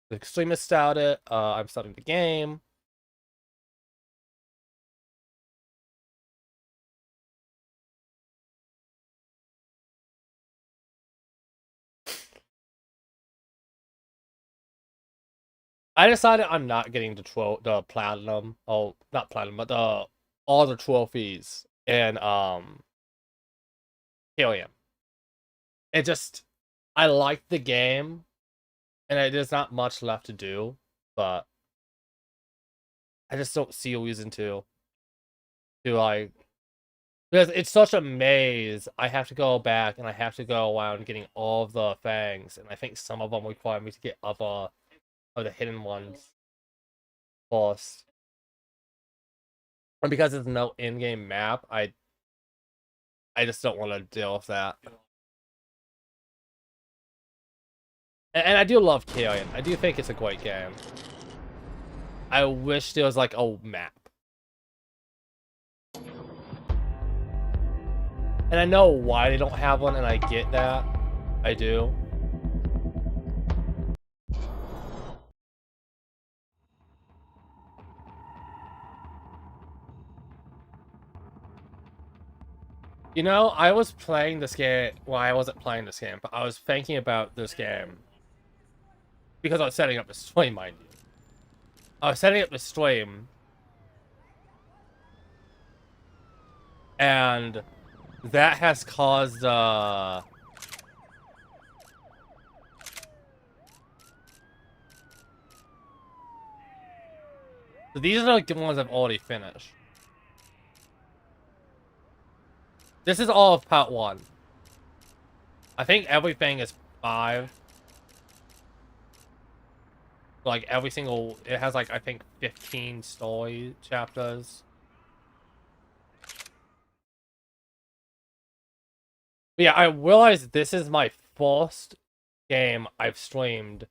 The extremists doubt it. I'm starting the game. I decided I'm not getting the platinum. Oh, not platinum, but all the trophies and Helium. It just I like the game, and there's not much left to do, but I just don't see a reason to like, because it's such a maze. I have to go back and I have to go around getting all of the fangs, and I think some of them require me to get other of the hidden ones first. And because there's no in-game map, I just don't want to deal with that. And I do love Carrion. I do think it's a great game. I wish there was like a map. And I know why they don't have one, and I get that. I do. You know, I was playing this game. Well, I wasn't playing this game, but I was thinking about this game because I was setting up the stream, mind you. I was setting up the stream, and that has caused so these are like the ones I've already finished. This is all of part 1. I think everything is 5. Like every single, it has like I think 15 story chapters. But yeah, I realized this is my first game I've streamed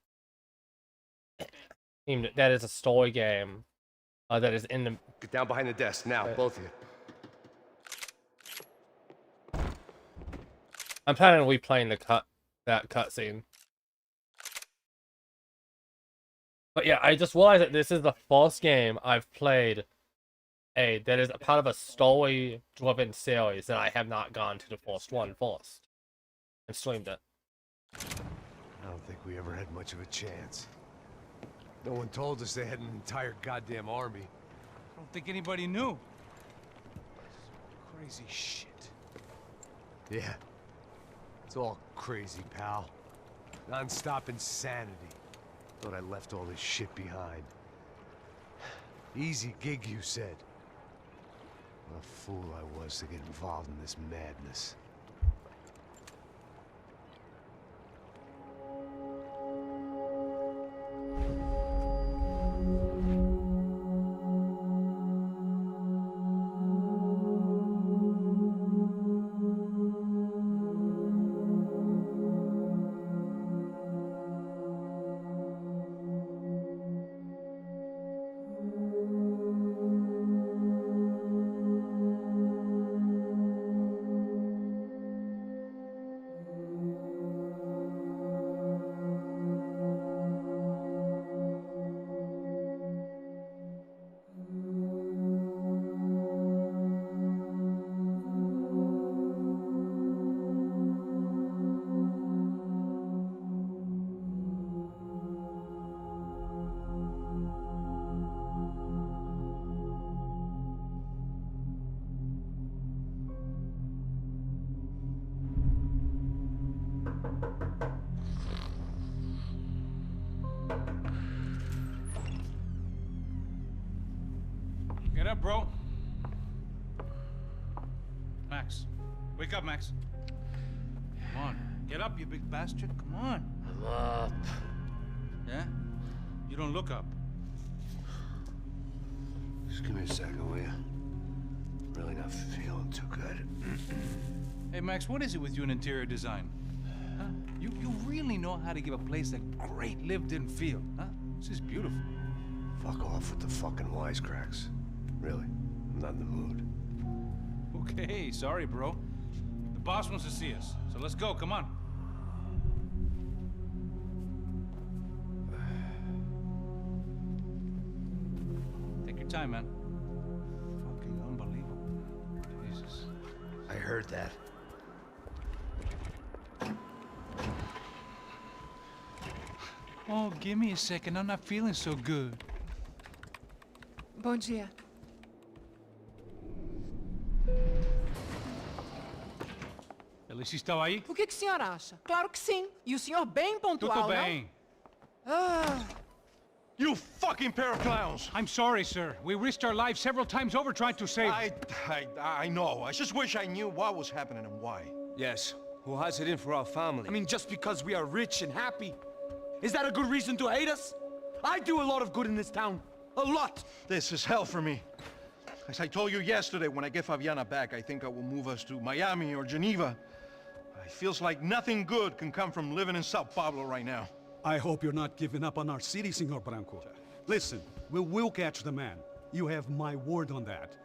that is a story game that is in the... Get down behind the desk now, both of you. I'm planning on replaying that cutscene. But yeah, I just realized that this is the first game I've played that is a part of a story-driven series that I have not gone to the first one first and streamed it. I don't think we ever had much of a chance. No one told us they had an entire goddamn army. I don't think anybody knew. Crazy shit. Yeah. It's all crazy, pal. Non-stop insanity. Thought I left all this shit behind. Easy gig, you said. What a fool I was to get involved in this madness. Get up, bro. Max. Wake up, Max. Come on. Get up, you big bastard. Come on. I'm up. Yeah? You don't look up. Just give me a second, will you? Really not feeling too good. Hey, Max, what is it with you and interior design? Huh? You really know how to give a place a great lived-in feel, huh? This is beautiful. Fuck off with the fucking wisecracks. Really, I'm not in the mood. Okay, sorry, bro. The boss wants to see us, so let's go, come on. great time, man. Fucking unbelievable. Jesus. I heard that. Oh, give me a second. I'm not feeling so good. Bom dia. Alice estava aí? O que o senhor acha? Claro que sim. E o senhor bem pontual, Tudo bem. não? Ah, You fucking pair of clowns! I'm sorry, sir. We risked our lives several times over trying to save... I know. I just wish I knew what was happening and why. Yes. Who has it in for our family? I mean, just because we are rich and happy, is that a good reason to hate us? I do a lot of good in this town. A lot! This is hell for me. As I told you yesterday, when I get Fabiana back, I think I will move us to Miami or Geneva. It feels like nothing good can come from living in Sao Paulo right now. I hope you're not giving up on our city, Senor Branco. Listen, we will catch the man. You have my word on that.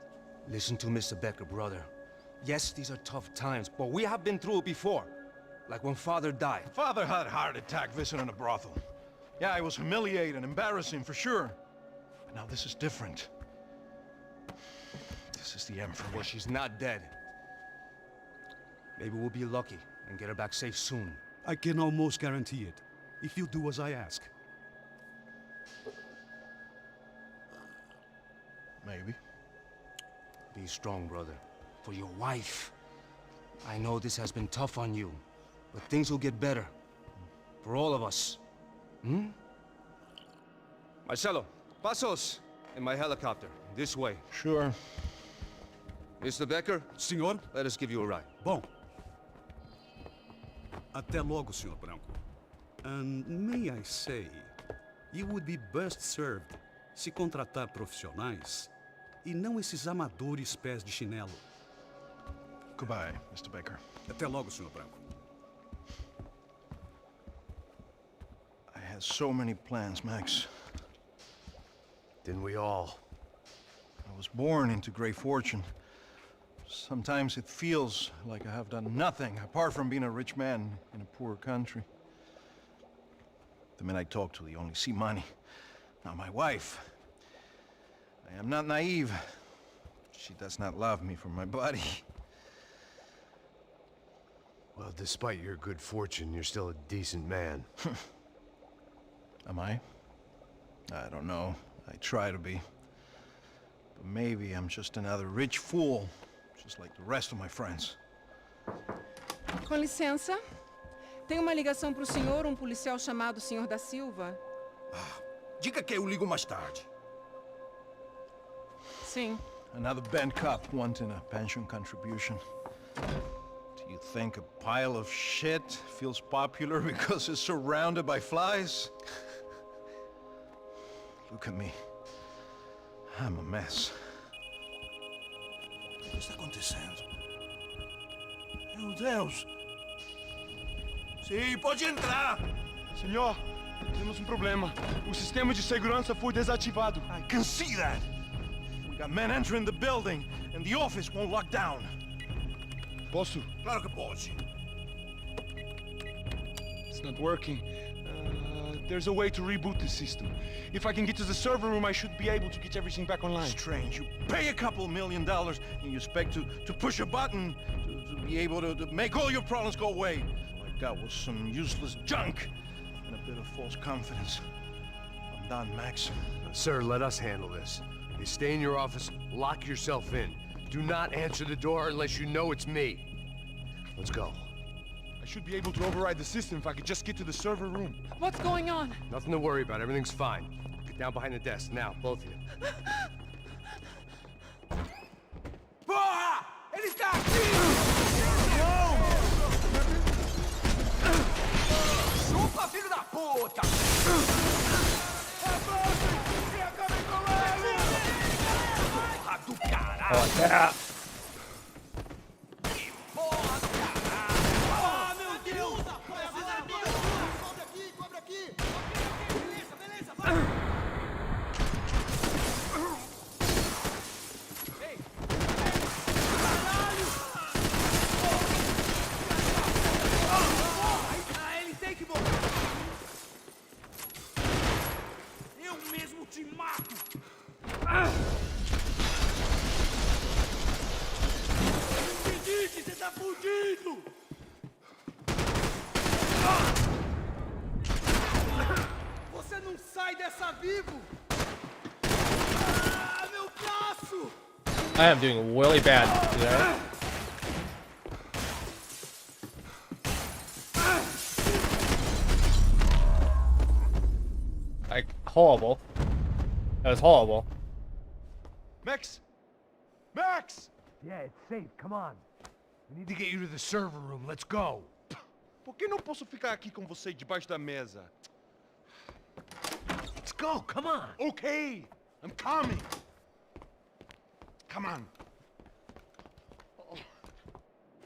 Listen to Mr. Becker, brother. Yes, these are tough times, but we have been through it before. Like when Father died. Father had a heart attack visiting a brothel. Yeah, it was humiliating, embarrassing, for sure. But now this is different. This is the end for me. Well, she's not dead. Maybe we'll be lucky and get her back safe soon. I can almost guarantee it, if you do as I ask. Maybe. Be strong, brother. For your wife. I know this has been tough on you, but things will get better. For all of us. Hmm? Marcelo, pasos in my helicopter. This way. Sure. Mr. Becker, Senhor? let us give you a ride. Bom. Até logo, Senhor Branco. And may I say, you would be best served se contratar profissionais e não esses amadores pés de chinelo. Goodbye, Mr. Baker. Até logo, Senhor Branco. I had so many plans, Max. Didn't we all? I was born into great fortune. Sometimes it feels like I have done nothing apart from being a rich man in a poor country. The men I talk to, they only see money. Now my wife, I am not naive. She does not love me for my body. Well, despite your good fortune, you're still a decent man. Am I? I don't know. I try to be. But maybe I'm just another rich fool, just like the rest of my friends. com licença. Tem uma ligação para o senhor, um policial chamado Senhor da Silva. Diga que eu ligo mais tarde. Sim. Another band cop wanting a pension contribution. Do you think a pile of shit feels popular because it's surrounded by flies? Look at me. I'm a mess. O que está acontecendo? Meu Deus! Sim, pode entrar! Senhor, temos um problema. O sistema de segurança foi desativado. I can see that. We got men entering the building, and the office won't lock down. Posso? Claro que pode. It's not working. There's a way to reboot the system. If I can get to the server room, I should be able to get everything back online. Strange. You pay a couple $1 million, and you expect to push a button to be able to make all your problems go away. All I got was some useless junk and a bit of false confidence. I'm done, Max. Sir, let us handle this. You stay in your office, lock yourself in. Do not answer the door unless you know it's me. Let's go. I should be able to override the system if I could just get to the server room. What's going on? Nothing to worry about. Everything's fine. Get down behind the desk now, both of you. Porra! Ele está aqui! Chupa, filho da puta! Avancem! E acabem com ele! Porra do caralho! Que porra do caralho! Ah, meu Deus! Cobre aqui, cobre aqui! Beleza, beleza, vai! Ei! Caralho! Ah, ele tem que morrer! Eu mesmo te mato! fudido! Você não sai dessa vivo! Ah, meu braço! I am doing really bad today. Like, horrible. That was horrible. Max! Max! Yeah, it's safe. Come on. We need to get you to the server room. Let's go. Por que não posso ficar aqui com você debaixo da mesa? Let's go. Come on. Okay, I'm coming. Come on.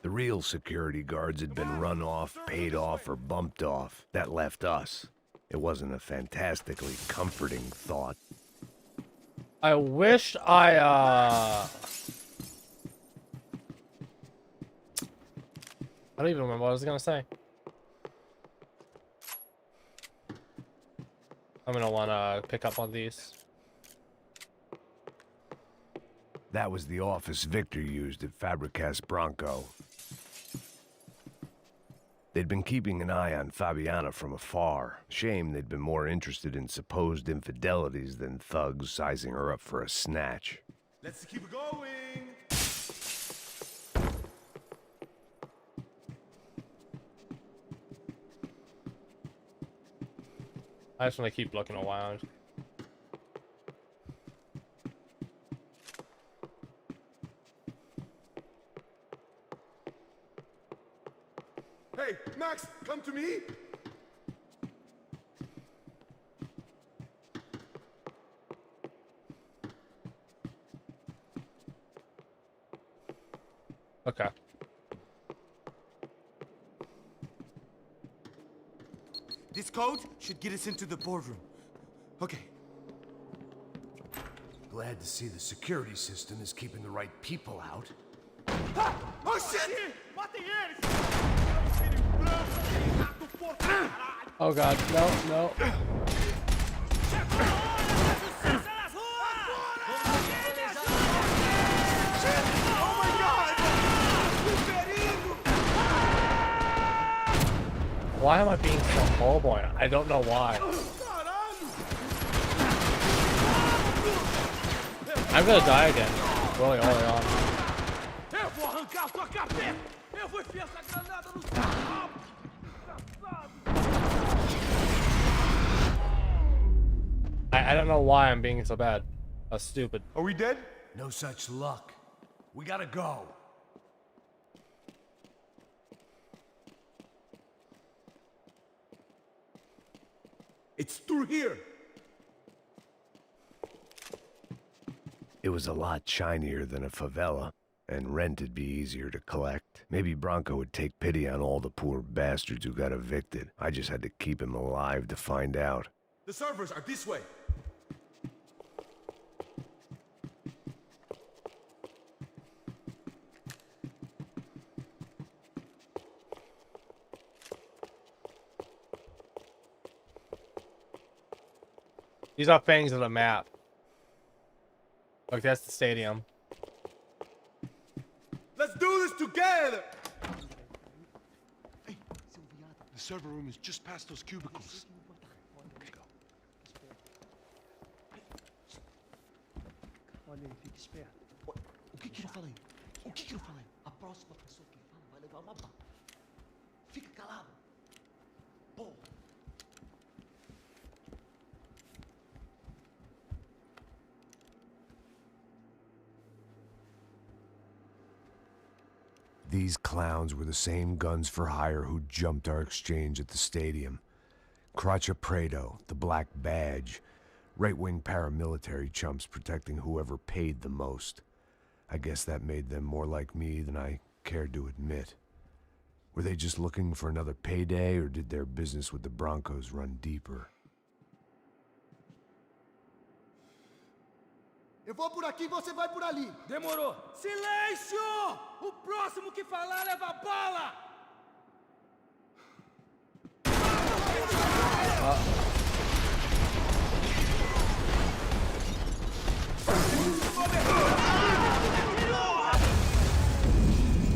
The real security guards had been run off, paid off, or bumped off. That left us. It wasn't a fantastically comforting thought. I wish I don't even remember what I was gonna say. I'm gonna wanna pick up on these. That was the office Victor used at Fabricas Bronco. They'd been keeping an eye on Fabiana from afar. Shame they'd been more interested in supposed infidelities than thugs sizing her up for a snatch. Let's keep going. I just wanna keep looking around. Hey, Max, come to me. Okay. This code should get us into the boardroom. Okay. Glad to see the security system is keeping the right people out. Oh shit! Oh god, no. Why am I being so horrible? I don't know why. I'm gonna die again. Really early on. Eu vou arrancar sua cabeça! Eu vou enfiar essa granada no seu rabo! I don't know why I'm being so bad. That's stupid. Are we dead? No such luck. We gotta go. It's through here. It was a lot shinier than a favela, and rent'd be easier to collect. Maybe Bronco would take pity on all the poor bastards who got evicted. I just had to keep him alive to find out. The servers are this way. These are things on the map. Look, that's the stadium. Let's do this together. Hey, the server room is just past those cubicles. Let's go. Olha aí, fica esperto. O que eu falei? O que eu falei? A próxima pessoa que fala vai levar uma bala. Fica calado. Porra. These clowns were the same guns for hire who jumped our exchange at the stadium. Crotcha Prado, the Black Badge, right-wing paramilitary chumps protecting whoever paid the most. I guess that made them more like me than I cared to admit. Were they just looking for another payday, or did their business with the Broncos run deeper? Eu vou por aqui, você vai por ali. Demorou. Silêncio! O próximo que falar leva bala!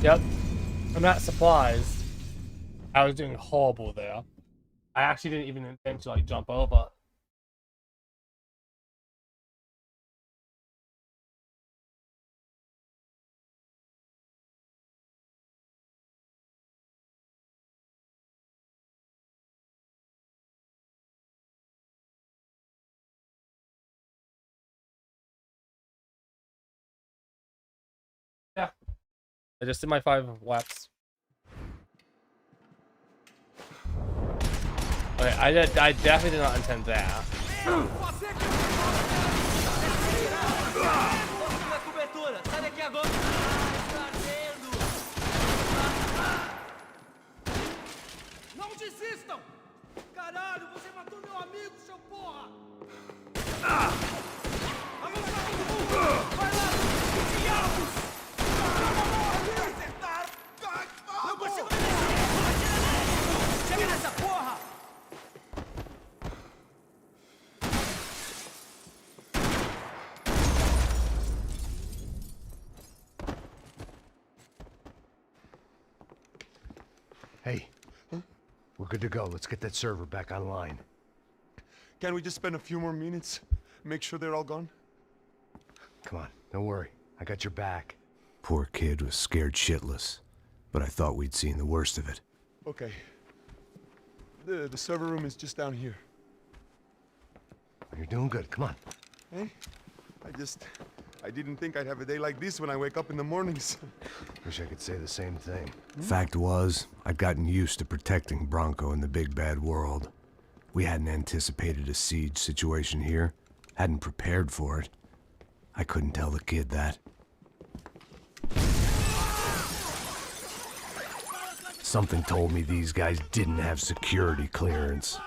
Yep. I'm not surprised. I was doing horrible there. I actually didn't even intend to like jump over. Yeah. I just did my 5 laps. Okay, I definitely did not intend that. Não desistam! Caralho, você matou meu amigo, seu porra! Vamos lá, todo mundo! Vai lá, que diabos! Acertar! Não consigo me mexer! Chega nessa porra! Hey, we're good to go. Let's get that server back online. Can we just spend a few more minutes? Make sure they're all gone? Come on, don't worry. I got your back. Poor kid was scared shitless, but I thought we'd seen the worst of it. Okay. The server room is just down here. You're doing good. Come on. Hey, I didn't think I'd have a day like this when I wake up in the mornings. Wish I could say the same thing. Fact was, I'd gotten used to protecting Bronco in the big bad world. We hadn't anticipated a siege situation here, hadn't prepared for it. I couldn't tell the kid that. Something told me these guys didn't have security clearance.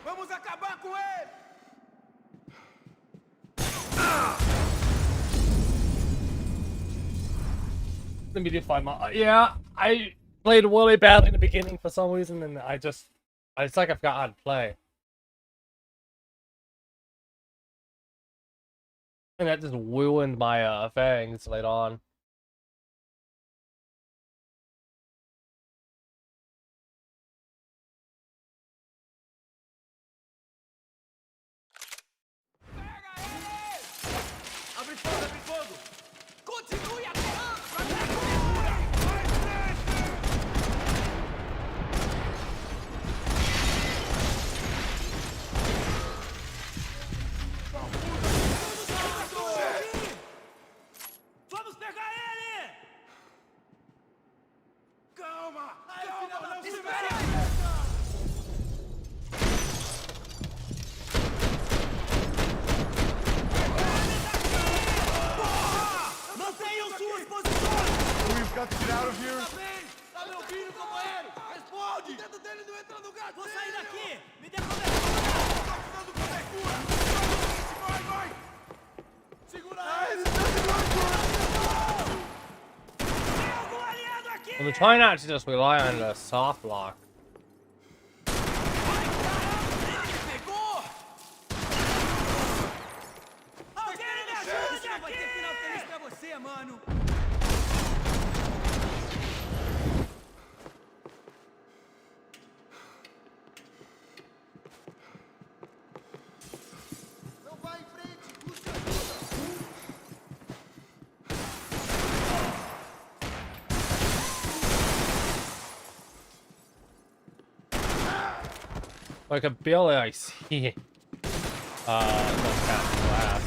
Vamos acabar com ele! Let me do 5 more. Yeah, I played really badly in the beginning for some reason, and it's like I forgot how to play. And that just ruined my things later on. Abre fogo, abre fogo! Continue atirando! Vamos pegar ele! Calma! Calma, não se mexe! Mantenham suas posições! We've got to get out of here. Tá bem? Tá me ouvindo, companheiro? Responde! O dedo dele não entra no gatilho! Vou sair daqui! Me dê cobertura! Tô dando cobertura! Vai, vai! Segura ele! Tem algum aliado aqui? I'm trying not to just rely on the soft lock. Pegou! Alguém me ajude aqui! Vai ter final feliz pra você, mano! Não vai em frente! Busca ajuda! Like a barely I see those kind of glass.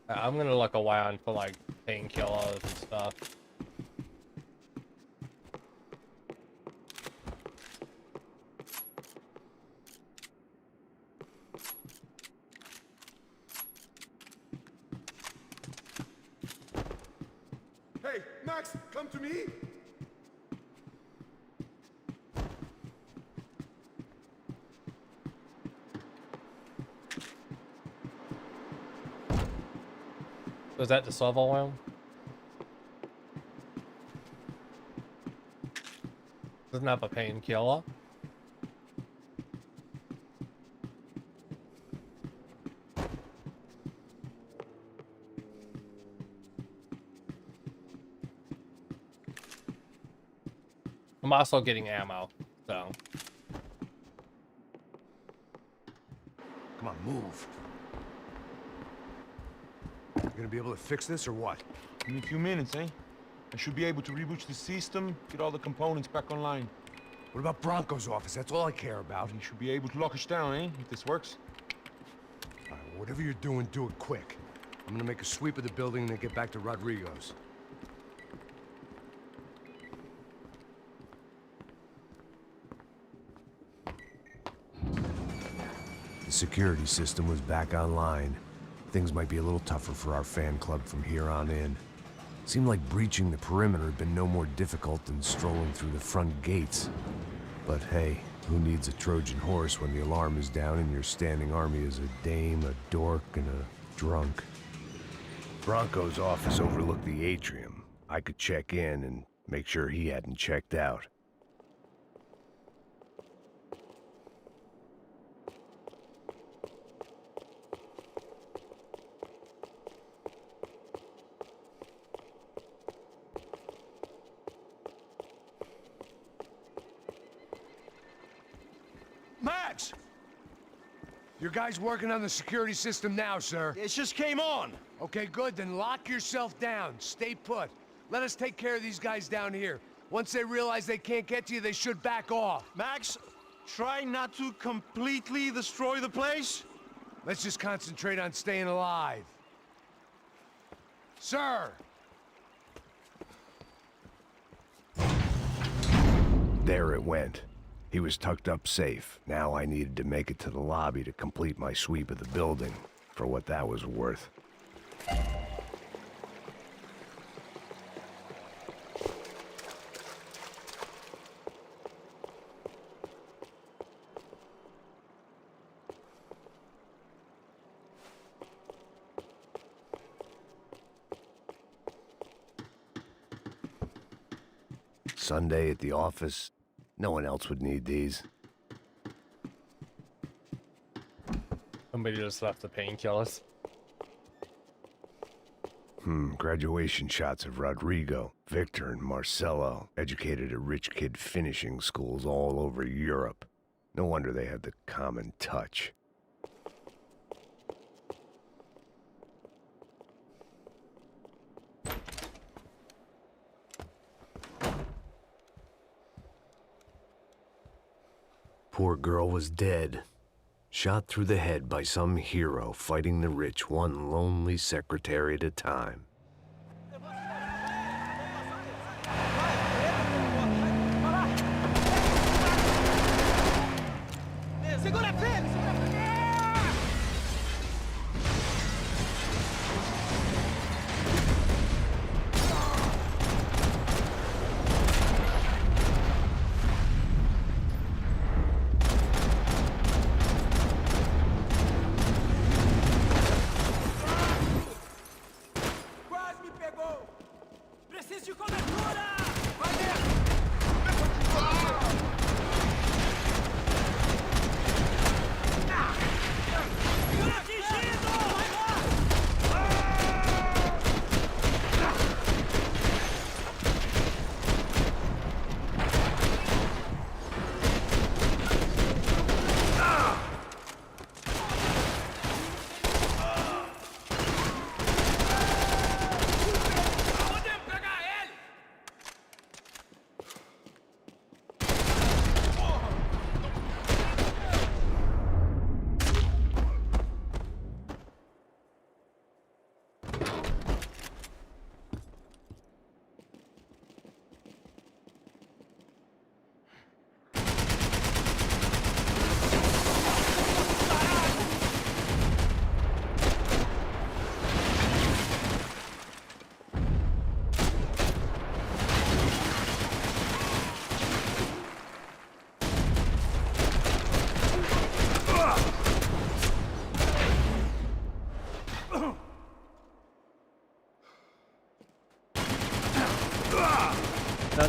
I'm gonna look around for like painkillers and stuff. Hey, Max, come to me. Was that the servo room? Doesn't have a painkiller. I'm also getting ammo, so. Come on, move. You gonna be able to fix this or what? In a few minutes, eh? I should be able to reboot the system, get all the components back online. What about Bronco's office? That's all I care about. He should be able to lock us down, eh? If this works. All right, well, whatever you're doing, do it quick. I'm gonna make a sweep of the building and then get back to Rodrigo's. The security system was back online. Things might be a little tougher for our fan club from here on in. Seemed like breaching the perimeter had been no more difficult than strolling through the front gates. But hey, who needs a Trojan horse when the alarm is down and your standing army is a dame, a dork, and a drunk? Bronco's office overlooked the atrium. I could check in and make sure he hadn't checked out. Max! Your guys working on the security system now, sir. It just came on. Okay, good. Then lock yourself down. Stay put. Let us take care of these guys down here. Once they realize they can't get to you, they should back off. Max, try not to completely destroy the place. Let's just concentrate on staying alive. Sir! There it went. He was tucked up safe. Now I needed to make it to the lobby to complete my sweep of the building, for what that was worth. Sunday at the office. No one else would need these. Somebody just left the painkillers. Graduation shots of Rodrigo, Victor, and Marcelo, educated at rich kid finishing schools all over Europe. No wonder they had the common touch. Poor girl was dead. Shot through the head by some hero fighting the rich one lonely secretary at a time.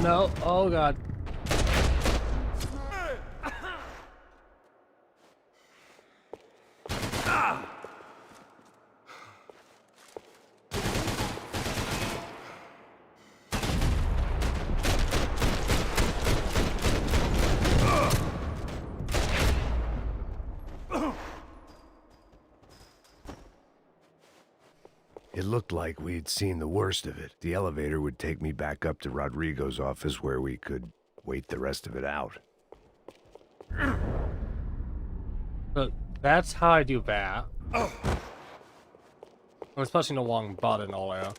no. Oh god. It looked like we'd seen the worst of it. The elevator would take me back up to Rodrigo's office where we could wait the rest of it out. But that's how I do that. I'm pushing the wrong button all out.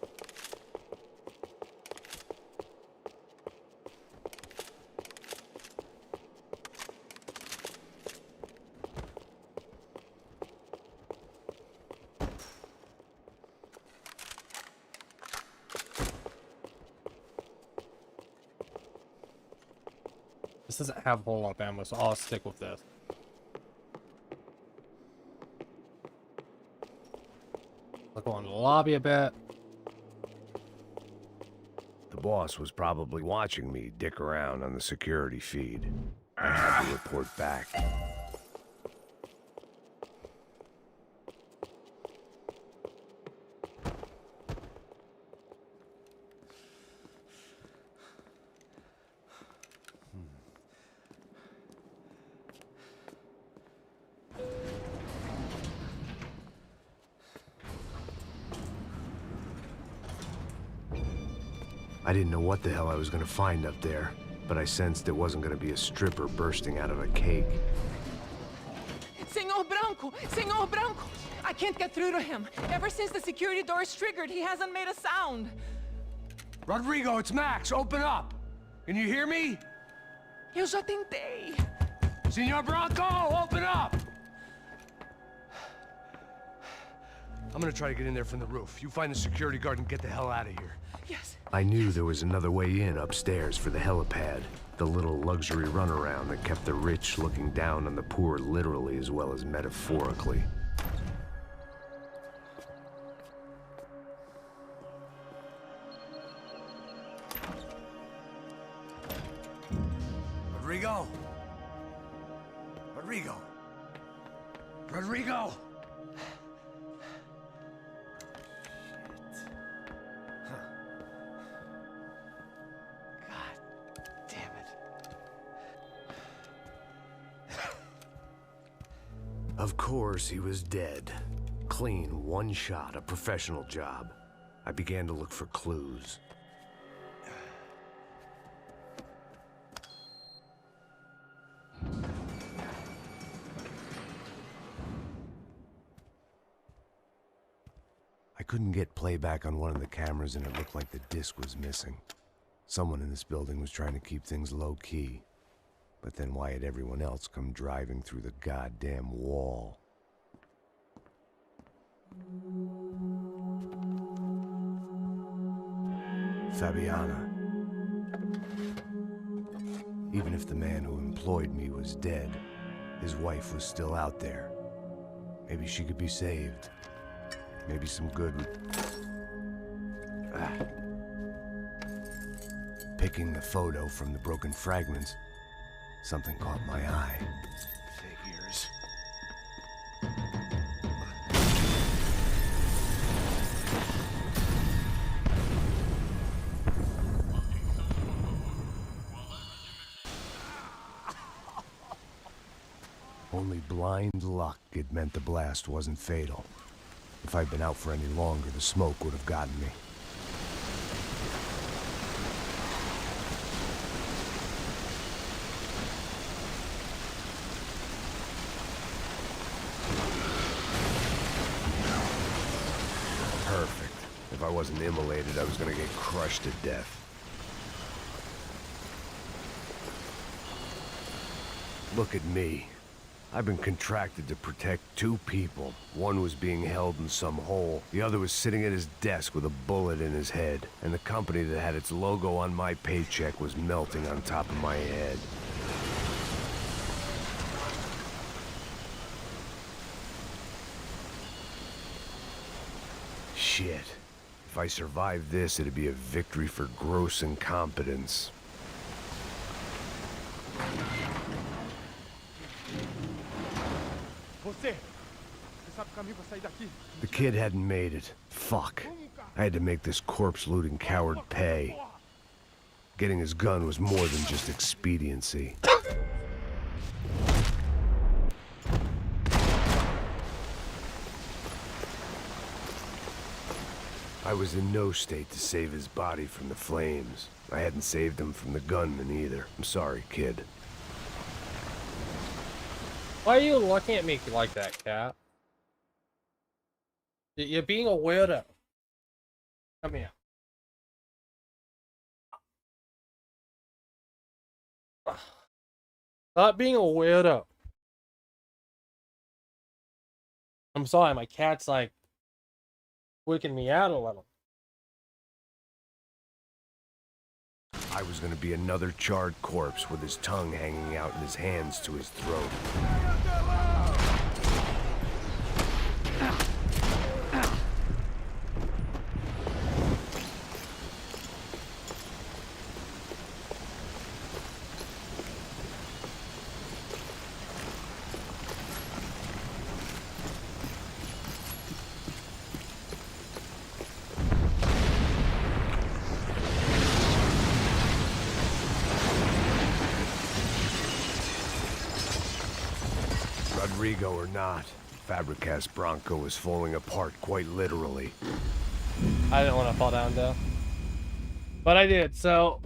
This doesn't have a whole lot of ammo, so I'll stick with this. I'll go in the lobby a bit. The boss was probably watching me dick around on the security feed. I had to report back. I didn't know what the hell I was gonna find up there, but I sensed it wasn't gonna be a stripper bursting out of a cake. Senor Branco! Senor Branco! I can't get through to him. Ever since the security door is triggered, he hasn't made a sound. Rodrigo, it's Max. Open up. Can you hear me? Eu já tentei. Senor Branco, open up! I'm gonna try to get in there from the roof. You find the security guard and get the hell out of here. Yes. I knew there was another way in upstairs for the helipad, the little luxury runaround that kept the rich looking down on the poor literally as well as metaphorically. Rodrigo? Rodrigo? Rodrigo? Of course, he was dead. Clean, one shot, a professional job. I began to look for clues. I couldn't get playback on one of the cameras and it looked like the disc was missing. Someone in this building was trying to keep things low-key. But then why had everyone else come driving through the goddamn wall? Fabiana. Even if the man who employed me was dead, his wife was still out there. Maybe she could be saved. Maybe some good would... Picking the photo from the broken fragments, something caught my eye. Figures. Only blind luck it meant the blast wasn't fatal. If I'd been out for any longer, the smoke would have gotten me. Perfect. If I wasn't immolated, I was gonna get crushed to death. Look at me. I've been contracted to protect two people. One was being held in some hole. The other was sitting at his desk with a bullet in his head. And the company that had its logo on my paycheck was melting on top of my head. Shit. If I survived this, it'd be a victory for gross incompetence. The kid hadn't made it. Fuck. I had to make this corpse-looting coward pay. Getting his gun was more than just expediency. I was in no state to save his body from the flames. I hadn't saved him from the gunman either. I'm sorry, kid. Why are you looking at me like that, Cat? You're being a weirdo. Come here. Stop being a weirdo. I'm sorry, my cat's like wigging me out a little. I was gonna be another charred corpse with his tongue hanging out and his hands to his throat. Rodrigo or not, Fabricas Bronco is falling apart quite literally. I didn't want to fall down though. But I did, so...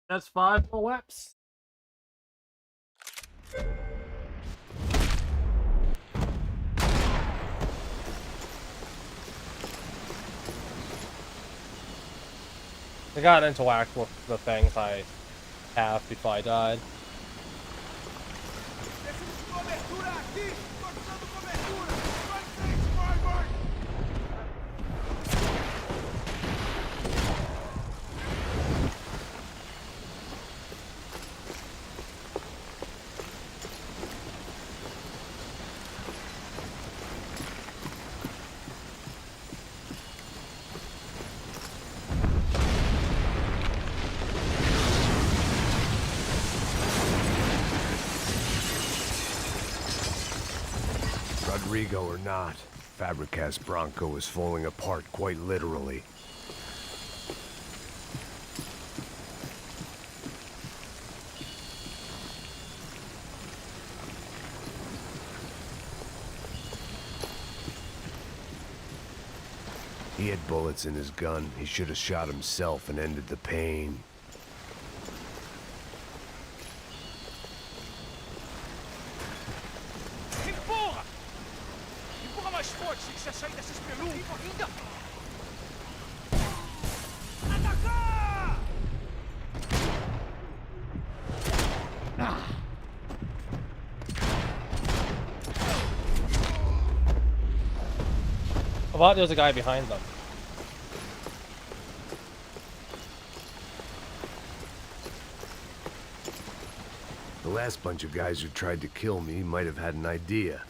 That's 5 more webs. I gotta interact with the things I have before I died. Rodrigo or not, Fabricas Bronco is falling apart quite literally. He had bullets in his gun. He should have shot himself and ended the pain. I thought there was a guy behind them. The last bunch of guys who tried to kill me might have had an idea.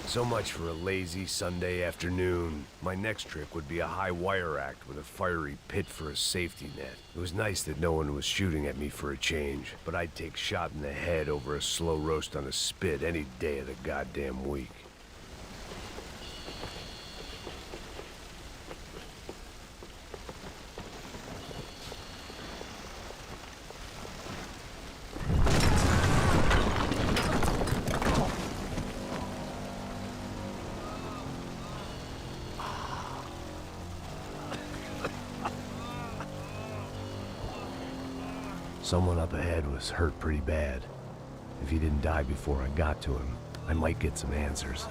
So much for a lazy Sunday afternoon. My next trick would be a high wire act with a fiery pit for a safety net. It was nice that no one was shooting at me for a change, but I'd take shot in the head over a slow roast on a spit any day of the goddamn week. Someone up ahead was hurt pretty bad. If he didn't die before I got to him, I might get some answers.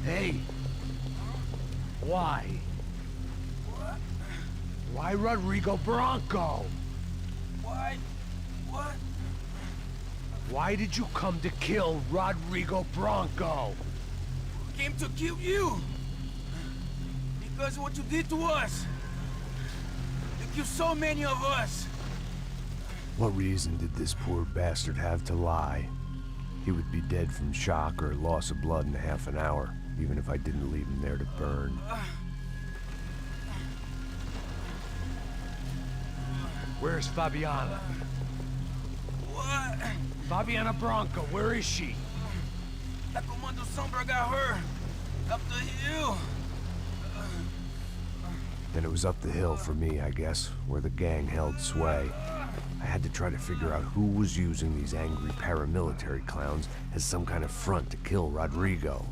Hey! Why? Why Rodrigo Bronco? Why? What? Why did you come to kill Rodrigo Bronco? Came to kill you! Because of what you did to us! You killed so many of us! What reason did this poor bastard have to lie? He would be dead from shock or loss of blood in half an hour, even if I didn't leave him there to burn. Where's Fabiana? What? Fabiana Bronco, where is she? That Comando Sombra got her! Up the hill! Then it was up the hill for me, I guess, where the gang held sway. I had to try to figure out who was using these angry paramilitary clowns as some kind of front to kill Rodrigo.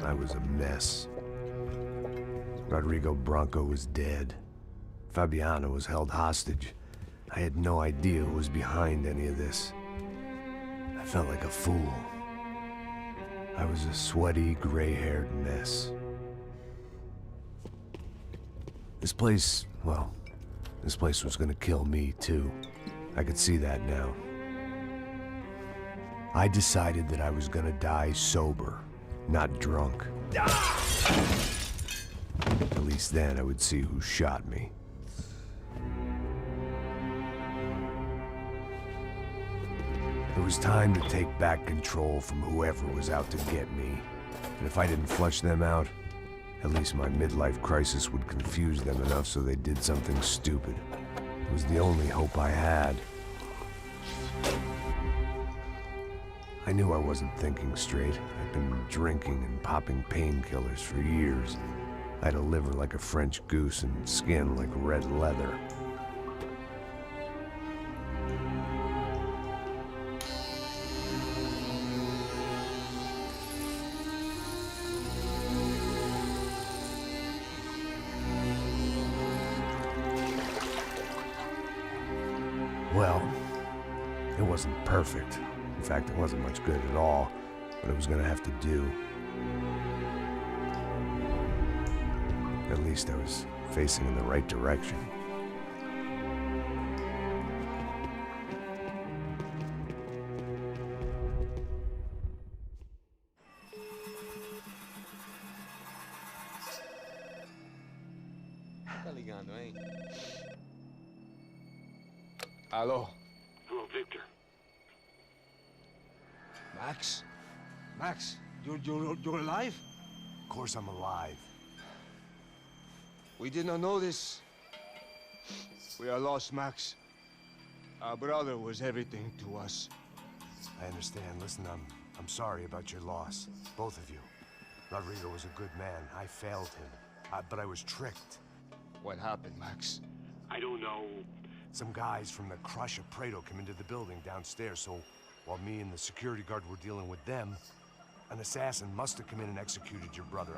I was a mess. Rodrigo Bronco was dead. Fabiana was held hostage. I had no idea who was behind any of this. I felt like a fool. I was a sweaty, gray-haired mess. This place, well, this place was gonna kill me, too. I could see that now. I decided that I was gonna die sober, not drunk. At least then I would see who shot me. It was time to take back control from whoever was out to get me. And if I didn't flush them out, at least my midlife crisis would confuse them enough so they did something stupid. It was the only hope I had. I knew I wasn't thinking straight. I'd been drinking and popping painkillers for years. I had a liver like a French goose and skin like red leather. Well, it wasn't perfect. In fact, it wasn't much good at all, but it was gonna have to do. At least I was facing in the right direction. Tá ligando, hein? Alô? Hello, Victor. Max? Max, you're alive? Of course I'm alive. We did not know this. We are lost, Max. Our brother was everything to us. I understand. Listen, I'm sorry about your loss. Both of you. Rodrigo was a good man. I failed him. But I was tricked. What happened, Max? I don't know. Some guys from the Crush of Prado came into the building downstairs, so while me and the security guard were dealing with them, an assassin must have come in and executed your brother.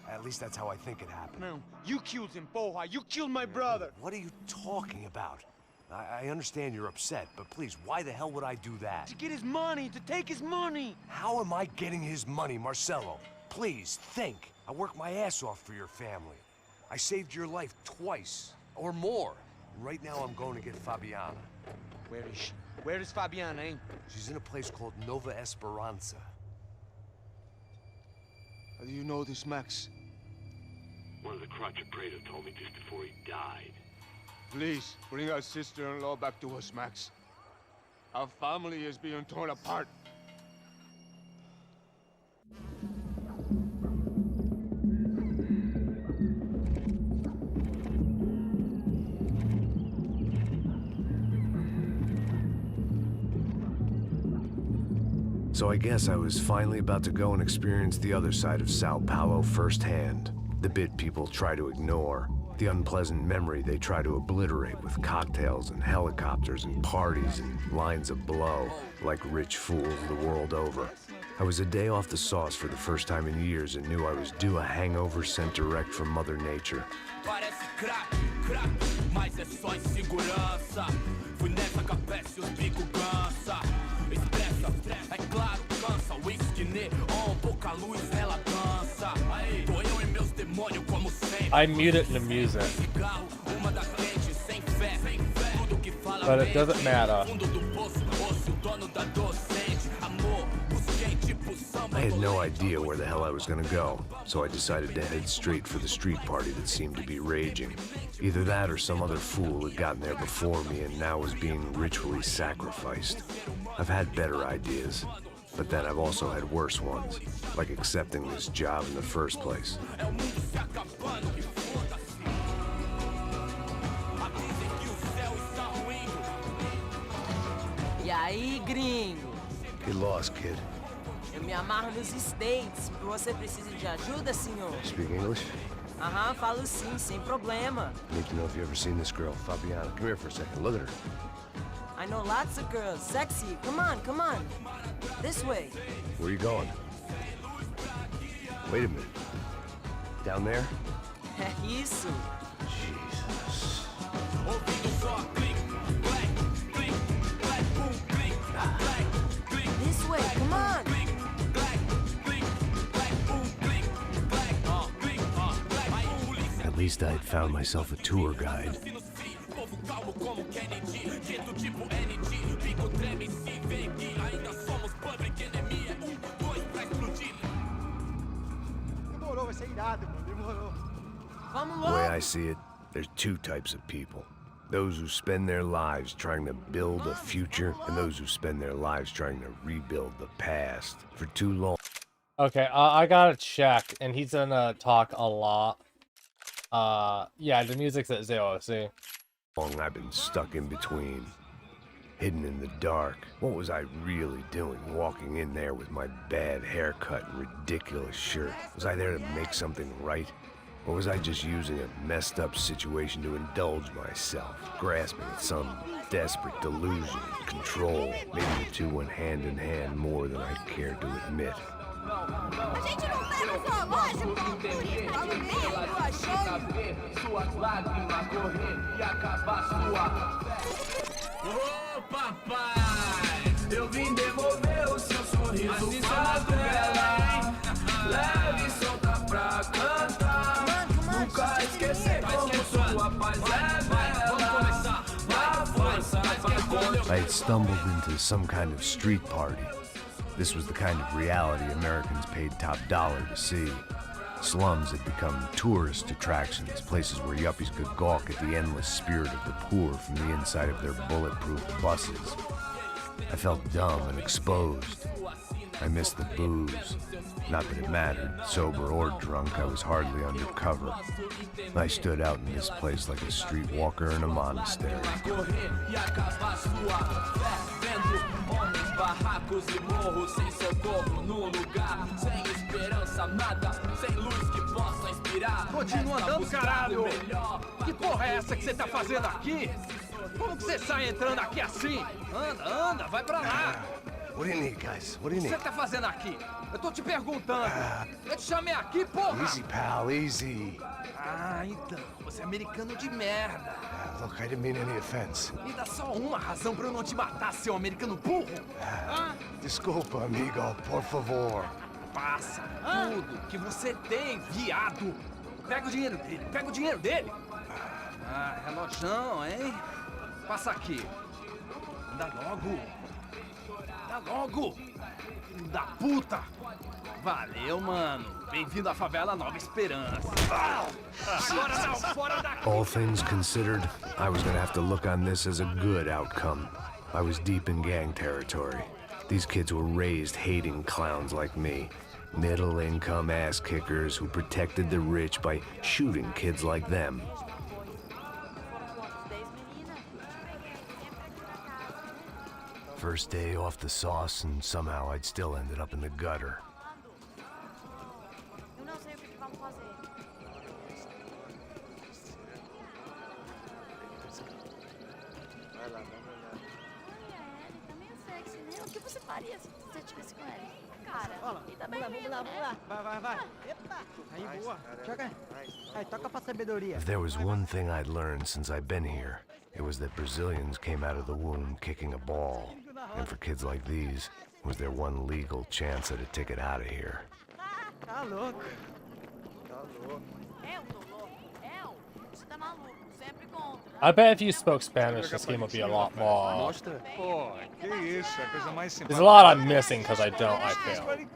At least that's how I think it happened. No, you killed him, Poja. You killed my brother. What are you talking about? I understand you're upset, but please, why the hell would I do that? To get his money, to take his money. How am I getting his money, Marcelo? Please, think. I worked my ass off for your family. I saved your life twice, or more. And right now I'm going to get Fabiana. Where is she? Where is Fabiana, eh? She's in a place called Nova Esperanza. How do you know this, Max? One of the Crotch of Prado told me just before he died. Please, bring our sister-in-law back to us, Max. Our family is being torn apart. So I guess I was finally about to go and experience the other side of Sao Paulo firsthand. The bit people try to ignore. The unpleasant memory they try to obliterate with cocktails and helicopters and parties and lines of blow, like rich fools the world over. I was a day off the sauce for the first time in years and knew I was due a hangover sent direct from Mother Nature. I muted the music, but it doesn't matter. I had no idea where the hell I was gonna go, so I decided to head straight for the street party that seemed to be raging. Either that or some other fool had gotten there before me and now was being ritually sacrificed. I've had better ideas, but then I've also had worse ones, like accepting this job in the first place. E aí, gringo? Get lost, kid. Eu me amarro nos States. Você precisa de ajuda, senhor? Speak English? Aham, falo sim, sem problema. Need to know if you ever seen this girl, Fabiana. Come here for a second. Look at her. I know lots of girls. Sexy. Come on, come on. This way. Where are you going? Wait a minute. Down there? É isso. Jesus. This way, come on. At least I had found myself a tour guide. The way I see it, there's two types of people. Those who spend their lives trying to build a future, and those who spend their lives trying to rebuild the past. For too long. Okay, I gotta check, and he's gonna talk a lot. Yeah, the music's at 0, see? I've been stuck in between. Hidden in the dark. What was I really doing walking in there with my bad haircut and ridiculous shirt? Was I there to make something right? Or was I just using a messed up situation to indulge myself, grasping at some desperate delusion of control? Maybe the two went hand in hand more than I cared to admit. A gente não pega sua loja, por isso tá no meio, achou? Suas lágrimas correr e acabar sua. Ô papai, eu vim devolver o seu sorriso favela. Leve e solta pra cantar. Nunca esquecer como sua paz é bela. Na força, I had stumbled into some kind of street party. This was the kind of reality Americans paid top dollar to see. Slums had become tourist attractions, places where yuppies could gawk at the endless spirit of the poor from the inside of their bulletproof buses. I felt dumb and exposed. I missed the booze. Not that it mattered, sober or drunk, I was hardly undercover. I stood out in this place like a streetwalker in a monastery. Barracos e morros sem socorro no lugar, sem esperança, nada, sem luz que possa inspirar. Continua andando, caralho! Que porra é essa que você tá fazendo aqui? Como que você sai entrando aqui assim? Anda, anda, vai pra lá! What do you need, guys? What do you O que need? você tá fazendo aqui? Eu tô te perguntando. Eu te chamei aqui, porra! Easy, pal, easy. Ah, então, você é americano de merda. Look, I didn't mean any offense. Me dá só uma razão pra eu não te matar, seu americano burro. Desculpa, amigo, por favor. Passa tudo que você tem, viado. Pega o dinheiro dele, pega o dinheiro dele. Ah, relojão, hein? Passa aqui. Anda logo. Anda logo. Filho da puta. Valeu, mano. Bem-vindo à favela Nova Esperança. Agora não, fora daqui. All things considered, I was gonna have to look on this as a good outcome. I was deep in gang territory. These kids were raised hating clowns like me. Middle-income ass-kickers who protected the rich by shooting kids like them. First day off the sauce, and somehow I'd still ended up in the gutter. Eu não sei o que vamos fazer. Vai lá, dá uma olhada. Olha, ele tá meio sexy, né? O que você faria se você estivesse com ele? Cara, Olha, e tá vamos lá, bem vamos lá, lindo, vamos lá. né? Vai. Epa! Aí, boa. Joga. Aí, toca pra sabedoria. If there was one thing I'd learned since I've been here, it was that Brazilians came out of the womb kicking a ball. And for kids like these, was their one legal chance at a ticket out of here. Tá louco. Tá louco. Eu tô louco. Eu? Você tá maluco. Sempre contra. I bet if you spoke Spanish, this game would be a lot more. Mostra. Pô, que isso, é a coisa mais simples. There's a lot I'm missing because I don't, I feel.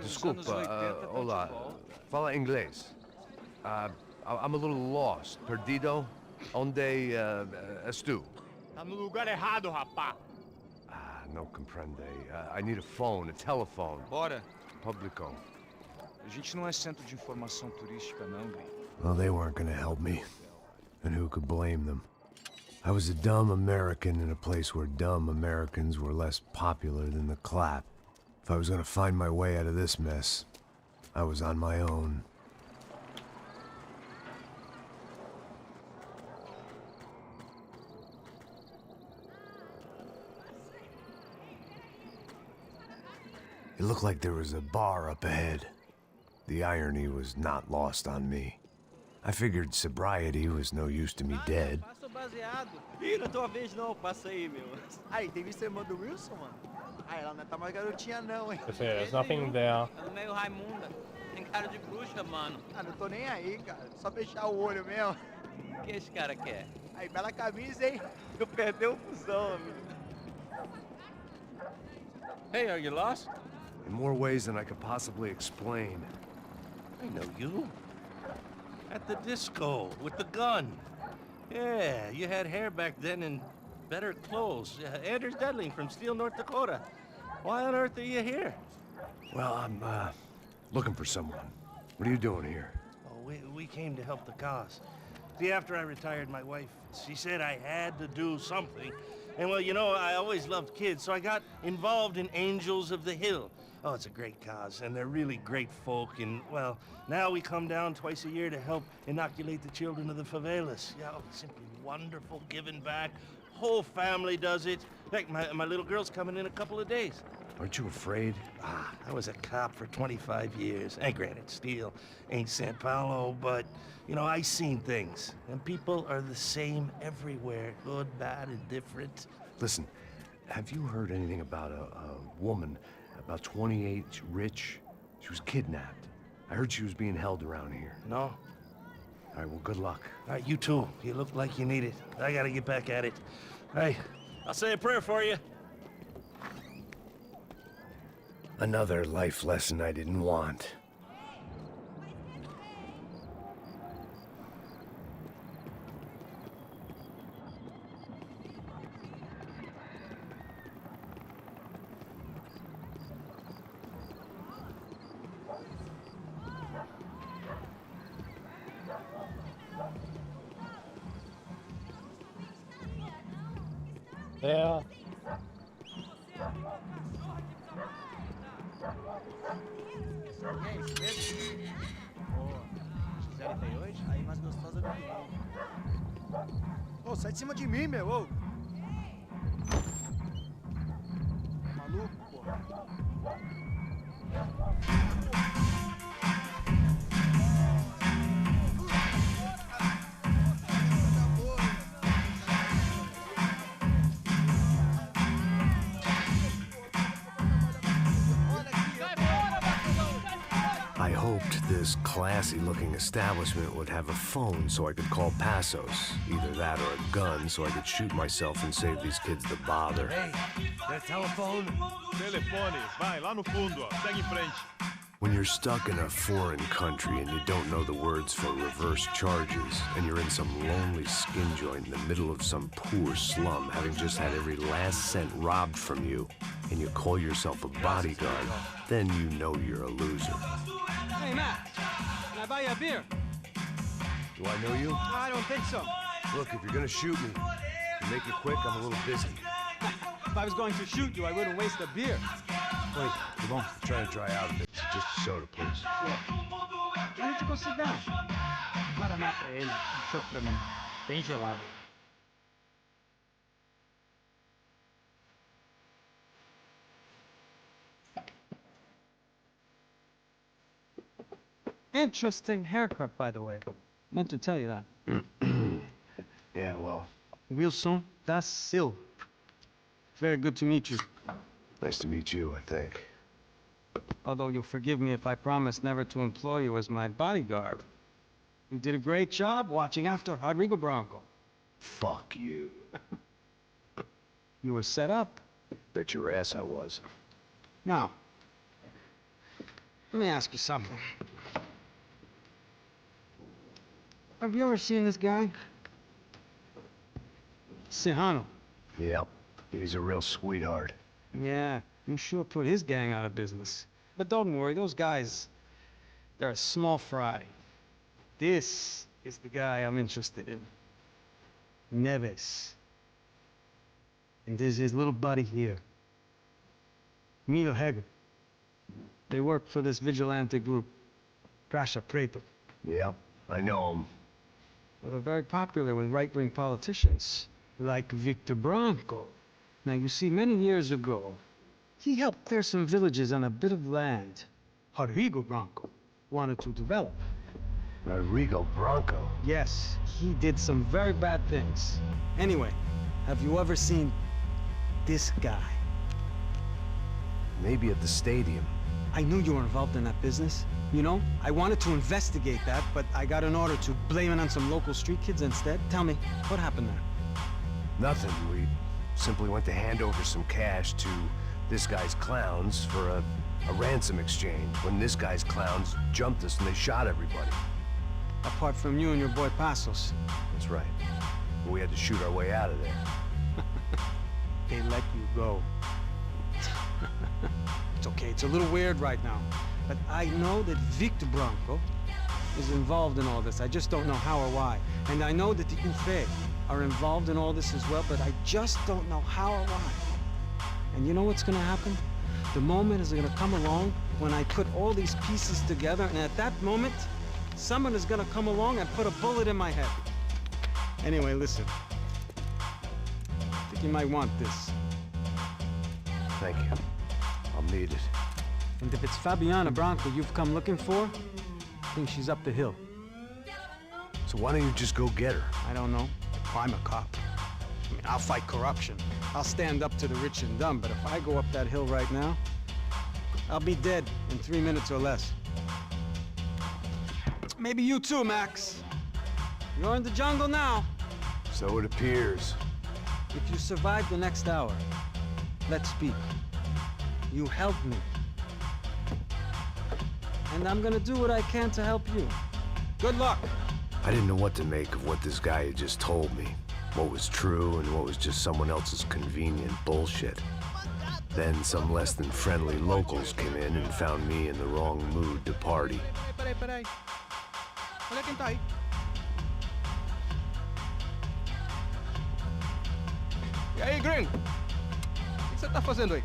Desculpa, hola. Fala inglês. I'm a little lost. Perdido? Onde és tu? Tá no lugar errado, rapá. No comprende. I need a phone, a telephone. Bora. Publico. A gente não é centro de informação turística, não, gringo. Well, they weren't gonna help me. And who could blame them? I was a dumb American in a place where dumb Americans were less popular than the clap. If I was gonna find my way out of this mess, I was on my own. It looked like there was a bar up ahead. The irony was not lost on me. I figured sobriety was no use to me dead. Passa o baseado. Ih, não é tua vez não, passa aí, meu. Aí, tem visto a irmã do Wilson, mano? Ah, ela não tá mais garotinha não, hein? There's nothing there. Ela é meio Raimunda. Tem cara de bruxa, mano. Ah, não tô nem aí, cara. Só fechar o olho mesmo. O que esse cara quer? Aí, bela camisa, hein? Eu perdi o fusão, amigo. Hey, are you lost? In more ways than I could possibly explain. I know you. At the disco, with the gun. Yeah, you had hair back then and better clothes. Anders Dedling from Steele, North Dakota. Why on earth are you here? Well, I'm, looking for someone. What are you doing here? Oh, we came to help the cause. See, after I retired, my wife, she said I had to do something. And well, you know, I always loved kids, so I got involved in Angels of the Hill. Oh, it's a great cause, and they're really great folk, and, well, now we come down twice a year to help inoculate the children of the favelas. Yeah, oh, it's simply wonderful giving back. Whole family does it. In fact, my little girl's coming in a couple of days. Aren't you afraid? I was a cop for 25 years. And granted, Steele ain't San Paulo, but, you know, I seen things. And people are the same everywhere, good, bad, and different. Listen, have you heard anything about a woman, about 28, rich? She was kidnapped. I heard she was being held around here. No? All right, well, good luck. All right, you too. You look like you need it. I gotta get back at it. Hey, I'll say a prayer for you. Another life lesson I didn't want. Yeah. Aí, mais gostosa do que ô, sai de cima de mim, meu, ô. Maluco, porra. I hoped this classy-looking establishment would have a phone so I could call Passos. Either that or a gun so I could shoot myself and save these kids the bother. Hey, that telephone? Telefone, vai, lá no fundo, ó. Segue em frente. When you're stuck in a foreign country and you don't know the words for reverse charges, and you're in some lonely skin joint in the middle of some poor slum, having just had every last cent robbed from you, and you call yourself a bodyguard, then you know you're a loser. Hey, Matt, can I buy you a beer? Do I know you? I don't think so. Look, if you're gonna shoot me, you make it quick, I'm a little busy. If I was going to shoot you, I wouldn't waste a beer. Wait, come on. I'm trying to dry out a bit. Just a soda, please. Why don't you go sit down? Guaraná pra ele, chopp pra mim. Bem gelado. Interesting haircut, by the way. Meant to tell you that. Yeah, well. Wilson da Silva. Very good to meet you. Nice to meet you, I think. Although you'll forgive me if I promise never to employ you as my bodyguard. You did a great job watching after Rodrigo Bronco. Fuck you. You were set up. Bet your ass I was. Now, let me ask you something. Have you ever seen this guy? Sihano. Yep. He's a real sweetheart. Yeah, you sure put his gang out of business. But don't worry, those guys, they're a small fry. This is the guy I'm interested in. Neves. And there's his little buddy here. Milo Hager. They work for this vigilante group, Prasha Preto. Yep, I know him. Well, they're very popular with right-wing politicians, like Victor Bronco. Now, you see, many years ago, he helped clear some villages on a bit of land Rodrigo Bronco wanted to develop. Rodrigo Bronco? Yes, he did some very bad things. Anyway, have you ever seen this guy? Maybe at the stadium. I knew you were involved in that business. You know, I wanted to investigate that, but I got an order to blame it on some local street kids instead. Tell me, what happened there? Nothing. We simply went to hand over some cash to this guy's clowns for a ransom exchange when this guy's clowns jumped us and they shot everybody. Apart from you and your boy Passos. That's right. We had to shoot our way out of there. They let you go. It's okay, it's a little weird right now. But I know that Victor Bronco is involved in all this. I just don't know how or why. And I know that the UFE are involved in all this as well, but I just don't know how or why. And you know what's gonna happen? The moment is gonna come along when I put all these pieces together, and at that moment, someone is gonna come along and put a bullet in my head. Anyway, listen. I think you might want this. Thank you. I'll need it. And if it's Fabiana Bronco you've come looking for, I think she's up the hill. So why don't you just go get her? I don't know. I'm a cop. I mean, I'll fight corruption. I'll stand up to the rich and dumb, but if I go up that hill right now, I'll be dead in 3 minutes or less. Maybe you too, Max. You're in the jungle now. So it appears. If you survive the next hour, let's speak. You help me. And I'm gonna do what I can to help you. Good luck. I didn't know what to make of what this guy had just told me. What was true and what was just someone else's convenient bullshit. Then some less than friendly locals came in and found me in the wrong mood to party. Peraí. Olha quem tá aí. E aí, gringo? O que você tá fazendo aí?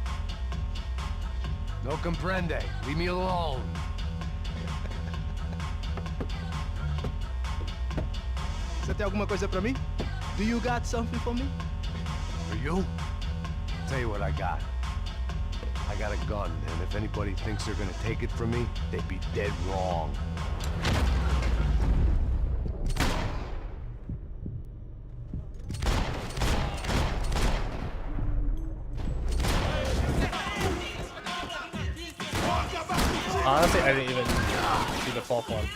No comprende. Leave me alone. Você tem alguma coisa pra mim? Do you got something for me? For you? Tell you what I got. I got a gun, and if anybody thinks they're gonna take it from me, they'd be dead wrong. Honestly, I didn't even see the fourth one.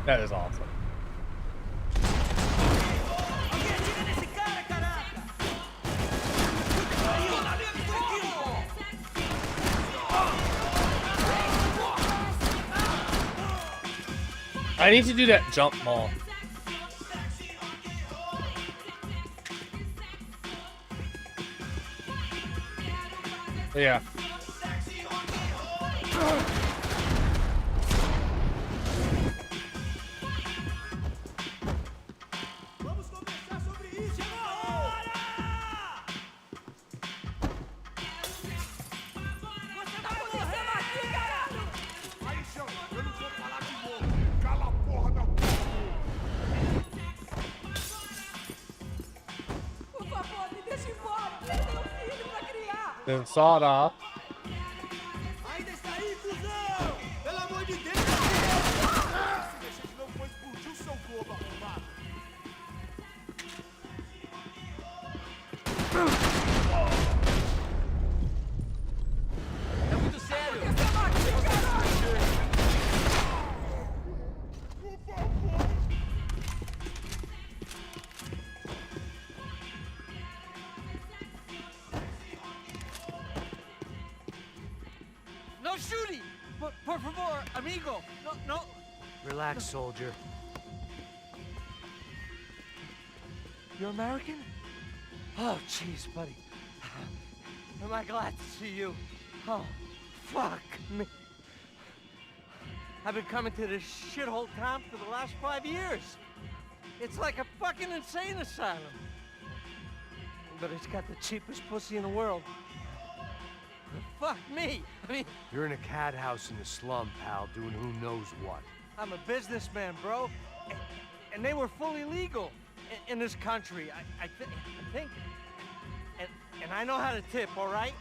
That is awesome. I need to do that jump more. Yeah. Then sawed off. Ainda está aí, cuzão! Pelo amor de Deus! Deixa que não foi explodir o seu globo arrombado. É muito sério. No shooting! Por favor, amigo! No, no! Relax, soldier. You're American? Oh, jeez, buddy. Am I glad to see you? Oh, fuck me. I've been coming to this shithole town for the last 5 years. It's like a fucking insane asylum. But it's got the cheapest pussy in the world. Fuck me. I mean, You're in a cat house in the slum, pal, doing who knows what. I'm a businessman, bro. And they were fully legal in this country. I think. And I know how to tip, all right?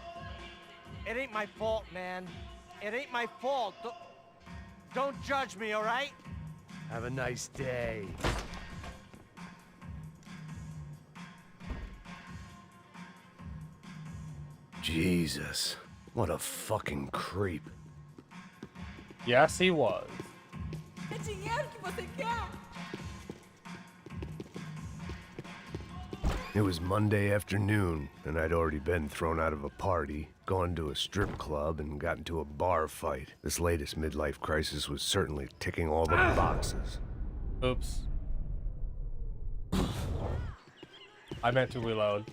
It ain't my fault, man. It ain't my fault. Don't judge me, all right? Have a nice day. Jesus, what a fucking creep. Yes, he was. É dinheiro que você quer? It was Monday afternoon, and I'd already been thrown out of a party, gone to a strip club, and got into a bar fight. This latest midlife crisis was certainly ticking all the boxes. Oops. I meant to reload.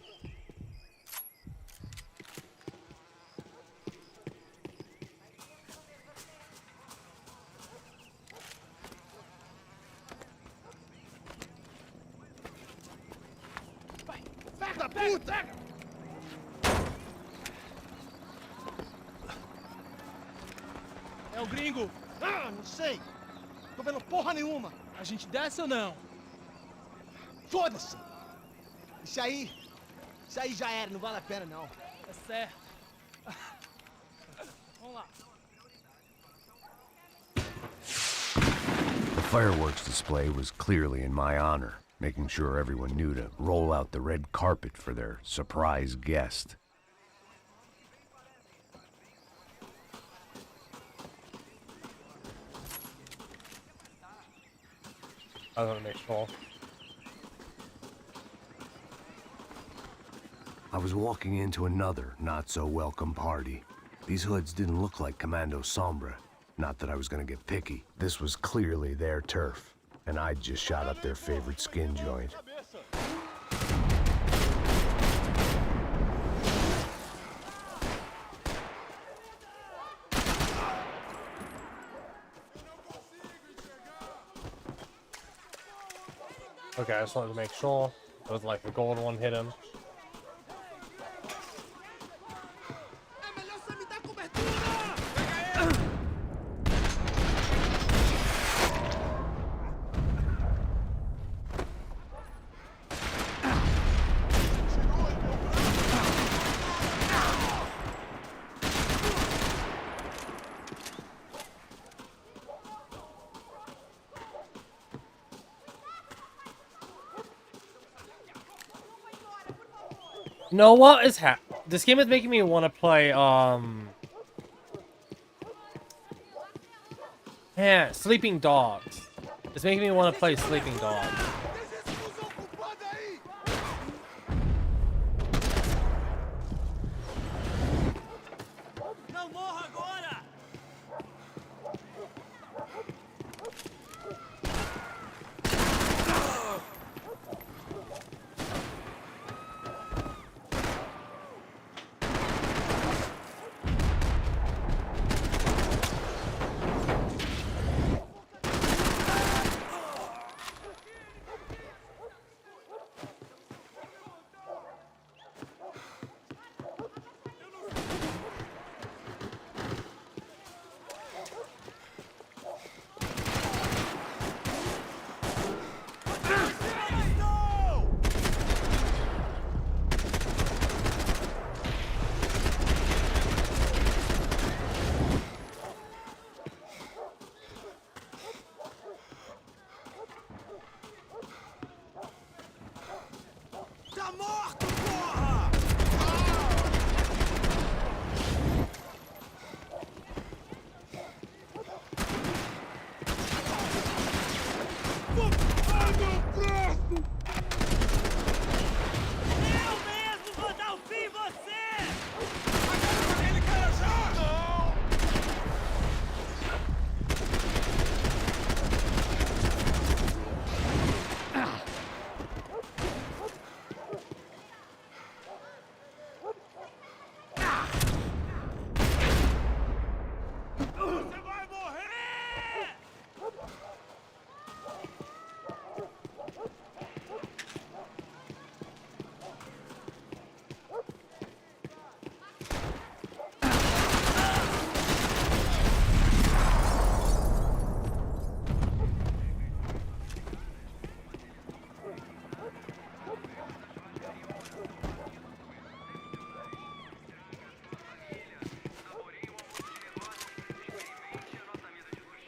Pega, puta! É o gringo. Ah, não sei. Tô vendo porra nenhuma. A gente desce ou não? Foda-se. Isso aí já era, não vale a pena não. É certo. Vamos lá. The fireworks display was clearly in my honor, making sure everyone knew to roll out the red carpet for their surprise guest. I want to make sure. I was walking into another not-so-welcome party. These hoods didn't look like Commando Sombra. Not that I was gonna get picky. This was clearly their turf, and I'd just shot up their favorite skin joint. Okay, I just wanted to make sure. It was like the gold one hit him. You know what is this game is making me want to play yeah, Sleeping Dogs. It's making me want to play Sleeping Dogs. Não morra agora!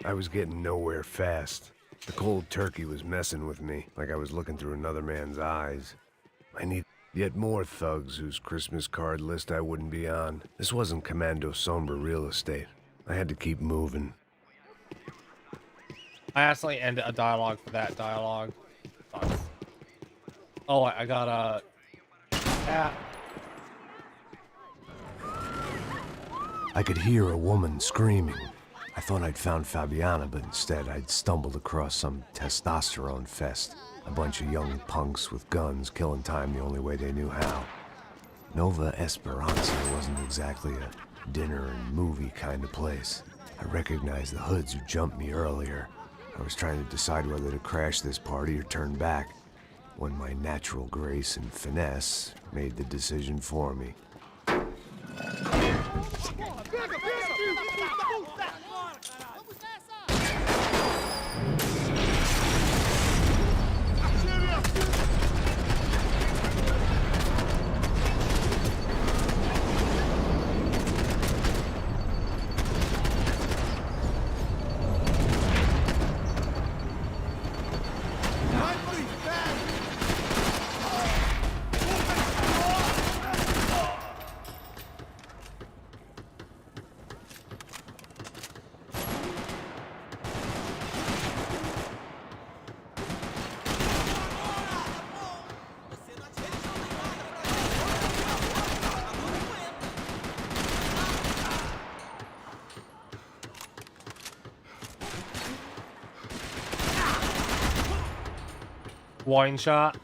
I was getting nowhere fast. The cold turkey was messing with me, like I was looking through another man's eyes. I need yet more thugs whose Christmas card list I wouldn't be on. This wasn't Commando Sombra real estate. I had to keep moving. I accidentally ended a dialogue for that dialogue. Sucks. Oh, I got a... I could hear a woman screaming. I thought I'd found Fabiana, but instead I'd stumbled across some testosterone fest. A bunch of young punks with guns killing time the only way they knew how. Nova Esperanza wasn't exactly a dinner and movie kind of place. I recognized the hoods who jumped me earlier. I was trying to decide whether to crash this party or turn back, when my natural grace and finesse made the decision for me. Wine shot.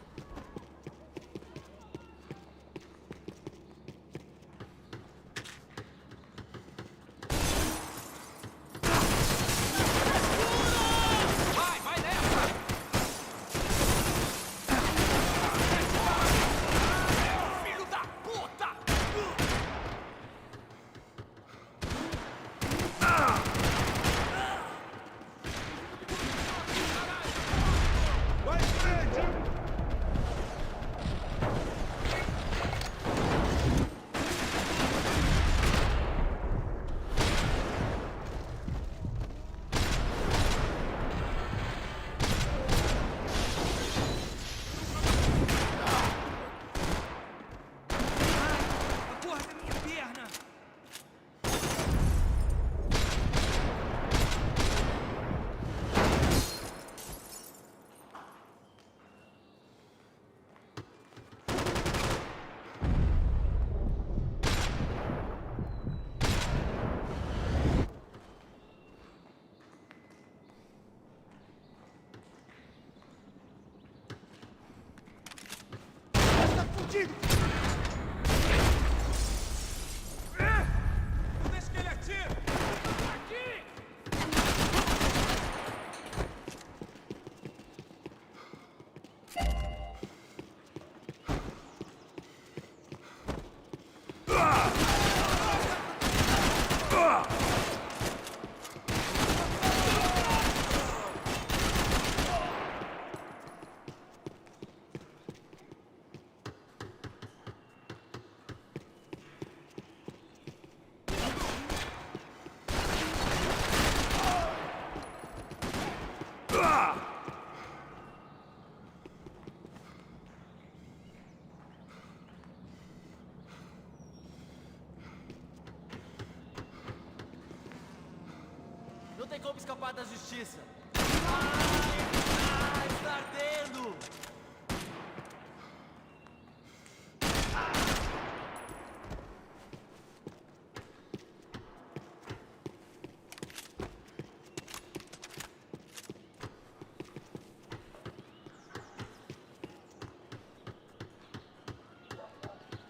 Não tem como escapar da justiça. Ai, está ardendo!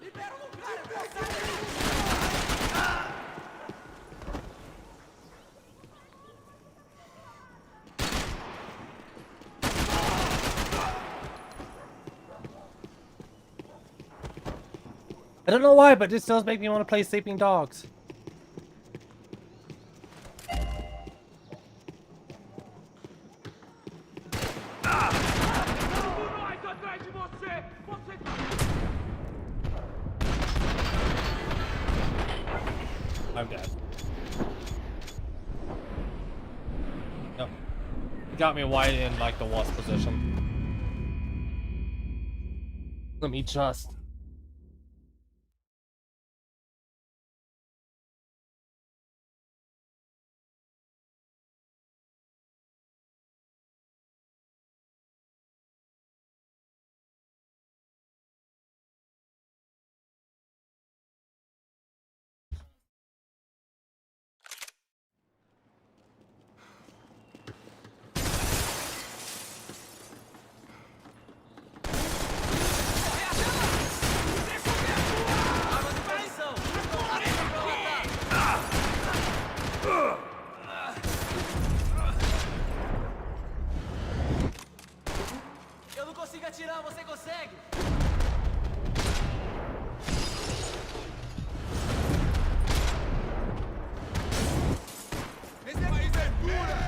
Libera o lugar! I don't know why, but this does make me want to play Sleeping Dogs. I'm dead. got me right in like the worst position. Let me just. Eu não consigo atirar, você consegue? Esse país é dura!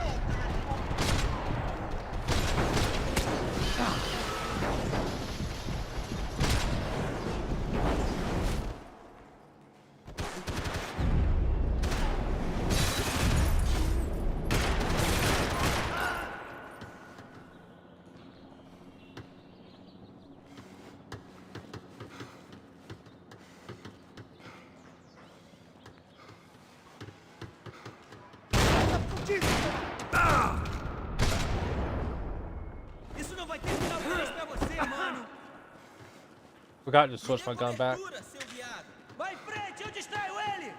Isso não vai ter final feliz pra você, mano. Forgot to switch my gun back. Vai em frente, eu distraio ele.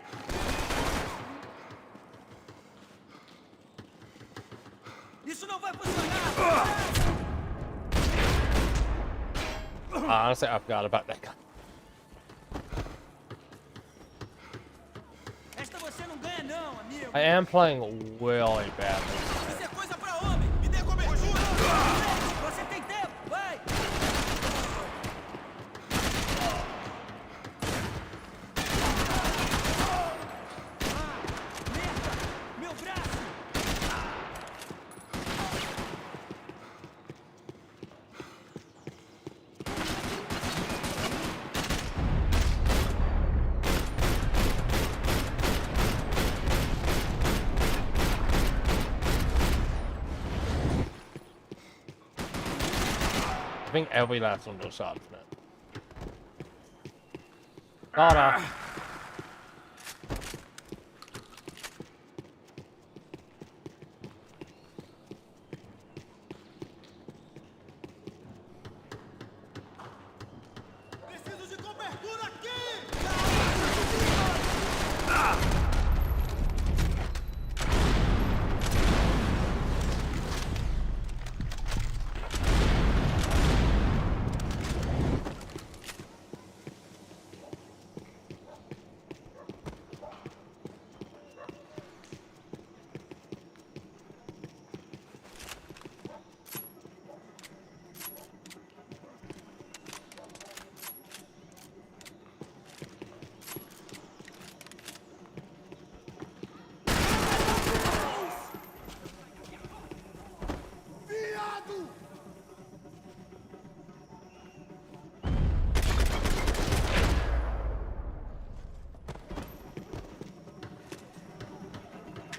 Isso não vai funcionar. Honestly, I forgot about that gun. Esta você não ganha não, amigo. I am playing really badly. Isso é coisa pra homem. Me dê cobertura. Você tem tempo, vai. Meu braço. I think every last one was shots, man. Gotta. Preciso de cobertura aqui.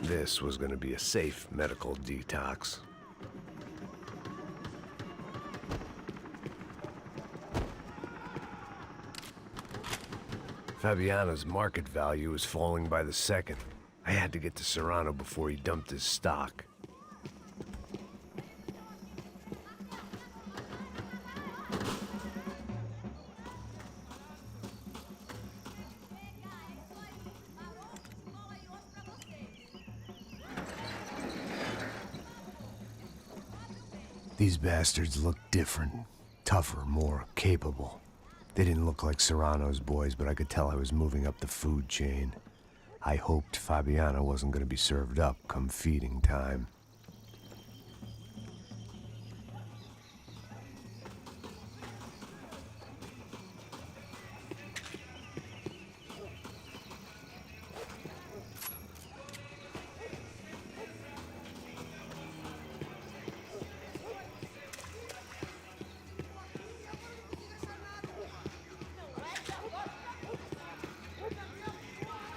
This was gonna be a safe medical detox. Fabiana's market value is falling by the second. I had to get to Serrano before he dumped his stock. These bastards look different, tougher, more capable. They didn't look like Serrano's boys, but I could tell I was moving up the food chain. I hoped Fabiana wasn't going to be served up come feeding time.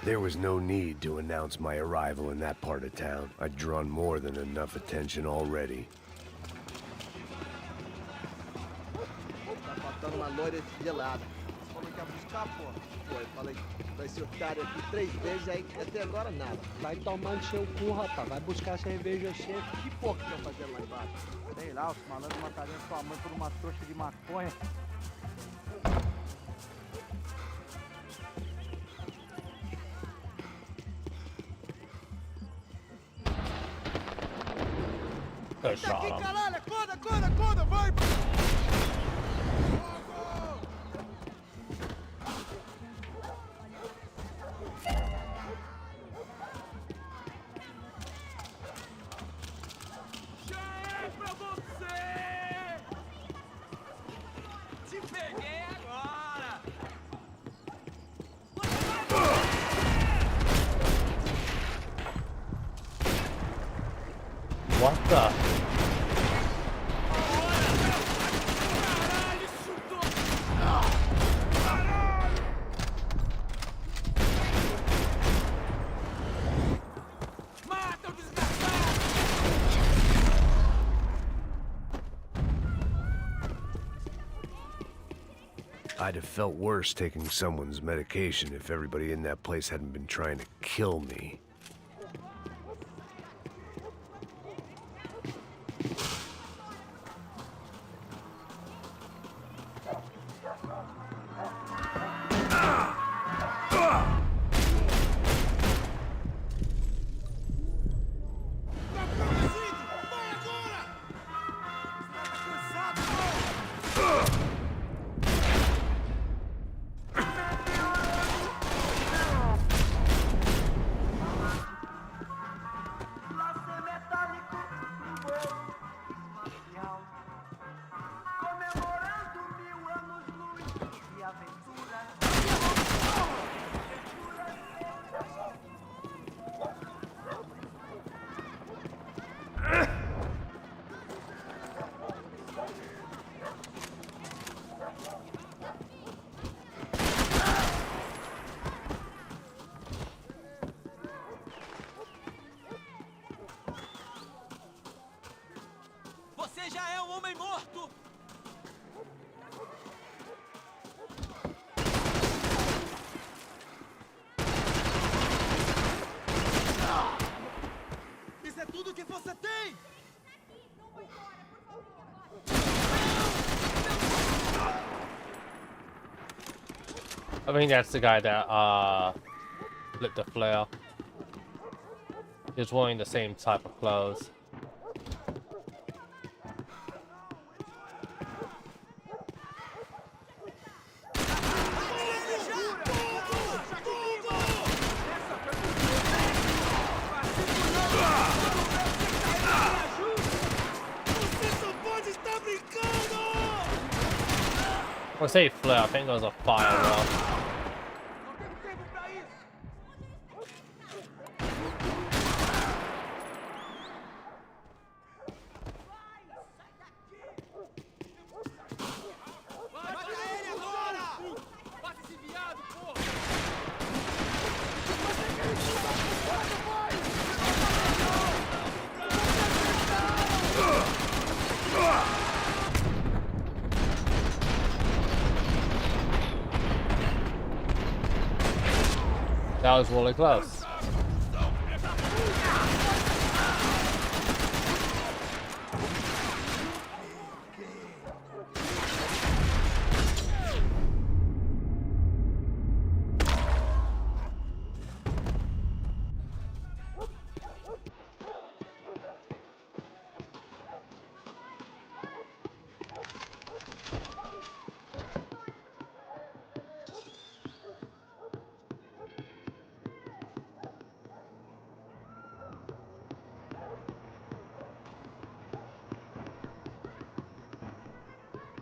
There was no need to announce my arrival in that part of town. I'd drawn more than enough attention already. Tá faltando uma loira gelada. Falou que ia buscar, pô. Foi, falei pra esse otário aqui 3 vezes, aí até agora nada. Vai tomar no seu cu, rapaz. Vai buscar cerveja cheia. Que porra que estão fazendo lá embaixo? Sei lá, os malandros matariam sua mãe por uma trouxa de maconha. Go shot him. Caralho, acorda, acorda, acorda, vai! What the? I'd have felt worse taking someone's medication if everybody in that place hadn't been trying to kill me. Você já é um homem morto! Isso é tudo que você tem! I think that's the guy that lit the flare. He was wearing the same type of clothes. When I say flare, I think it was a fireball. That was really close.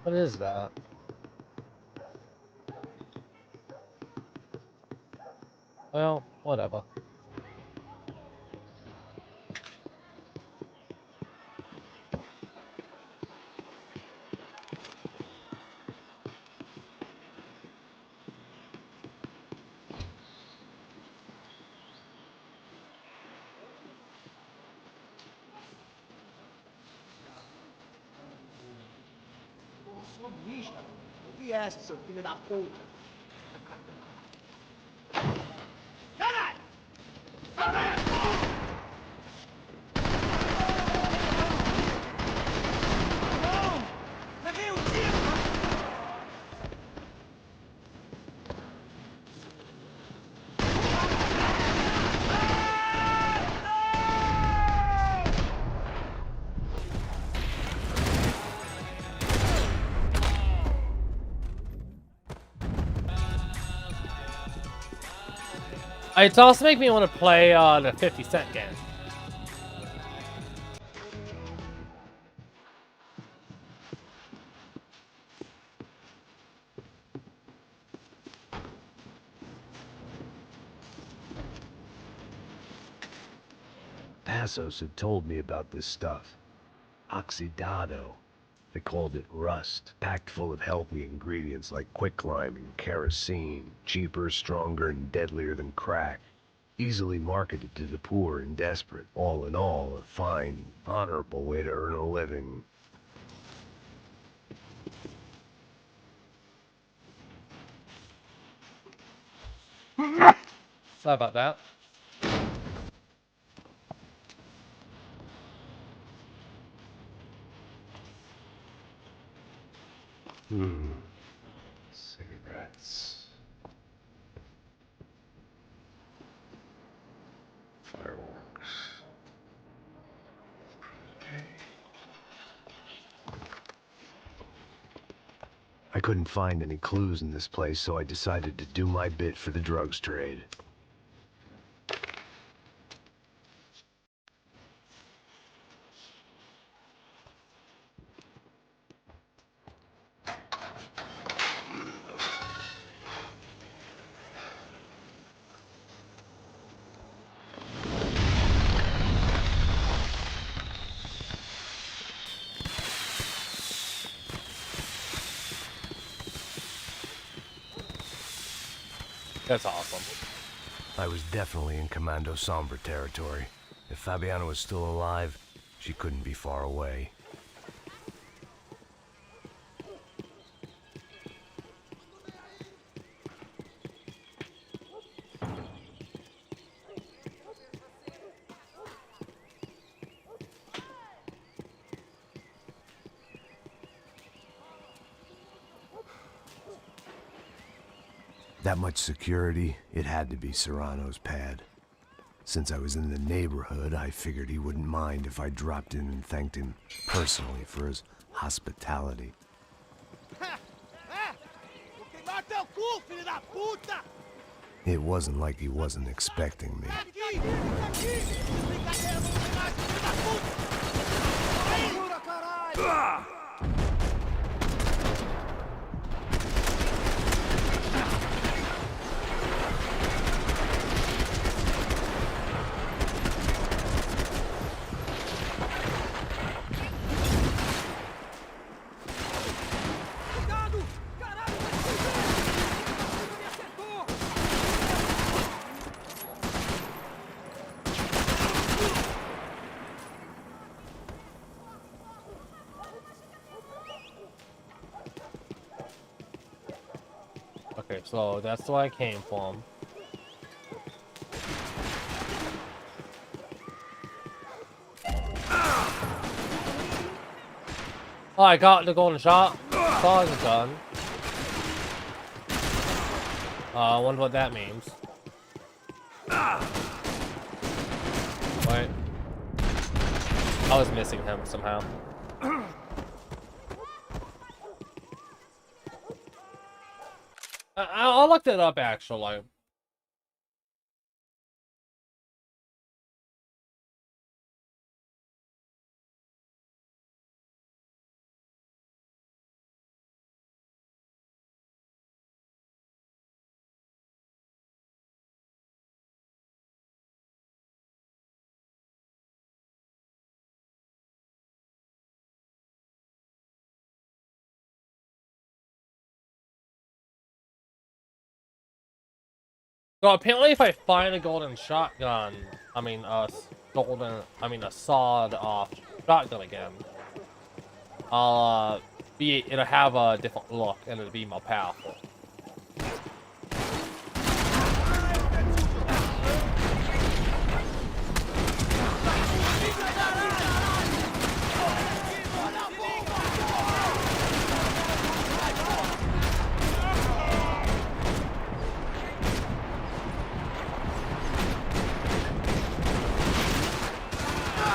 What is that? Well, whatever. sou bicha. Eu vi essa, seu filho da puta. Caralho! Não! Levei um tiro! It's also making me want to play the 50 Cent game. Passos had told me about this stuff. Oxidado. They called it rust, packed full of healthy ingredients like quicklime and kerosene, cheaper, stronger, and deadlier than crack. Easily marketed to the poor and desperate. All in all, a fine, honorable way to earn a living. Sorry about that. Cigarettes. Fireworks. I couldn't find any clues in this place, so I decided to do my bit for the drugs trade. That's awesome. I was definitely in Commando Sombra territory. If Fabiana was still alive, she couldn't be far away. That much security, it had to be Serrano's pad. Since I was in the neighborhood, I figured he wouldn't mind if I dropped in and thanked him personally for his hospitality. It wasn't like he wasn't expecting me. Okay, so that's where I came from. Oh, I got the golden shot. Song is done. I wonder what that means. Wait. I was missing him somehow. I looked it up actually. So apparently if I find a golden shotgun, a sawed off shotgun again, I'll it'll have a different look and it'll be more powerful.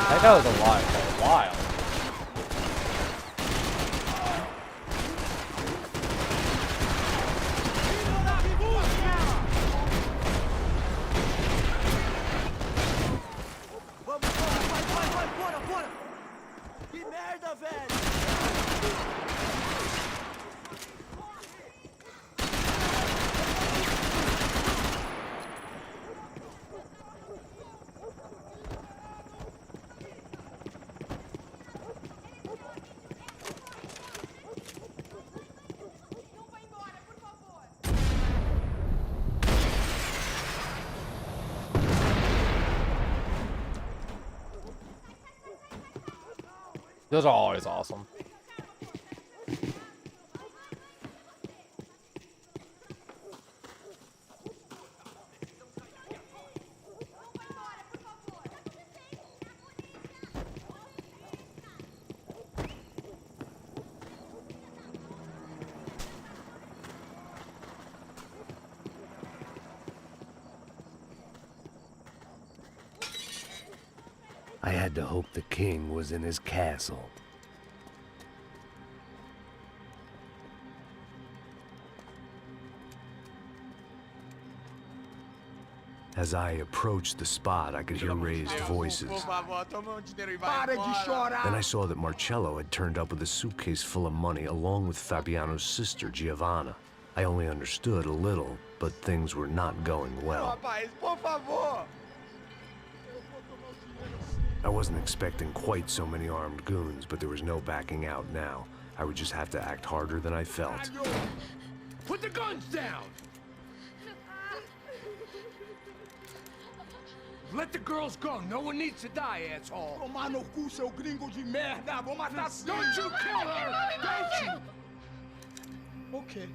I know it was alive for a while. Bora! Que merda, velho! Those are always awesome. I had to hope the king was in his castle. As I approached the spot, I could hear raised voices. Then I saw that Marcello had turned up with a suitcase full of money along with Fabiano's sister, Giovanna. I only understood a little, but things were not going well. I wasn't expecting quite so many armed goons, but there was no backing out now. I would just have to act harder than I felt. Put the guns down! Let the girls go. No one needs to die, asshole. Tomar no cu, seu gringo de merda. Vou matar sim. Don't you kill her! Don't you! Okay.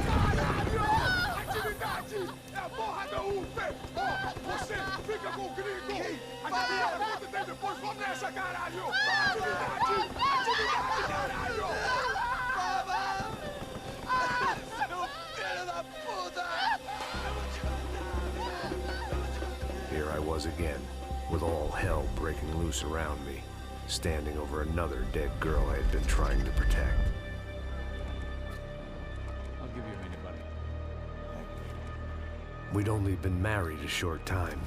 Caralho! Atividade! É a porra da UP! Ó, você fica com o gringo! A galera conta dele depois, vamos nessa, caralho! Atividade! Atividade, caralho! Here I was again, with all hell breaking loose around me, standing over another dead girl I had been trying to protect. I'll give you a minute, buddy. We'd only been married a short time.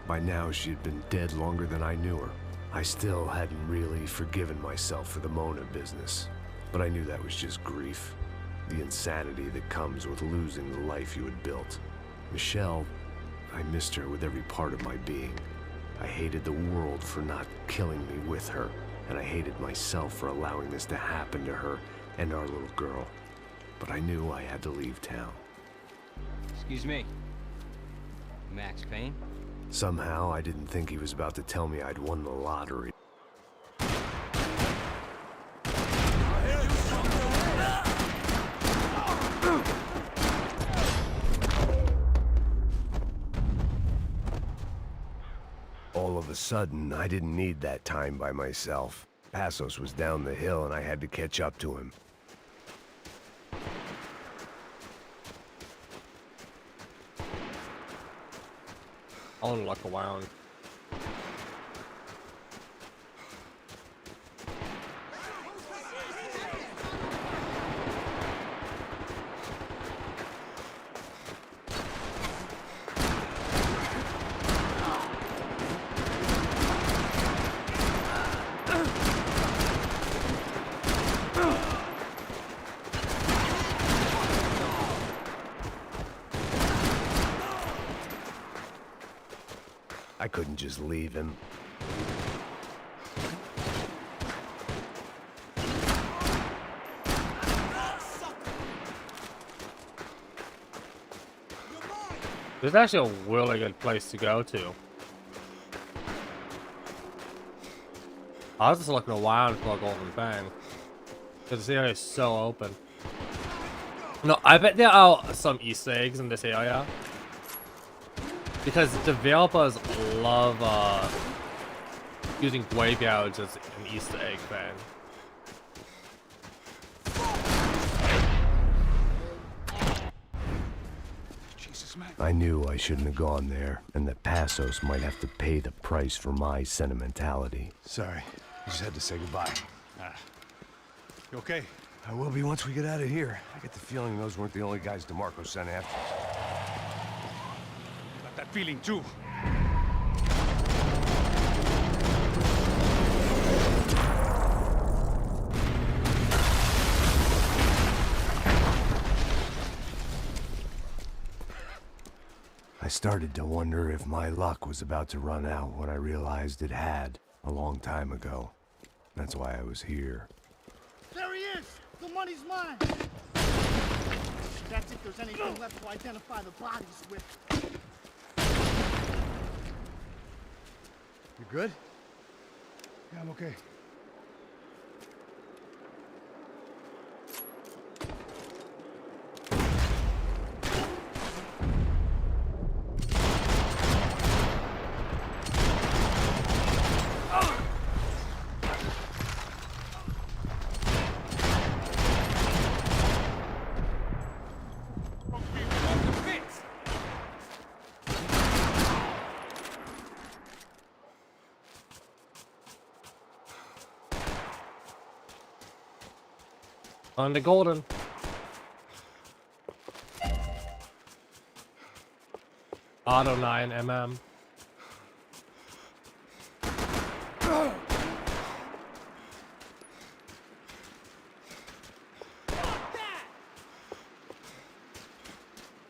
By now, she had been dead longer than I knew her. I still hadn't really forgiven myself for the Mona business, but I knew that was just grief. The insanity that comes with losing the life you had built. Michelle, I missed her with every part of my being. I hated the world for not killing me with her, and I hated myself for allowing this to happen to her and our little girl. But I knew I had to leave town. Excuse me. Max Payne? Somehow, I didn't think he was about to tell me I'd won the lottery. All of a sudden, I didn't need that time by myself. Passos was down the hill and I had to catch up to him. I want to look around. I couldn't just leave him. This is actually a really good place to go to. I was just looking around for a golden bang. Because this area is so open. No, I bet there are some Easter eggs in this area. Because developers love using graveyards as an Easter egg thing. I knew I shouldn't have gone there, and that Passos might have to pay the price for my sentimentality. Sorry, I just had to say goodbye. You okay? I will be once we get out of here. I get the feeling those weren't the only guys DeMarco sent after. Got that feeling too. I started to wonder if my luck was about to run out when I realized it had a long time ago. That's why I was here. There he is! The money's mine! That's if there's anything left to identify the bodies with. You good? Yeah, I'm okay. On the golden. Auto 9mm.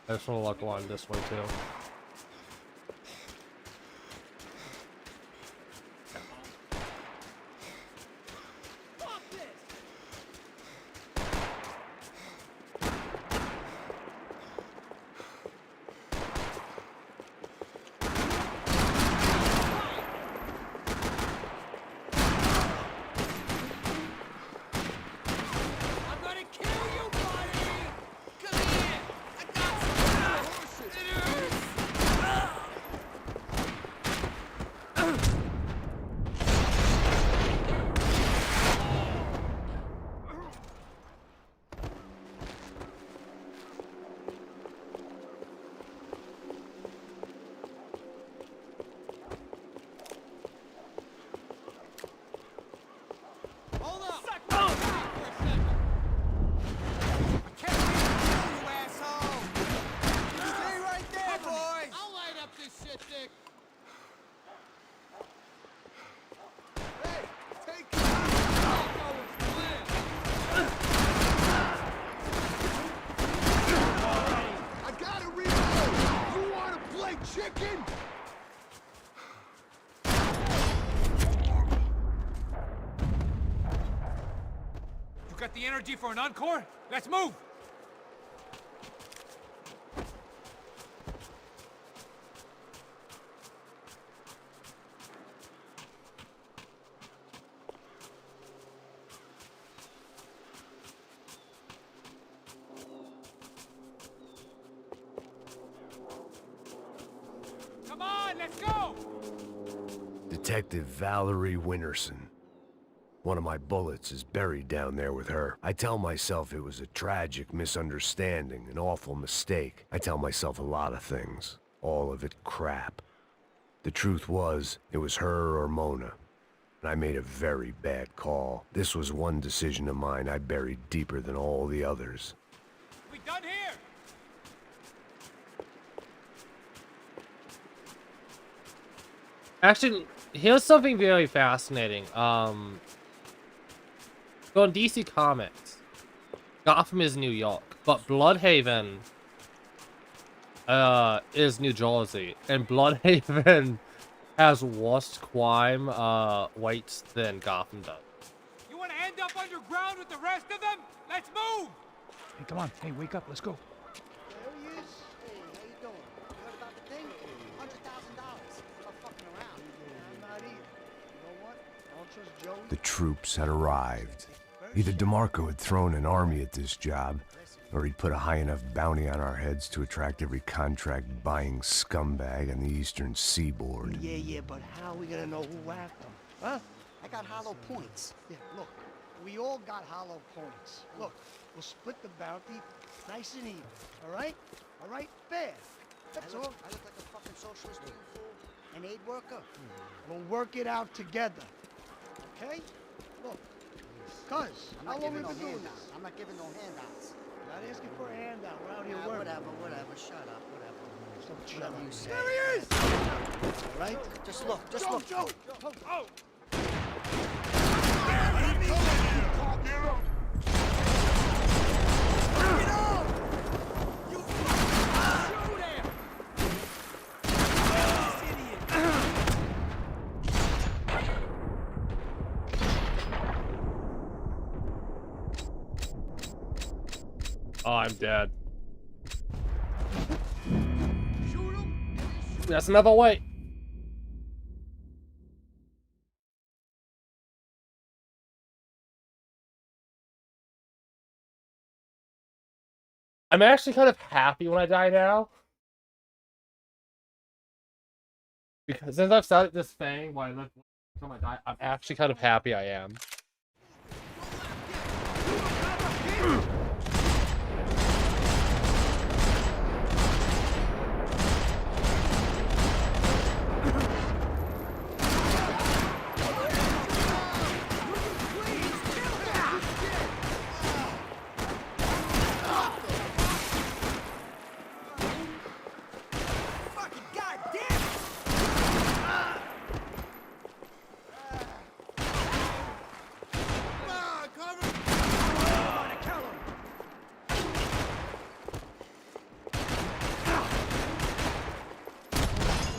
I just want to look along this way too. Got the energy for an encore? Let's move! Come on, let's go! Detective Valerie Winterson. One of my bullets is buried down there with her. I tell myself it was a tragic misunderstanding, an awful mistake. I tell myself a lot of things. All of it crap. The truth was, it was her or Mona. And I made a very bad call. This was one decision of mine I buried deeper than all the others. We done here? Actually, here's something very fascinating. So in DC Comics, Gotham is New York, but Bloodhaven is New Jersey, and Bloodhaven has worse crime rates than Gotham does. You want to end up underground with the rest of them? Let's move! Hey, come on. Hey, wake up. Let's go. There he is. Hey, how you doing? You heard about the thing? $100,000. Stop fucking around. I'm not either. You know what? I don't trust Joe. The troops had arrived. Either DeMarco had thrown an army at this job, or he'd put a high enough bounty on our heads to attract every contract-buying scumbag on the eastern seaboard. Yeah, but how are we gonna know who whacked them? Huh? I got hollow points. Yeah, look, we all got hollow points. Look, we'll split the bounty nice and even, all right? All right? Fair. That's all. I look like a fucking socialist to you, fool? An aid worker? We'll work it out together, okay? Look, cuz, I'm how not long giving we no been doing handouts. this? I'm not giving no handouts. Not asking for a handout. We're out here Yeah, working. whatever. Shut up, whatever. Whatever you say. There he is! All right? Just look, Joe! Oh! Oh, I'm dead. That's another way. I'm actually kind of happy when I die now. Because since I've started this thing while I live until I die, I'm actually kind of happy I am.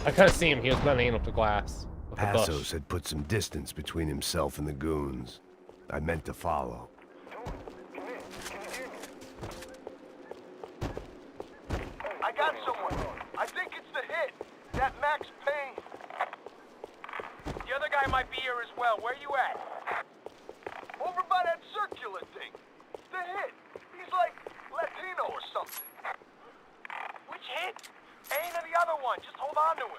I couldn't see him. He was blending with the glass. With the bush. Passos had put some distance between himself and the goons. I meant to follow. I got someone. I think it's the hit. That Max Payne. The other guy might be here as well. Where you at? Over by that circular thing. The hit. He's like Latino or something. Which hit? Payne or the other one? Just hold on to him.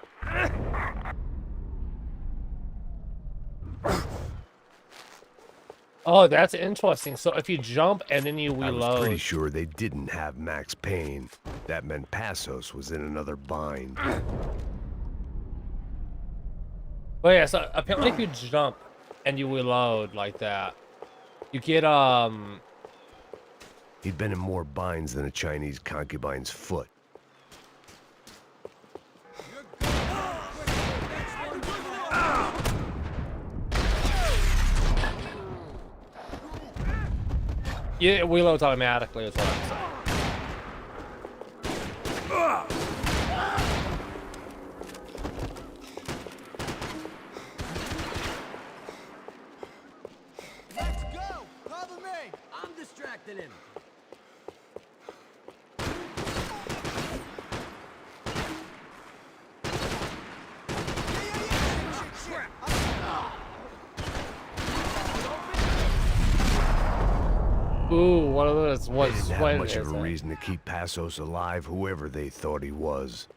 Oh, that's interesting. So if you jump and then you reload... I was pretty sure they didn't have Max Payne. That meant Passos was in another bind. But yeah, so apparently if you jump and you reload like that, you get, He'd been in more binds than a Chinese concubine's foot. Yeah, it reloads automatically is what I'm saying. Let's go! Cover me! I'm distracting him. Ooh, one of those They was didn't what have much is of a it? reason to keep Passos alive, whoever they thought he was.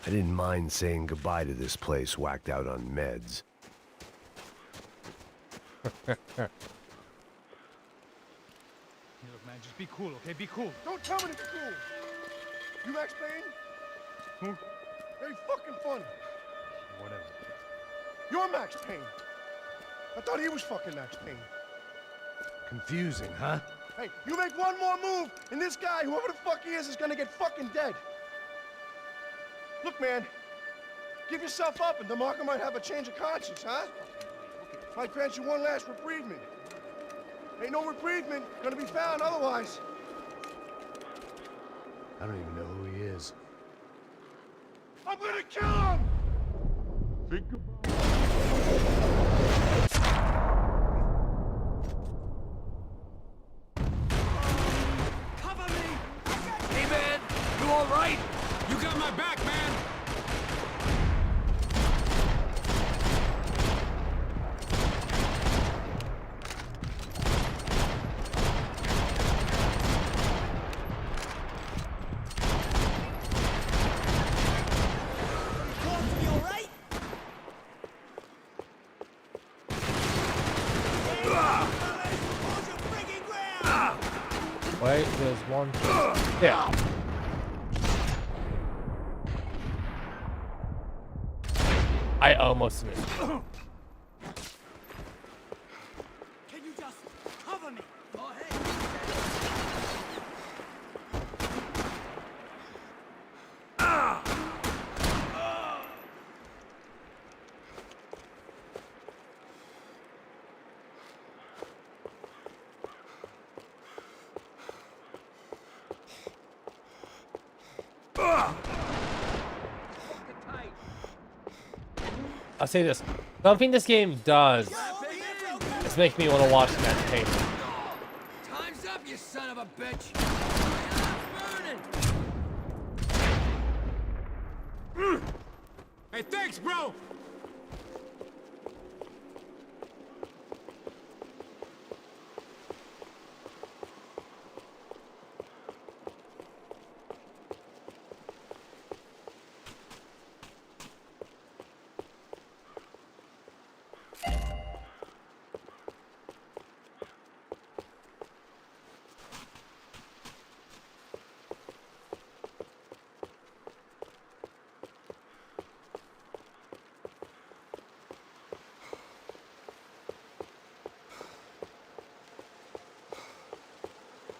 I didn't mind saying goodbye to this place whacked out on meds. Hey, look, man, just be cool, okay? Be cool. Don't tell me to be cool. You Max Payne? Who? Ain't fucking funny. Whatever. You're Max Payne. I thought he was fucking Max Payne. Confusing, huh? Hey, you make one more move, and this guy, whoever the fuck he is gonna get fucking dead. Look, man, give yourself up, and DeMarco might have a change of conscience, huh? Might grant you one last reprievement. Ain't no reprievement gonna be found otherwise. I don't even know who he is. I'm gonna kill him! Think about Cover me! Hey, man! You all right? You got my back, man! Wait, there's one. Yeah. I almost missed. Can you just cover me? Go ahead. I'll say this. Something this game does is make me want to watch Max Payne. Time's up, you son of a bitch! Burning! Hey, thanks, bro!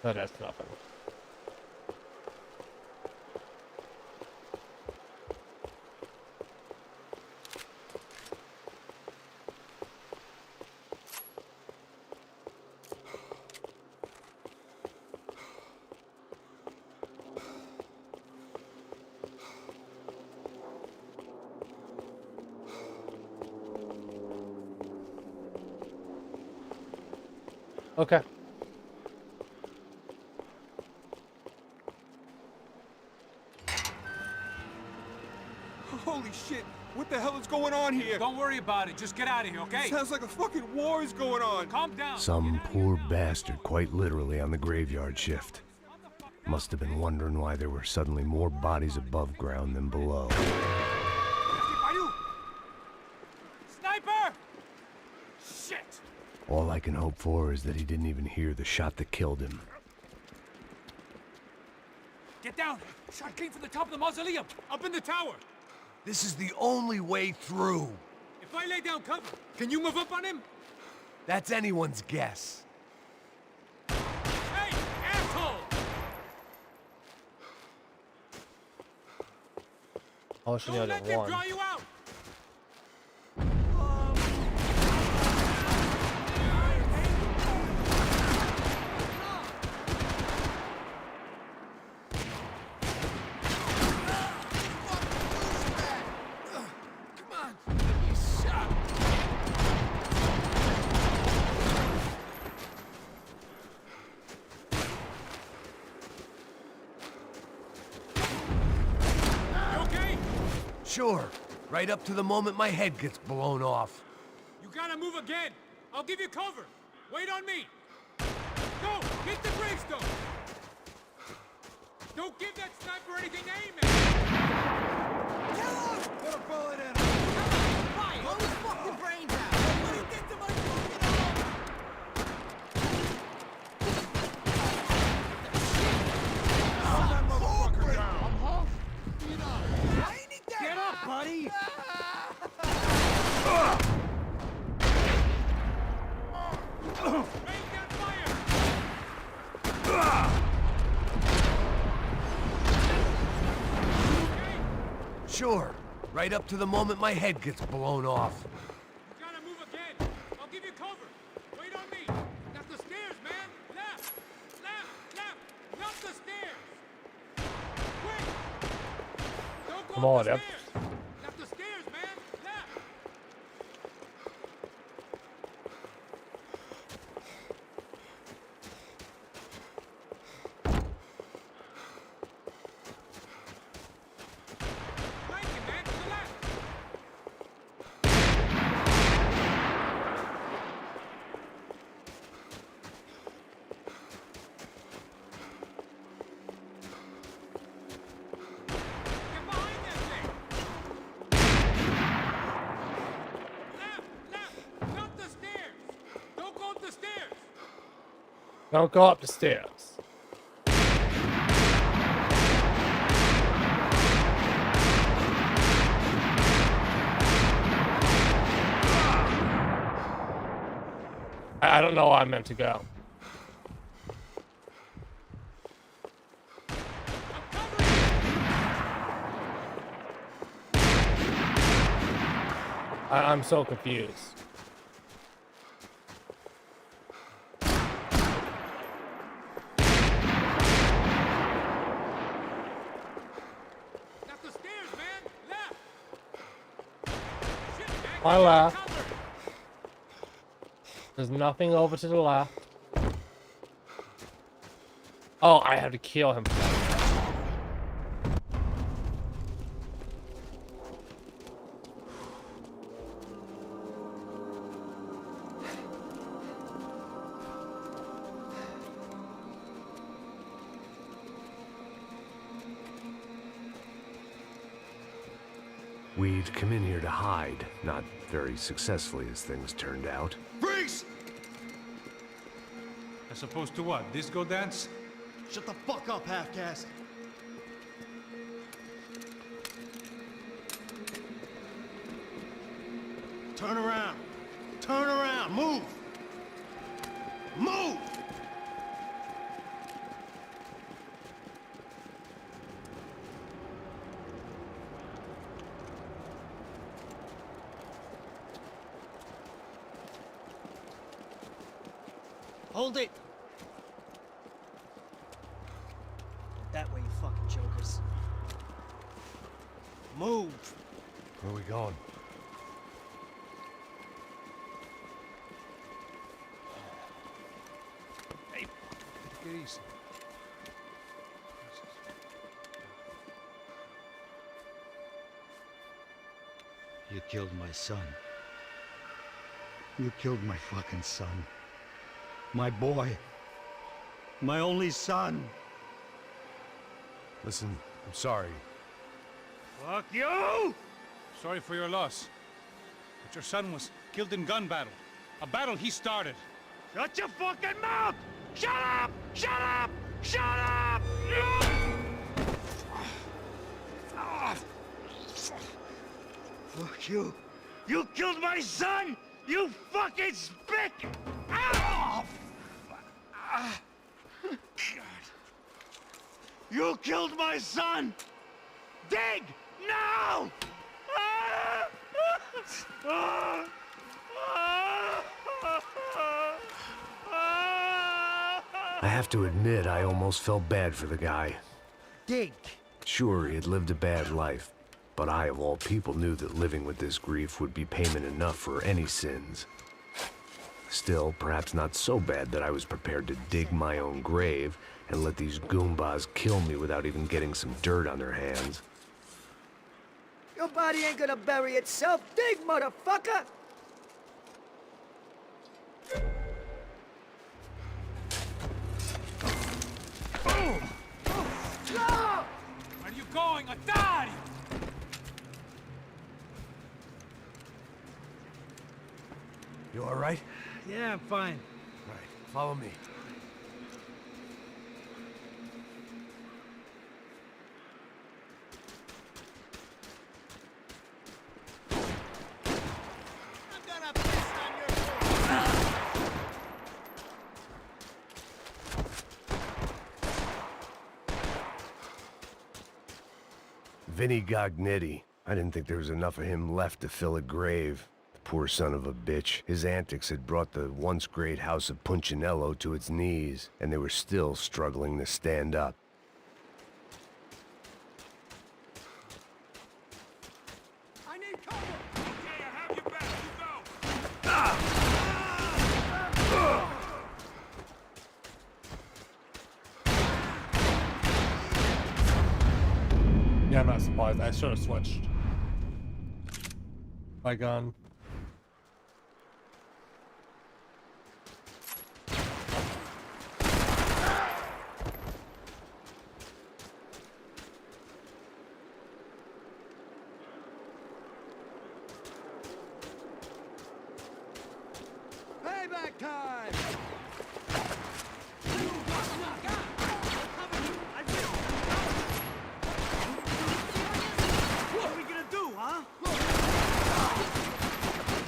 No, that's nothing. Okay. Holy shit! What the hell is going on here? Don't worry about it. Just get out of here, okay? Sounds like a fucking war is going on. Calm down. Some poor bastard quite literally on the graveyard shift. Must have been wondering why there were suddenly more bodies above ground than below. Sniper! Shit! All I can hope for is that he didn't even hear the shot that killed him. Get down! Shot came from the top of the mausoleum! Up in the tower! This is the only way through. If I lay down cover, can you move up on him? That's anyone's guess. Hey, asshole! Oh, she Don't only let them one. draw you out! Sure, right up to the moment my head gets blown off. You gotta move again! I'll give you cover! Wait on me! Go! Hit the gravestone! Don't give that sniper anything to aim at! Kill him! Put a bullet in him! Fire! Blow his fucking brains out! What he did to my fucking Get up, buddy! Sure, right up to the moment my head gets blown off. You gotta move again! I'll give the stairs! Quick! Don't go Come up on, the Em. stairs! Not the stairs, man! Left! Flanking, man! To the left! Get behind that thing! Left! Not the stairs! Don't go up the stairs! Don't go up the stairs. I don't know where I'm meant to go. I'm so confused. Not the stairs, man! Left! Shit, man! My left. There's nothing over to the left. Oh, I have to kill him. We'd come in here to hide, not very successfully as things turned out. Freeze! As opposed to what? Disco dance? Shut the fuck up, half-caste. Turn around. Turn around. Move. Move! Hold it! That way, you fucking jokers. Move! Where are we going? Hey, get easy. You killed my son. You killed my fucking son. My boy. My only son. Listen, I'm sorry. Fuck you! Sorry for your loss. But your son was killed in gun battle. A battle he started. Shut your fucking mouth! Shut up! Shut up! Shut up! Fuck you. You killed my son! You fucking spick! Ow! You killed my son! Dig! Now! I have to admit, I almost felt bad for the guy. Dig! Sure, he had lived a bad life, but I, of all people, knew that living with this grief would be payment enough for any sins. Still, perhaps not so bad that I was prepared to dig my own grave and let these Goombas kill me without even getting some dirt on their hands. Your body ain't gonna bury itself. Dig, motherfucker! Where are you going? I die! You all right? Yeah, I'm fine. All right, follow me. Vinny Gognetti. I didn't think there was enough of him left to fill a grave. The poor son of a bitch. His antics had brought the once great house of Punchinello to its knees, and they were still struggling to stand up. I need cover! Okay, I have your back. You go! Yeah, I'm not surprised. I should have switched my gun. Payback time! What are we gonna do, huh?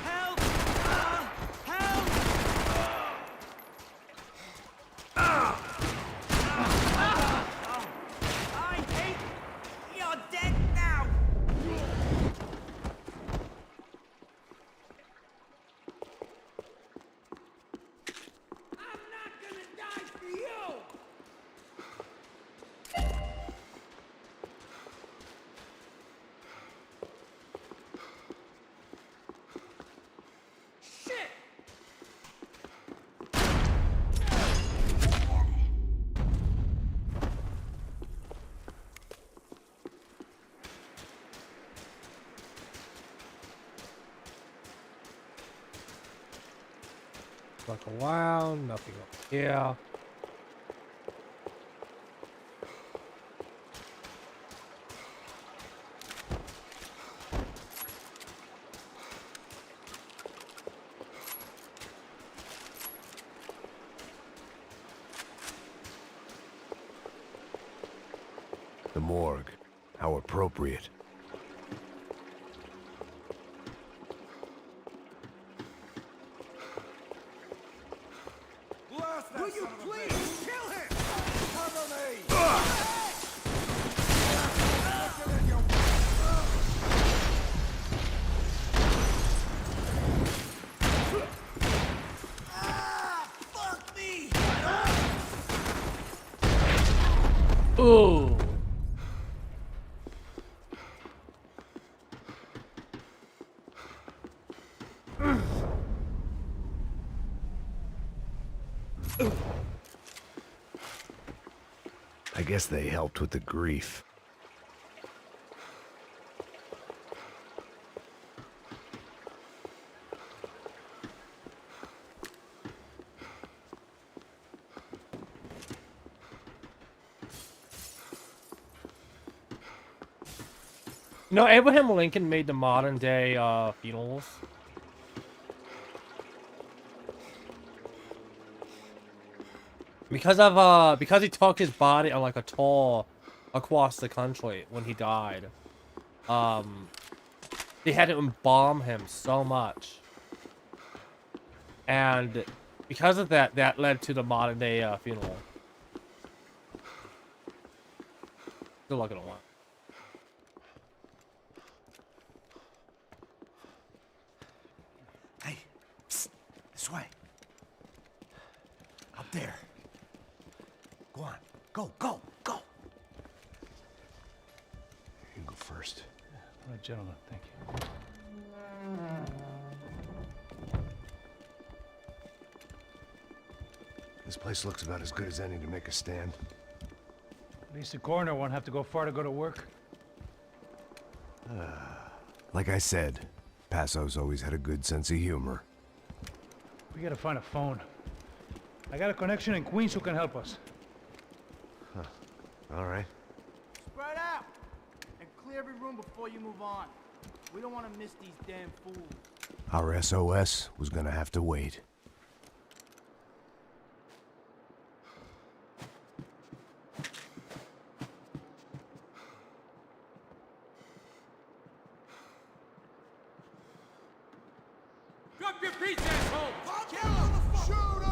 Help! Help! I hate... You're dead now! I'm not gonna die for you! Shit! Look around, nothing up here. The morgue. How appropriate. Blast that. Will you please kill him? Cover me! Fuck me! Ooh. I guess they helped with the grief. You know, Abraham Lincoln made the modern day funerals. Because he took his body on like a tour across the country when he died. They had to embalm him so much. And because of that, that led to the modern day funeral. Still not gonna want. Hey, psst, this way. Up there. Go on. Go, go, go. You can go first. All right, gentlemen, thank you. This place looks about as good as any to make a stand. At least the coroner won't have to go far to go to work. Like I said, Passo's always had a good sense of humor. We gotta find a phone. I got a connection in Queens who can help us. Huh. All right. Spread out! And clear every room before you move on. We don't want to miss these damn fools. Our SOS was gonna have to wait. Drop your piece, asshole! Kill him! Shoot him!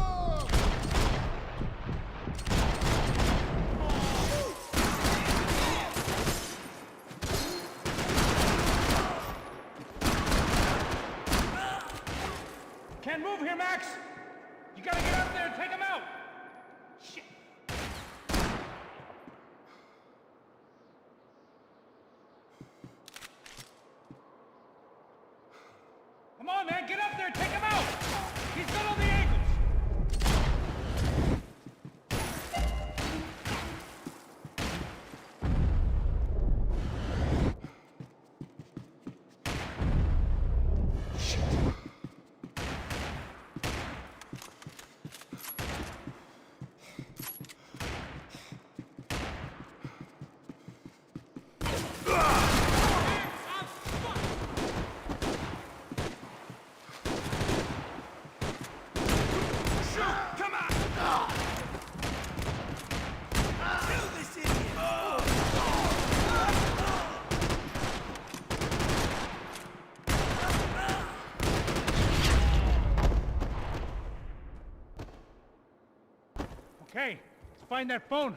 find that phone.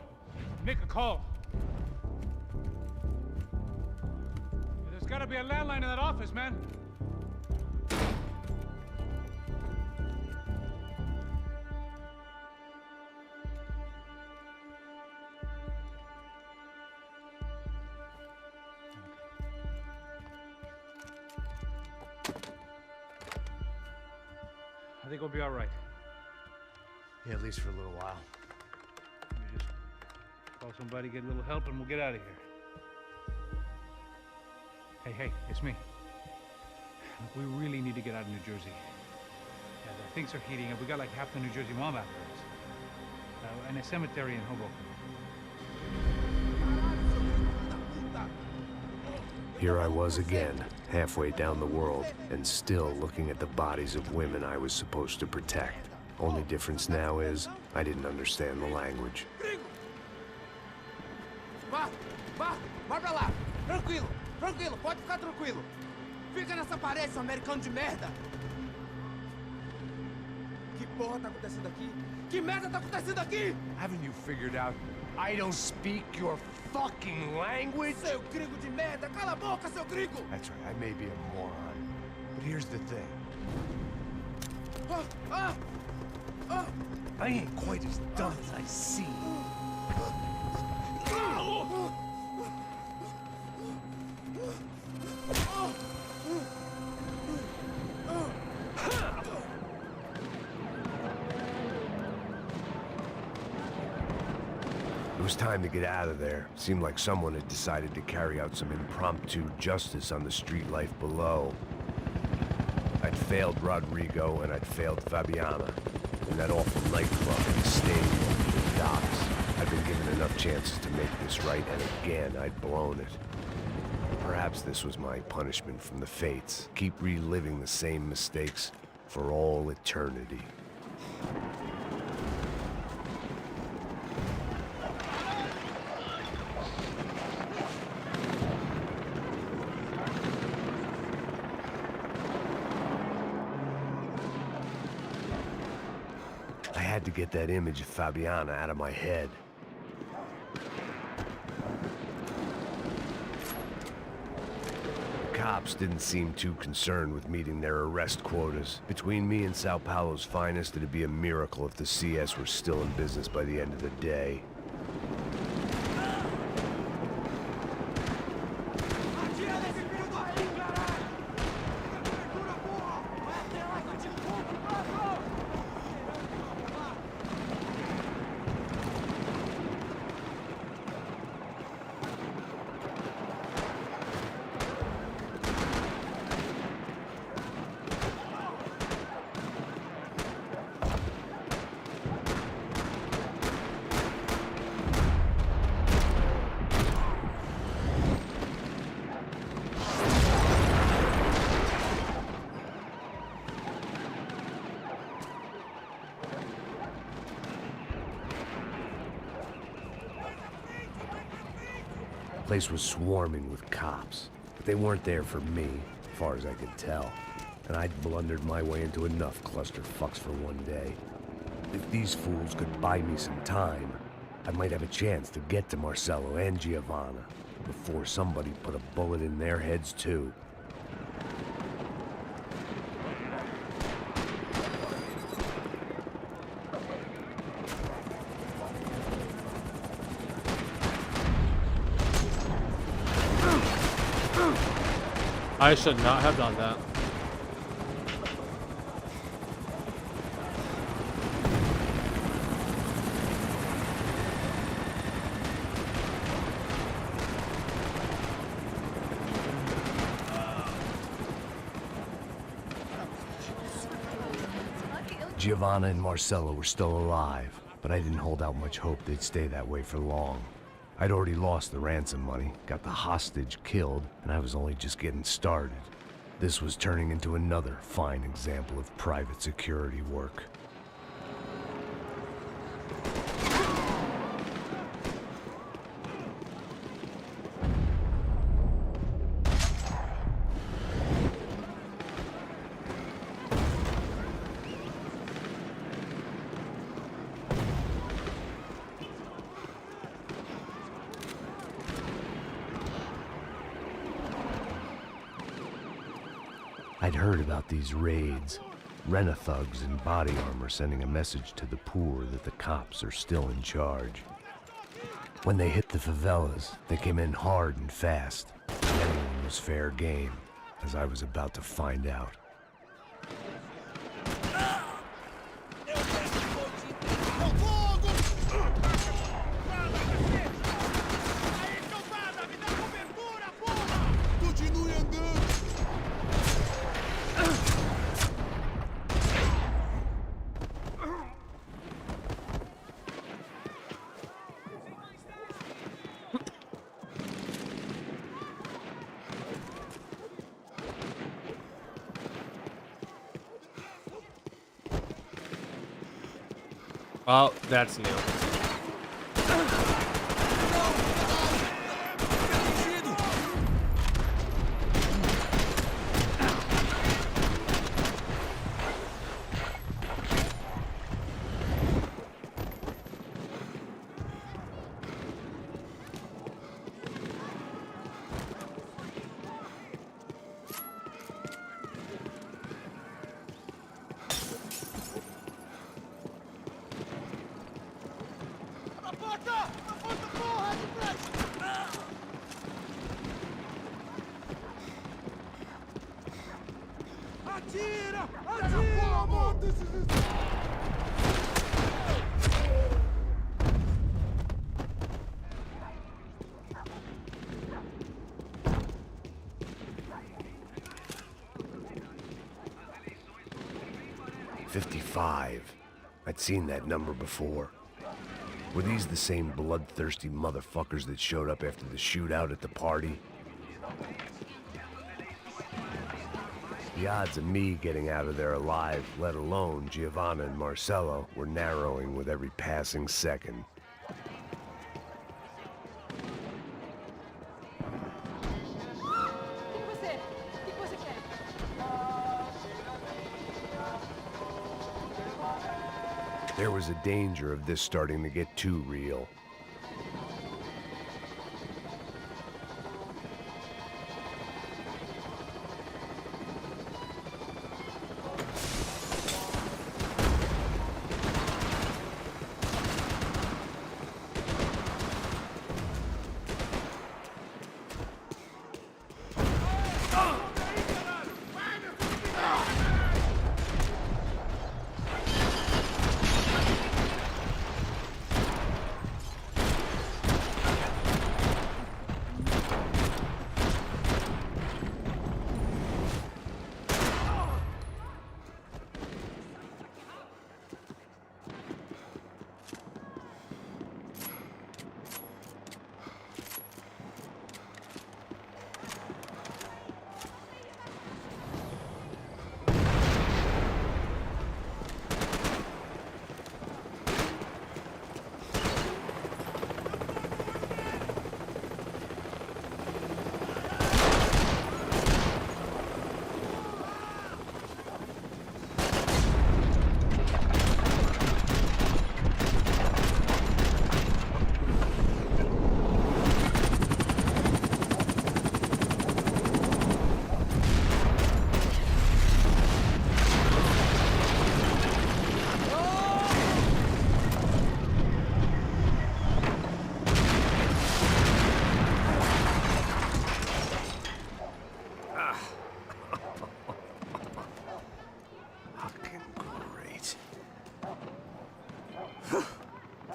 Make a call. There's gotta be a landline in that office, man. I think we'll be all right. Yeah, at least for a little while. Let me just call somebody, get a little help, and we'll get out of here. Hey, it's me. Look, we really need to get out of New Jersey. Yeah, things are heating up. We got like half the New Jersey mob after us. And a cemetery in Hoboken. Here I was again, halfway down the world, and still looking at the bodies of women I was supposed to protect. Only difference now is, I didn't understand the language. Vai pra lá. Tranquilo, pode ficar tranquilo. Fica nessa parede, seu americano de merda. Que porra tá acontecendo aqui? Que merda tá acontecendo aqui? Haven't you figured out I don't speak your fucking language? Seu gringo de merda, cala a boca, seu gringo! That's right, I may be a moron, but here's the thing. I ain't quite as dumb as I seem. It was time to get out of there. Seemed like someone had decided to carry out some impromptu justice on the street life below. I'd failed Rodrigo and I'd failed Fabiana. In that awful nightclub, the stadium, the docks. I'd been given enough chances to make this right, and again, I'd blown it. Perhaps this was my punishment from the fates. Keep reliving the same mistakes for all eternity. I had to get that image of Fabiana out of my head. The cops didn't seem too concerned with meeting their arrest quotas. Between me and Sao Paulo's finest, it'd be a miracle if the CS were still in business by the end of the day. The place was swarming with cops, but they weren't there for me, as far as I could tell. And I'd blundered my way into enough clusterfucks for one day. If these fools could buy me some time, I might have a chance to get to Marcello and Giovanna before somebody put a bullet in their heads too. I should not have done that. Giovanna and Marcello were still alive, but I didn't hold out much hope they'd stay that way for long. I'd already lost the ransom money, got the hostage killed, and I was only just getting started. This was turning into another fine example of private security work. I'd heard about these raids. Rena-thugs in body armor sending a message to the poor that the cops are still in charge. When they hit the favelas, they came in hard and fast. And anyone was fair game, as I was about to find out. Oh, that's new. Atira! Atira, amor! This is... 55. I'd seen that number before. Were these the same bloodthirsty motherfuckers that showed up after the shootout at the party? The odds of me getting out of there alive, let alone Giovanna and Marcello, were narrowing with every passing second. There was a danger of this starting to get too real.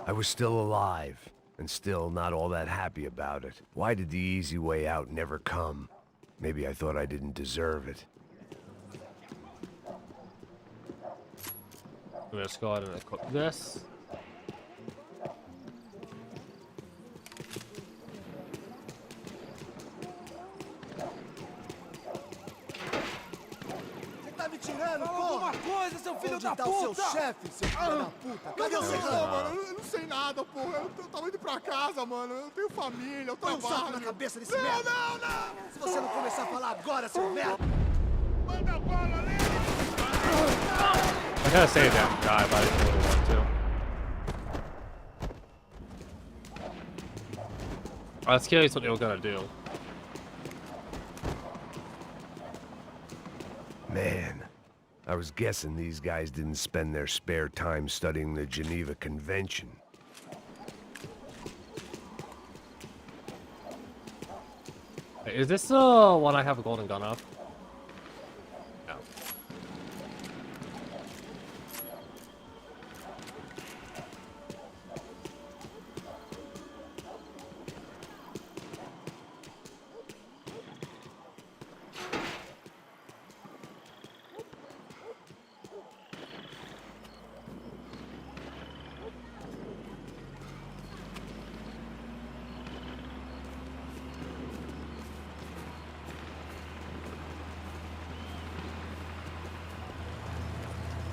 I was still alive, and still not all that happy about it. Why did the easy way out never come? Maybe I thought I didn't deserve it. Let's go ahead and equip this. Tirando, fala alguma coisa, seu filho da puta! Onde tá o seu chefe, seu filho da puta? Cadê o seu mano? Eu não sei nada, porra. Eu tava indo pra casa, mano. Eu tenho família, eu trabalho. Põe um saco na cabeça desse merda! Não! Se você não começar a falar agora, seu merda! Manda a bola ali! I gotta save that guy, but I didn't really want to. I was curious what they were gonna do. Man, I was guessing these guys didn't spend their spare time studying the Geneva Convention. Wait, is this one I have a golden gun of? No.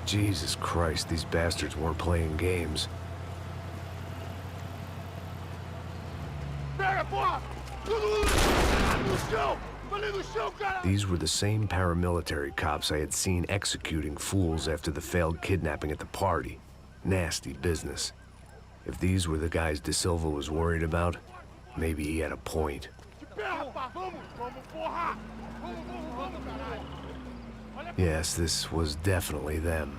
Jesus Christ, these bastards weren't playing games. These were the same paramilitary cops I had seen executing fools after the failed kidnapping at the party. Nasty business. If these were the guys De Silva was worried about, maybe he had a point. Yes, this was definitely them.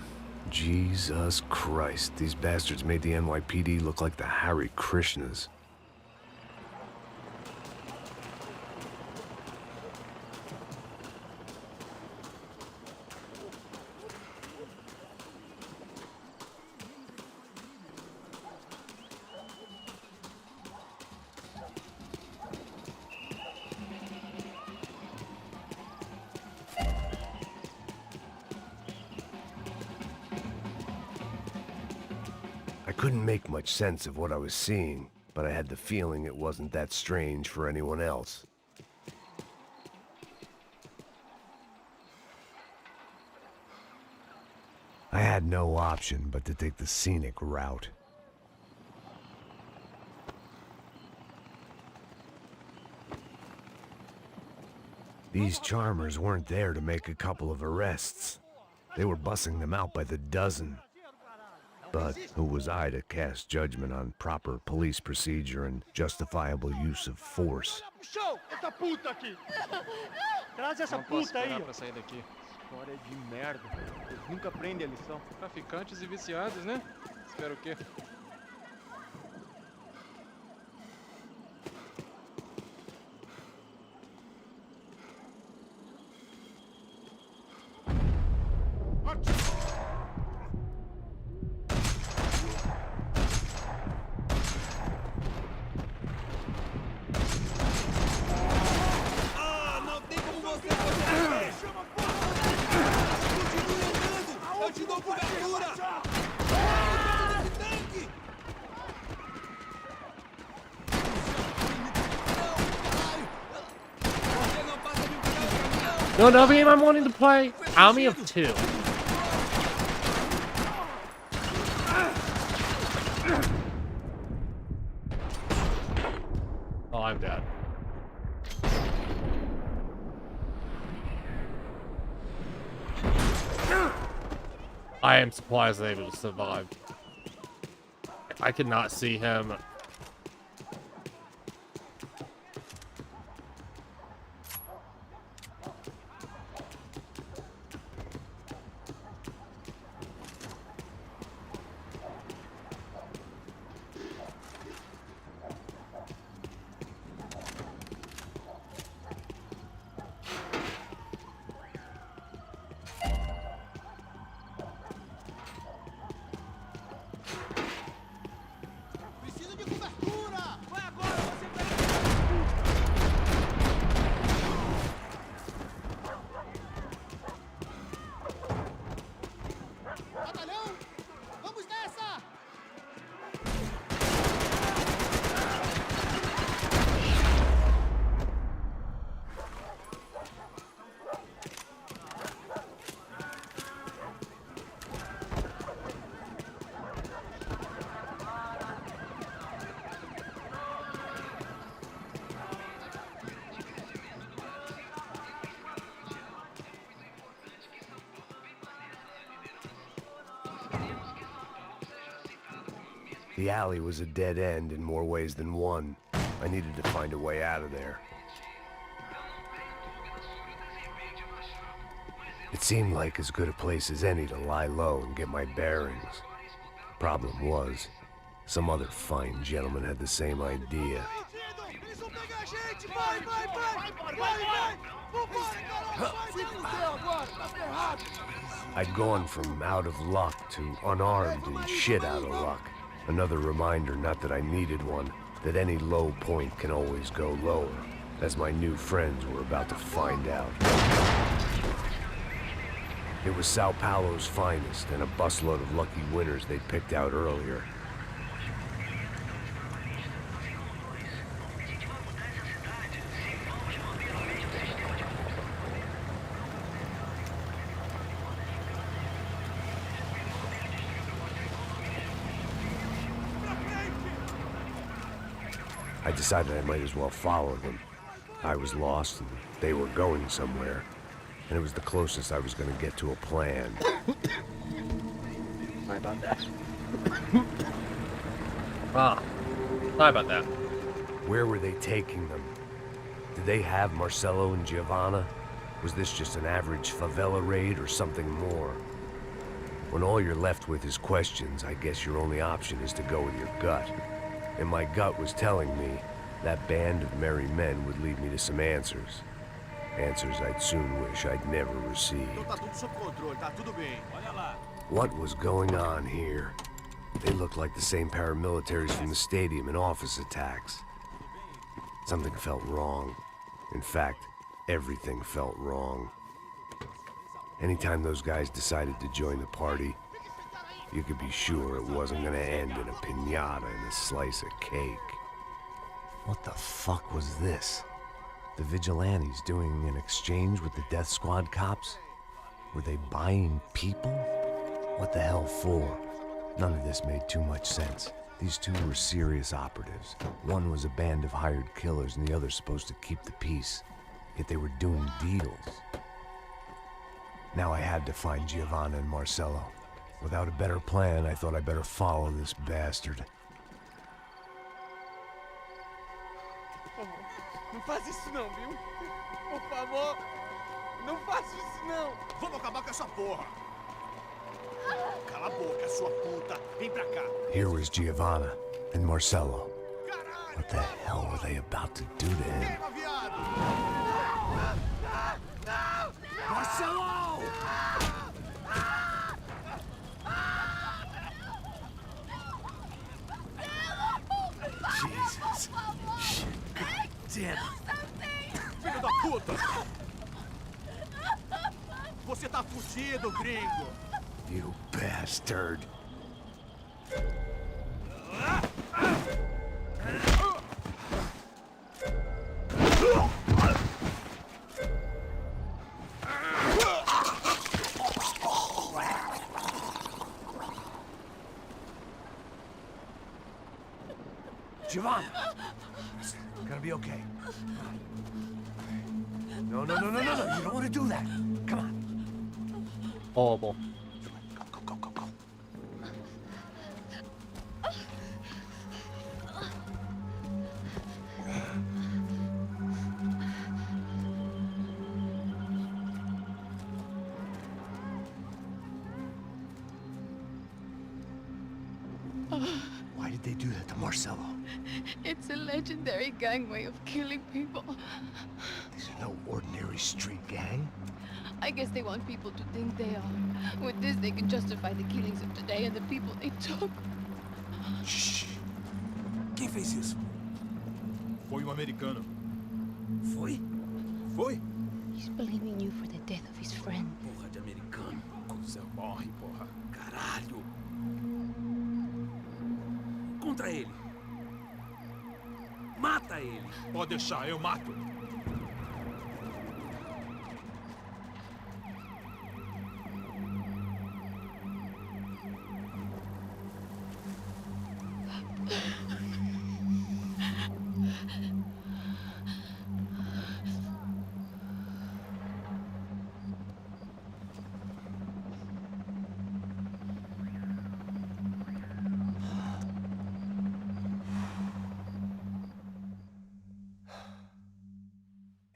Jesus Christ, these bastards made the NYPD look like the Hare Krishnas. I couldn't make much sense of what I was seeing, but I had the feeling it wasn't that strange for anyone else. I had no option but to take the scenic route. These charmers weren't there to make a couple of arrests. They were bussing them out by the dozen. But who was I to cast judgment on proper police procedure and justifiable use of force? Traz essa puta aí. Pra sair daqui. História de merda. Eles nunca aprendem a lição. Traficantes e viciados, né? Espera o quê? No, no game I'm wanting to play. Army of Two. Oh, I'm dead. I am surprised they able to survive. I could not see him. The alley was a dead end in more ways than one. I needed to find a way out of there. It seemed like as good a place as any to lie low and get my bearings. Problem was, some other fine gentleman had the same idea. I'd gone from out of luck to unarmed and shit out of luck. Another reminder, not that I needed one, that any low point can always go lower, as my new friends were about to find out. It was Sao Paulo's finest, and a busload of lucky winners they'd picked out earlier. I decided I might as well follow them. I was lost, and they were going somewhere. And it was the closest I was going to get to a plan. Sorry about that. Sorry about that. Where were they taking them? Did they have Marcelo and Giovanna? Was this just an average favela raid or something more? When all you're left with is questions, I guess your only option is to go with your gut. And my gut was telling me that band of merry men would lead me to some answers. Answers I'd soon wish I'd never received. What was going on here? They looked like the same paramilitaries from the stadium in office attacks. Something felt wrong. In fact, everything felt wrong. Anytime those guys decided to join the party, you could be sure it wasn't gonna end in a piñata and a slice of cake. What the fuck was this? The vigilantes doing an exchange with the death squad cops? Were they buying people? What the hell for? None of this made too much sense. These two were serious operatives. One was a band of hired killers and the other supposed to keep the peace. Yet they were doing deals. Now I had to find Giovanna and Marcelo. Without a better plan, I thought I better follow this bastard. Não faz isso não, viu? Por favor, não faça isso não. Vamos acabar com essa porra. Cala a boca, sua puta. Vem pra cá. Here was Giovanna and Marcelo. What the hell were they about to do to him? Marcelo! Jesus. Shit. Damn it. Filho da puta! Você tá fudido, gringo! You bastard. Giovanna! It's gonna be okay. No. You don't want to do that. Come on. Horrible. Go. Why did they do that to Marcelo? It's a legendary gangway of killing people. These are no ordinary street gang. I guess they want people to think they are. With this, they can justify the killings of today and the people they took. Shh. Quem fez isso? Foi um americano. Foi? Foi? He's blaming you for the death of his friend. Porra de americano. Cusão morre, porra. Caralho. Contra ele. Mata ele. Pode deixar, eu mato.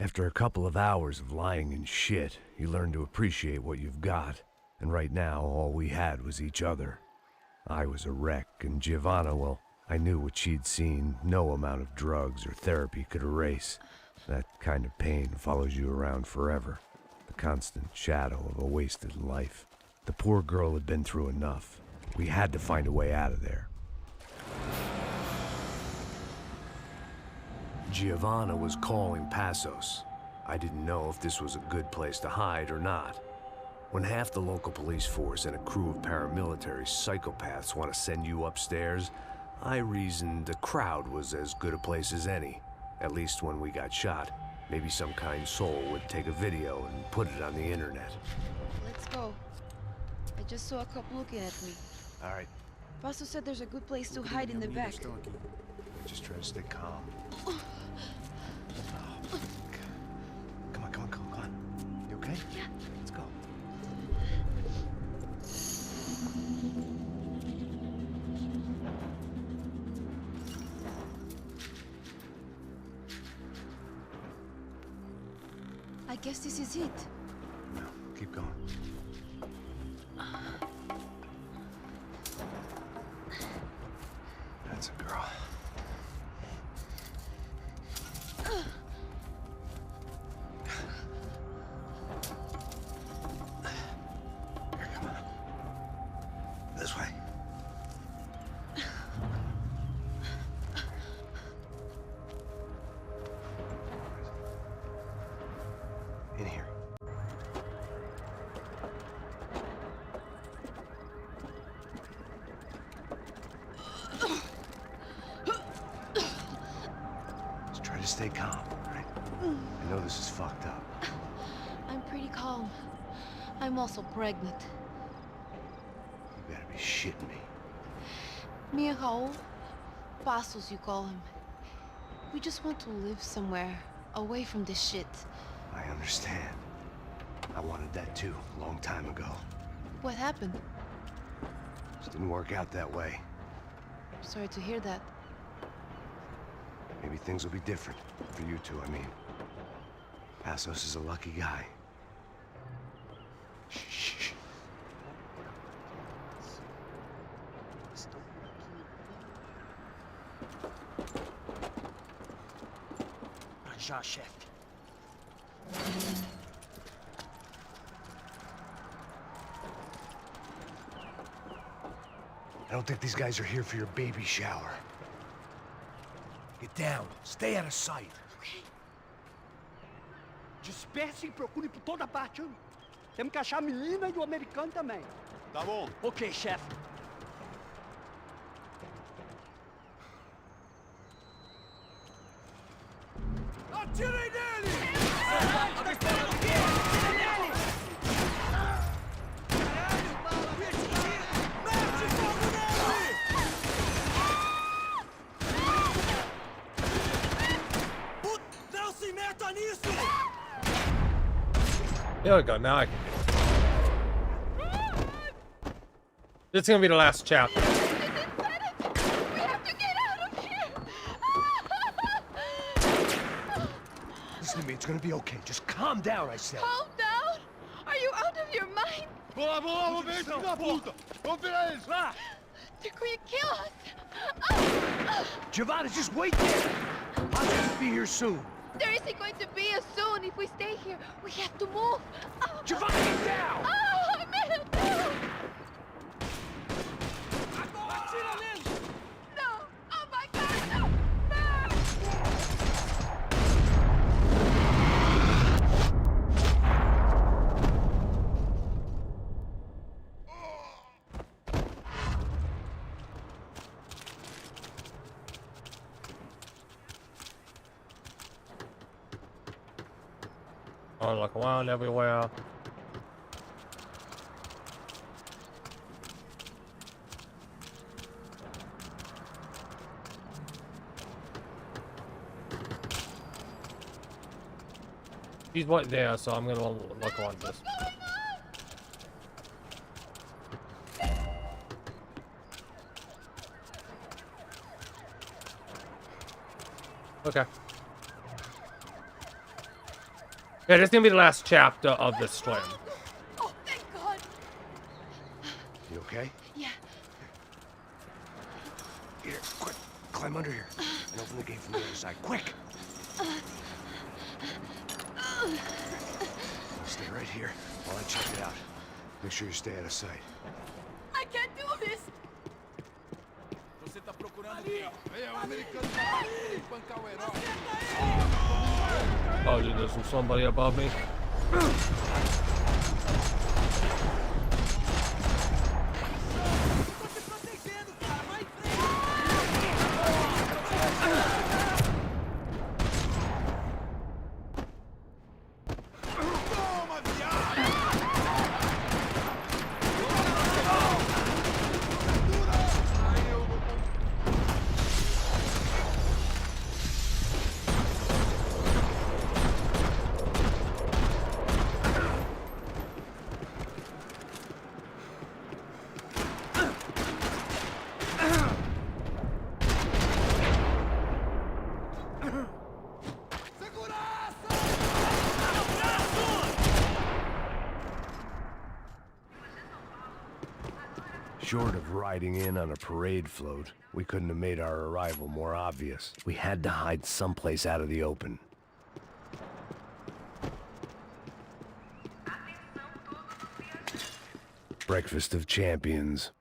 After a couple of hours of lying and shit, you learn to appreciate what you've got. And right now, all we had was each other. I was a wreck, and Giovanna, well, I knew what she'd seen no amount of drugs or therapy could erase. That kind of pain follows you around forever. The constant shadow of a wasted life. The poor girl had been through enough. We had to find a way out of there. Giovanna was calling Passos. I didn't know if this was a good place to hide or not. When half the local police force and a crew of paramilitary psychopaths want to send you upstairs, I reasoned the crowd was as good a place as any. At least when we got shot. Maybe some kind soul would take a video and put it on the internet. Let's go. I just saw a couple looking at me. All right. Pastor said there's a good place to hide in the back. Just try to stay calm. Come on. You okay? Yeah. Let's go. I guess this is it. No, keep going. That's a girl. Here, come on. This way. In here. Just try to stay calm, right? I know this is fucked up. I'm pretty calm. I'm also pregnant. You better be shitting me. Me and Raul, Passos you call him. We just want to live somewhere, away from this shit. I understand. I wanted that too, a long time ago. What happened? Just didn't work out that way. Sorry to hear that. Maybe things will be different. For you two, I mean. Passos is a lucky guy. Shh. Já, chefe. I don't think these guys are here for your baby shower. Get down. Stay out of sight. Disperse e procure por toda parte. Temos que achar a menina e o americano também. Tá bom. Ok, chefe. Atirem nele! Tá esperando o quê? Atira nele! Mete fogo nele! Não se meta nisso! There we go, now I can. This is gonna be the last chapter. Listen to me, it's gonna be okay. Just calm down, I said. Calm down? Are you out of your mind? Vamos lá, vamos ver esse filho da puta! Vamos virar eles, lá! They're going to kill us! Giovanna, just wait there! I'll just be here soon. There isn't going to be a soon if we stay here. We have to move. Giovanna, get down! Oh, man, no! Atira nele! No! Oh my God, no! Oh, look around everywhere. He's right there, so I'm gonna look on this. Okay. Yeah, this is gonna be the last chapter of this stream. Oh, thank God. You okay? Yeah. Here, quick. Climb under here. And open the gate from the other side. Quick! Stay right here while I check it out. Make sure you stay out of sight. I can't do this. Você tá procurando quem? É o americano que espancar o herói. Oh, dude, there's somebody above me. Short of riding in on a parade float, we couldn't have made our arrival more obvious. We had to hide someplace out of the open. Breakfast of champions.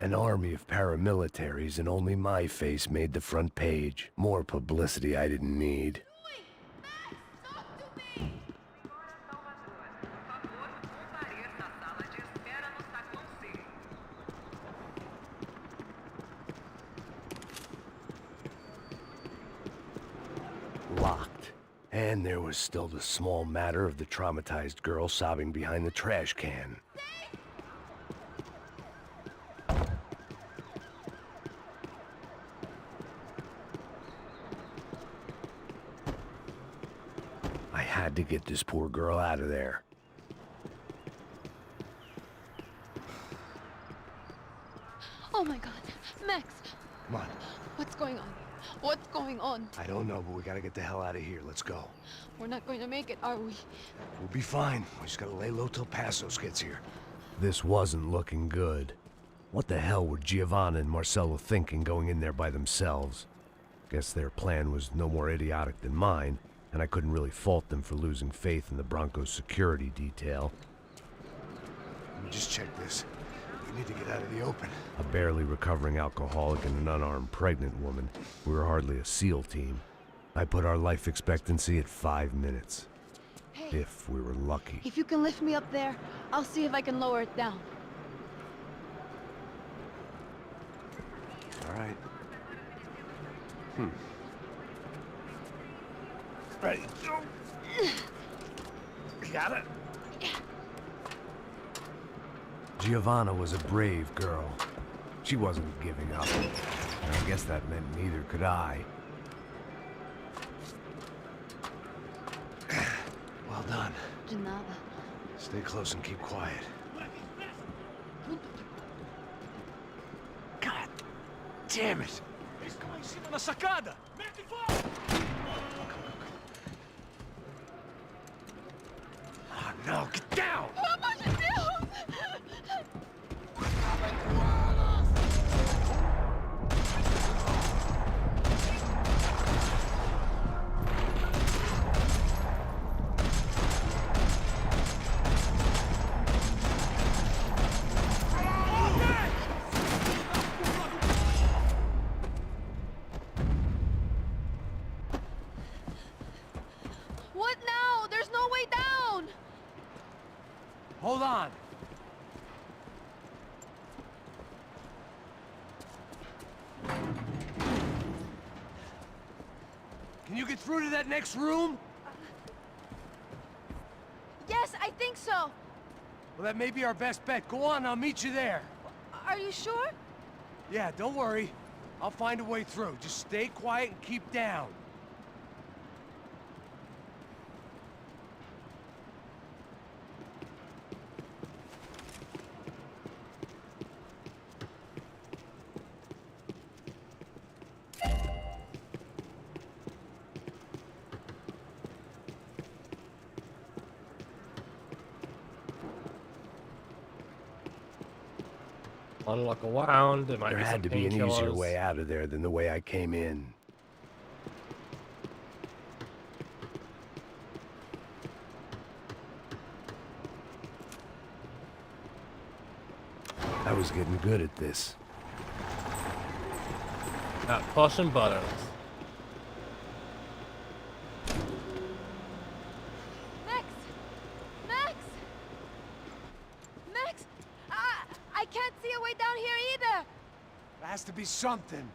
An army of paramilitaries, and only my face made the front page. More publicity I didn't need. Locked. And there was still the small matter of the traumatized girl sobbing behind the trash can. I had to get this poor girl out of there. Oh my God, Max. Come on. What's going on? What's going on? I don't know, but we gotta get the hell out of here. Let's go. We're not going to make it, are we? We'll be fine. We just gotta lay low till Passos gets here. This wasn't looking good. What the hell were Giovanna and Marcello thinking going in there by themselves? Guess their plan was no more idiotic than mine, and I couldn't really fault them for losing faith in the Broncos security detail. Let me just check this. We need to get out of the open. A barely recovering alcoholic and an unarmed pregnant woman. We were hardly a SEAL team. I put our life expectancy at 5 minutes. Hey. If we were lucky. If you can lift me up there, I'll see if I can lower it down. All right. Ready. Got it? Giovanna was a brave girl. She wasn't giving up. And I guess that meant neither could I. Well done. De nada. Stay close and keep quiet. God damn it! Eles estão lá em cima na sacada! Mete fogo! Oh no, get down! Pelo amor de Deus! What now? There's no way down! Hold on. Can you get through to that next room? Yes, I think so. Well, that may be our best bet. Go on, I'll meet you there. Are you sure? Yeah, don't worry. I'll find a way through. Just stay quiet and keep down. Unlock around. There might There be had some to be an easier painkillers. way out of there than the way I came in. I was getting good at this. Not pushing buttons. Max! Max! Max! I can't see a way down here either! There has to be something.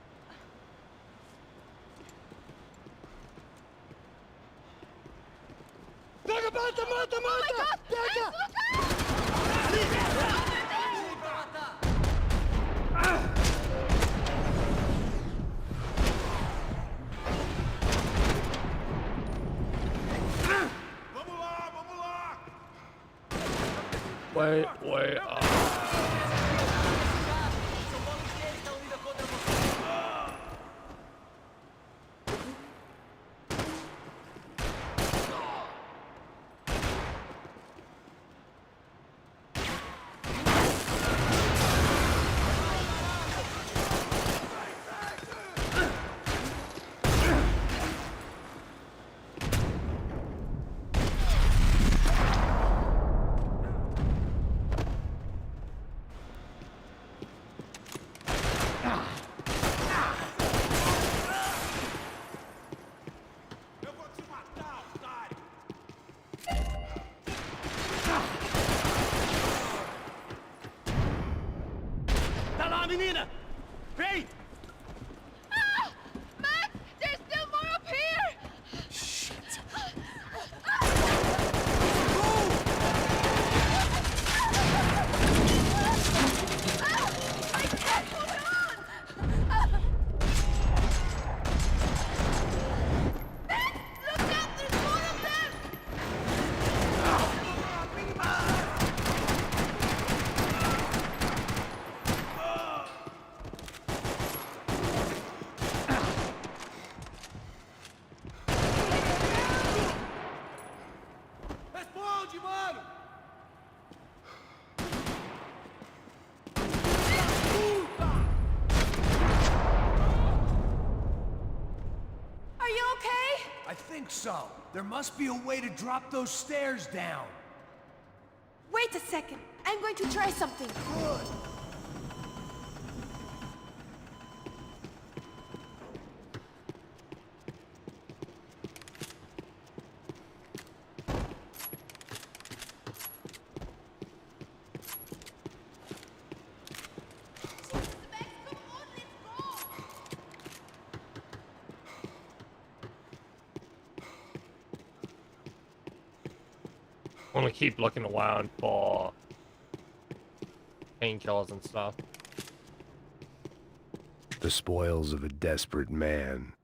Pega, mata, mata, mata! Pega! Wait. Tá lá, menina! Vem! Ah! Max! There's still more up here! Shit. I can't hold on! Max! Look out! There's more of them! Responde, mano! Are you okay? I think so. There must be a way to drop those stairs down. Wait a second. I'm going to try something. Good. I want to keep looking around for painkillers and stuff. The spoils of a desperate man.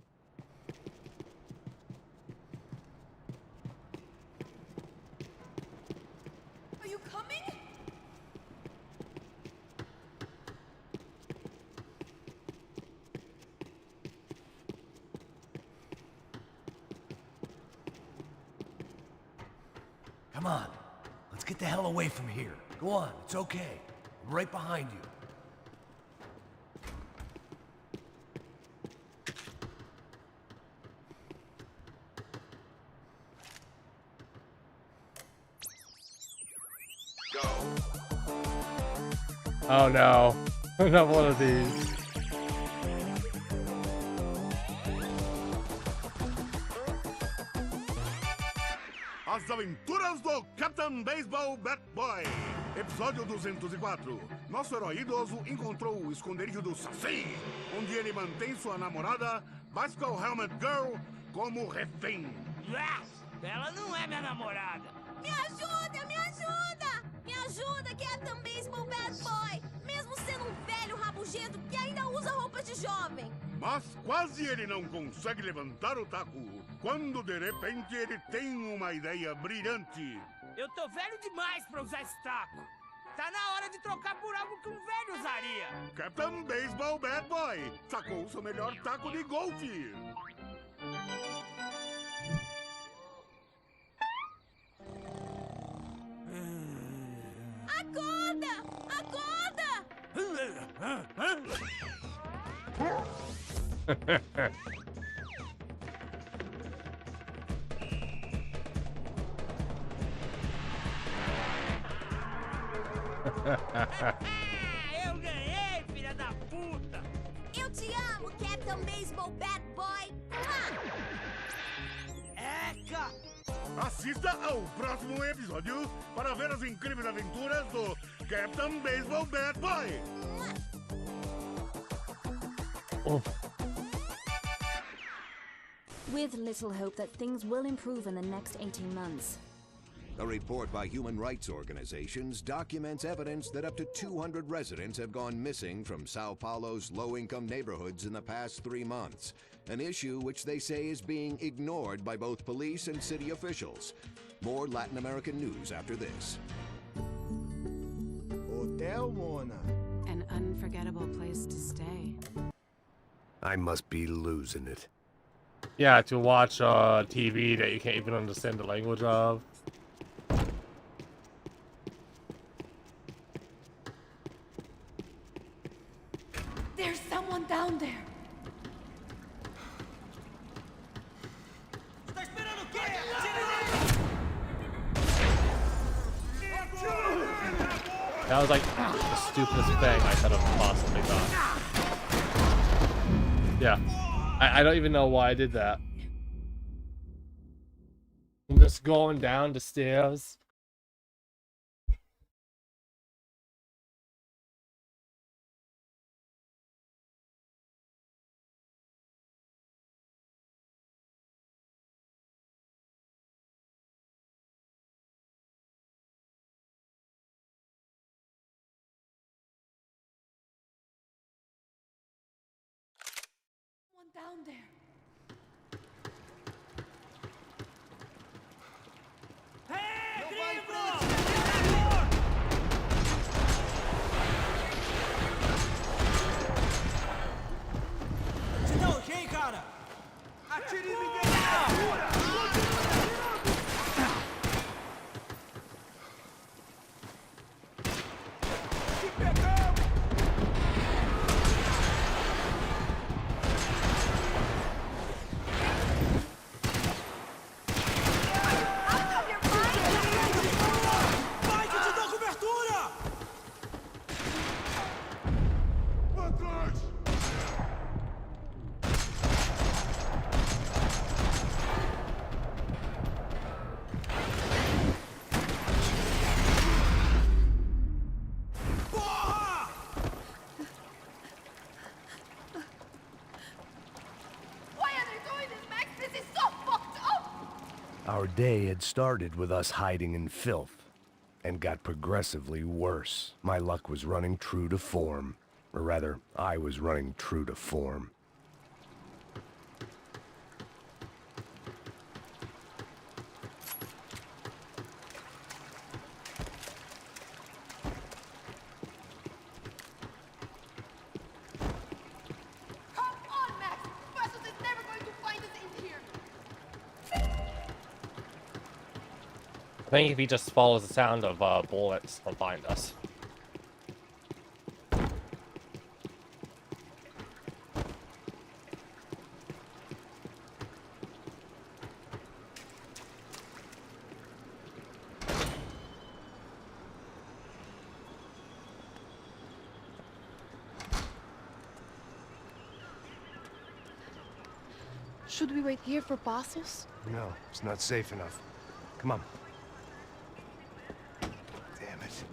Are you coming? Come on. Let's get the hell away from here. Go on, it's okay. I'm right behind you. Oh no. Not one of these. As Aventuras do Capitão Baseball Bat Boy. Episódio 204. Nosso herói idoso encontrou o esconderijo do Saci, onde ele mantém sua namorada, Bicycle Helmet Girl, como refém. Ela não é minha namorada! Me ajuda, me ajuda! Me ajuda, Captain Baseball Bad Boy! Mesmo sendo um velho rabugento que ainda usa roupas de jovem. Mas quase ele não consegue levantar o taco, quando de repente ele tem uma ideia brilhante. Eu tô velho demais pra usar esse taco. Tá na hora de trocar por algo que um velho usaria. Captain Baseball Bad Boy sacou seu melhor taco de golfe. Acorda! Acorda! Eu ganhei, filha da puta! Eu te amo, Captain Baseball Bad Boy! Eca! Assista ao próximo episódio para ver as incríveis aventuras do Captain Baseball Bad Boy! With little hope that things will improve in the next 18 months. A report by human rights organizations documents evidence that up to 200 residents have gone missing from Sao Paulo's low-income neighborhoods in the past 3 months, an issue which they say is being ignored by both police and city officials. More Latin American news after this. Hotel Mona. An unforgettable place to stay. I must be losing it. Yeah, to watch TV that you can't even understand the language of. There's someone down there. That was like the stupidest thing I could have possibly done. Yeah. I don't even know why I did that. I'm just going down the stairs. Down there. Você tá ok, cara? Atire em ninguém não! Our day had started with us hiding in filth, and got progressively worse. My luck was running true to form. Or rather, I was running true to form. I think if he just follows the sound of bullets, he'll find us. Should we wait here for Passos? No, it's not safe enough. Come on. Damn it.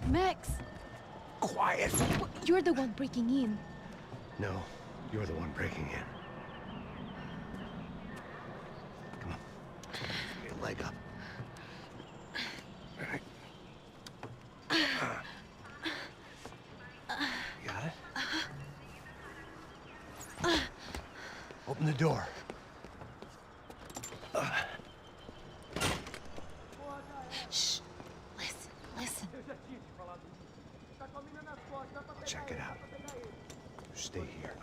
Max! Quiet! You're the one breaking in. No, you're the one breaking in. Come on. Get your leg up. All right. Got it? Open the door. Shh. Listen, listen. Check it out. You stay here.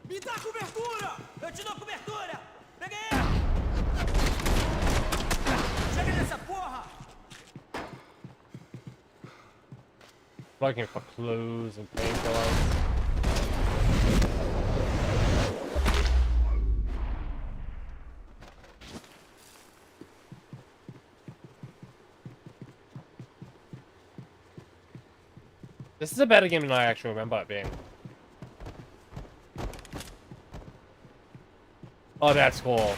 Me dá cobertura! Eu te dou cobertura! Pega ele! Chega nessa porra! Looking for clues and painkillers. This is a better game than I actually remember it being. Oh, that's cool.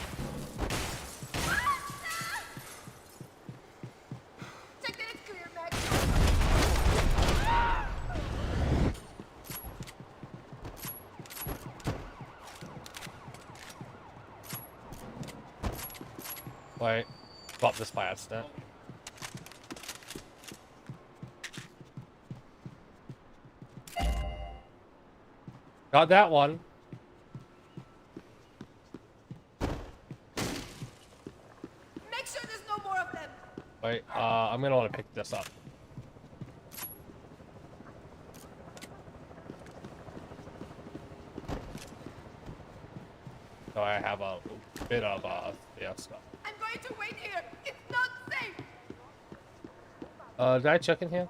Wait, drop this by accident. Got that one. Make sure there's no more of them! Wait, I'm gonna want to pick this up. So I have a bit of yeah, stuff. I'm going to wait here! It's not safe! Did I check in here?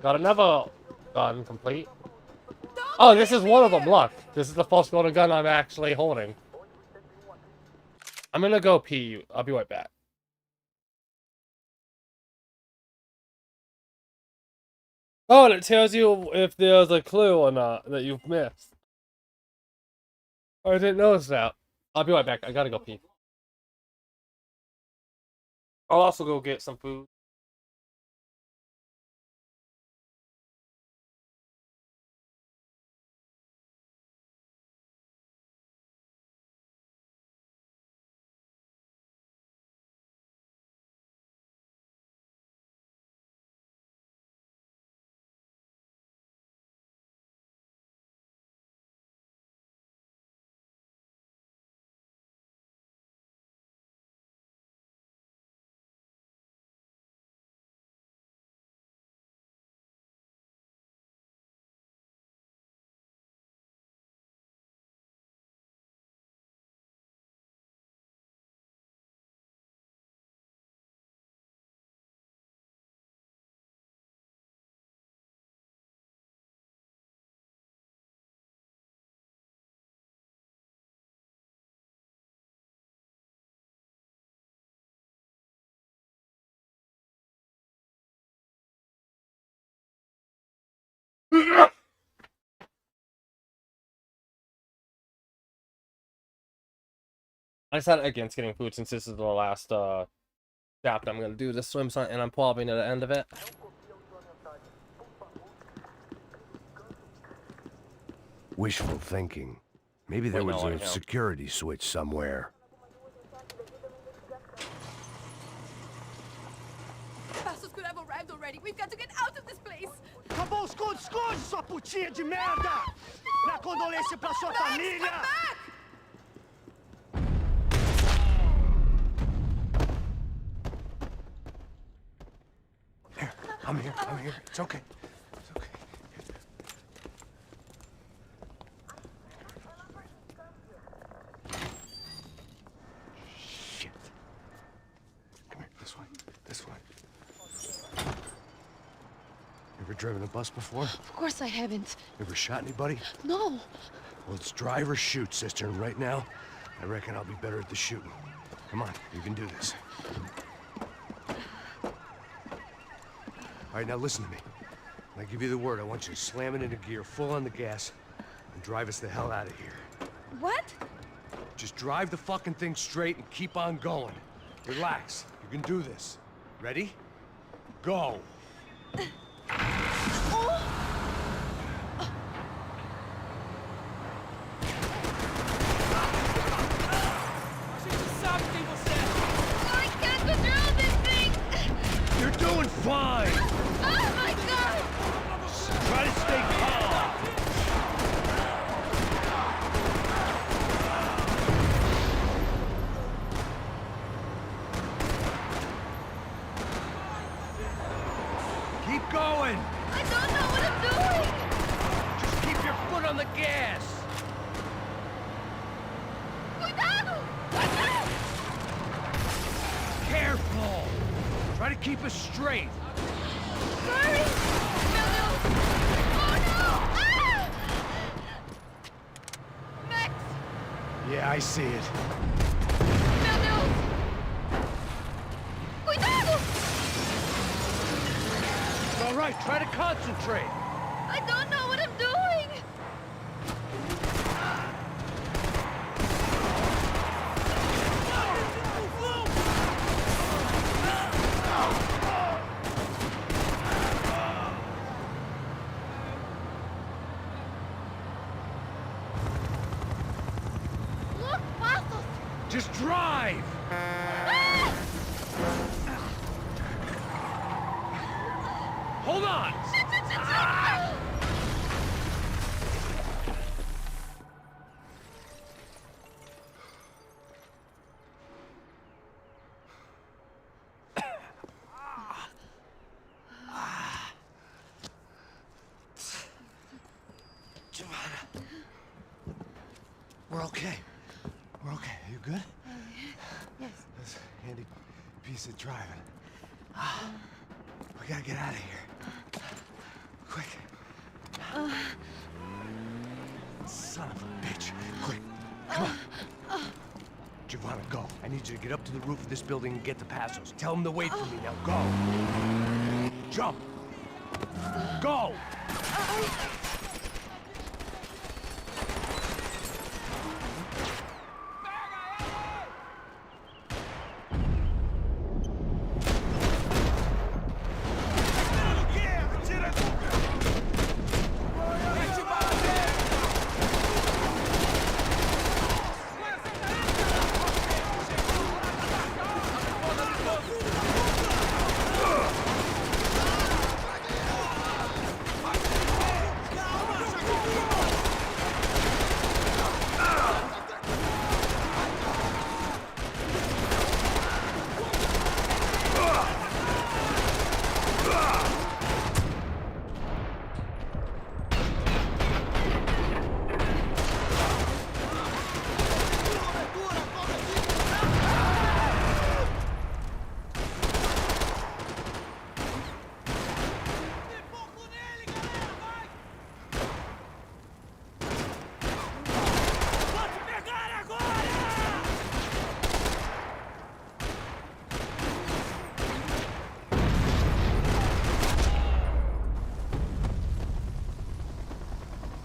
Got another gun complete. Oh, this is one of them, look. This is the first golden gun I'm actually holding. I'm gonna go pee. I'll be right back. Oh, and it tells you if there's a clue or not that you've missed. I didn't notice that. I'll be right back. I gotta go pee. I'll also go get some food. I decided against getting food since this is the last chapter I'm gonna do this swim site, and I'm probably near the end of it. Wishful thinking. Maybe there was a security switch somewhere. Passos could have arrived already. We've got to get out of this place! Acabou, esconde, esconde, sua putinha de merda! Minha condolência pra sua família! Here, I'm here, I'm here. It's okay. It's okay. Shit. Come here, this way, this way. Here Ever driven a bus before? Of course I haven't. Ever shot anybody? No. Well, it's drive or shoot, sister, and right now, I reckon I'll be better at the shooting. Come on, you can do this. All right, now listen to me. When I give you the word, I want you to slam it into gear, full on the gas, and drive us the hell out of here. What? Just drive the fucking thing straight and keep on going. Relax. You can do this. Ready? Go. I can't control this thing! You're doing fine! Oh my god! Try to stay calm! Keep going! I don't know what I'm doing! Just keep your foot on the gas! Cuidado! Careful! Try to keep us straight! Sorry! Meu Deus! Oh no! Ah! Max! Yeah, I see it. Meu Deus! Cuidado! All right, try to concentrate. I don't know what I'm doing! Look, Passos! Just drive! Ah! Hold on! We're okay. We're okay. Are you good? Yes. That's a handy piece of driving. We gotta get out of here. Quick. Son of a bitch. Quick. Come on. Giovanna, go. I need you to get up to the roof of this building and get to Passos. Tell them to wait for me. Now go. Jump. Go!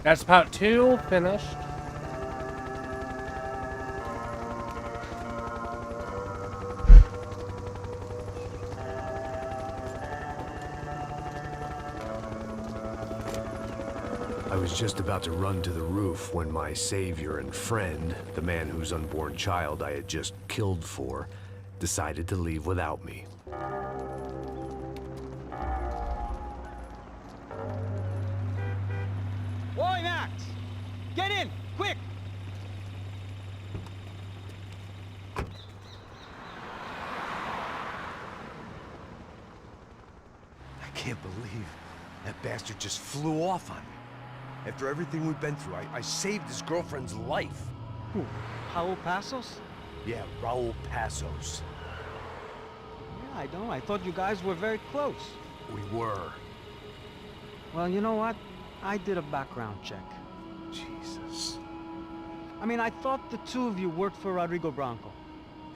That's part 2 finished. I was just about to run to the roof when my savior and friend, the man whose unborn child I had just killed for, decided to leave without me. Boy, Max! Get in! Quick! I can't believe that bastard just flew off on me. After everything we've been through, I saved his girlfriend's life. Who? Raul Passos? Yeah, Raul Passos. Yeah, I thought you guys were very close. We were. Well, you know what? I did a background check. Jesus. I mean, I thought the two of you worked for Rodrigo Branco.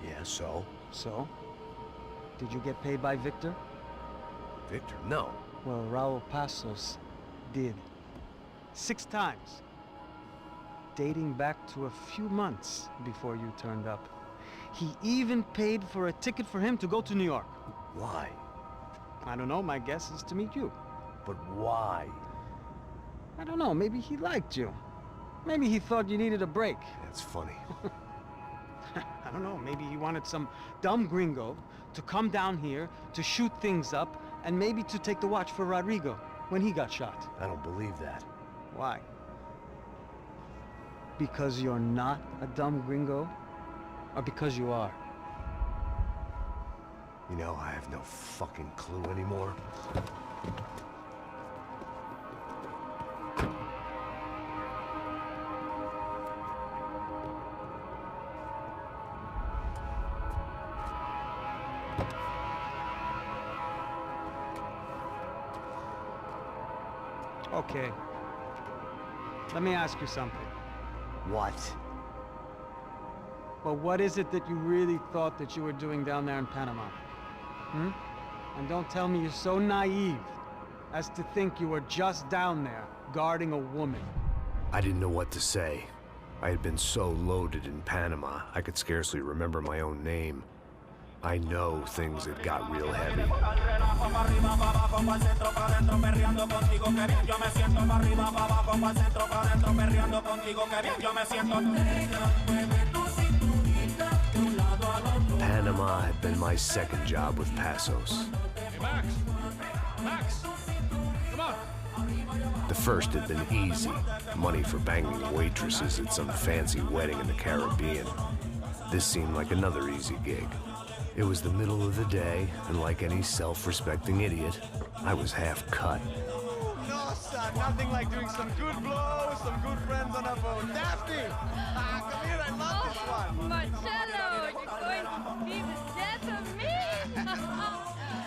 Yeah, so? So? Did you get paid by Victor? Victor? No. Well, Raul Passos did. 6 times. Dating back to a few months before you turned up. He even paid for a ticket for him to go to New York. Why? I don't know, my guess is to meet you. But why? I don't know, maybe he liked you. Maybe he thought you needed a break. That's funny. I don't know, maybe he wanted some dumb gringo to come down here to shoot things up and maybe to take the watch for Rodrigo when he got shot. I don't believe that. Why? Because you're not a dumb gringo? Or because you are? You know, I have no fucking clue anymore. Okay. Let me ask you something. What? Well, what is it that you really thought that you were doing down there in Panama? Hmm? And don't tell me you're so naive as to think you were just down there guarding a woman. I didn't know what to say. I had been so loaded in Panama, I could scarcely remember my own name. I know things had got real heavy. Panama had been my second job with Passos. Hey, Max! Max! Come on! The first had been easy. Money for banging waitresses at some fancy wedding in the Caribbean. This seemed like another easy gig. It was the middle of the day, and like any self-respecting idiot, I was half cut. No, son, nothing like doing some good blows, some good friends on a boat. Daphne! Come here, I love this one. Marcello, you're going to be the death of me!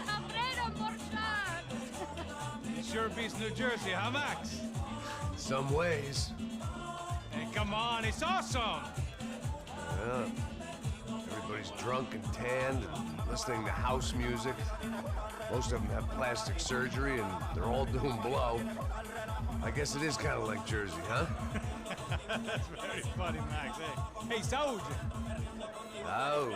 Alfredo Morchat! It sure beats New Jersey, huh, Max? Some ways. Hey, come on, it's awesome! Yeah. Everybody's drunk and tanned and listening to house music. Most of them have plastic surgery and they're all doing blow. I guess it is kind of like Jersey, huh? That's very funny, Max. Hey, Saúde! Oh.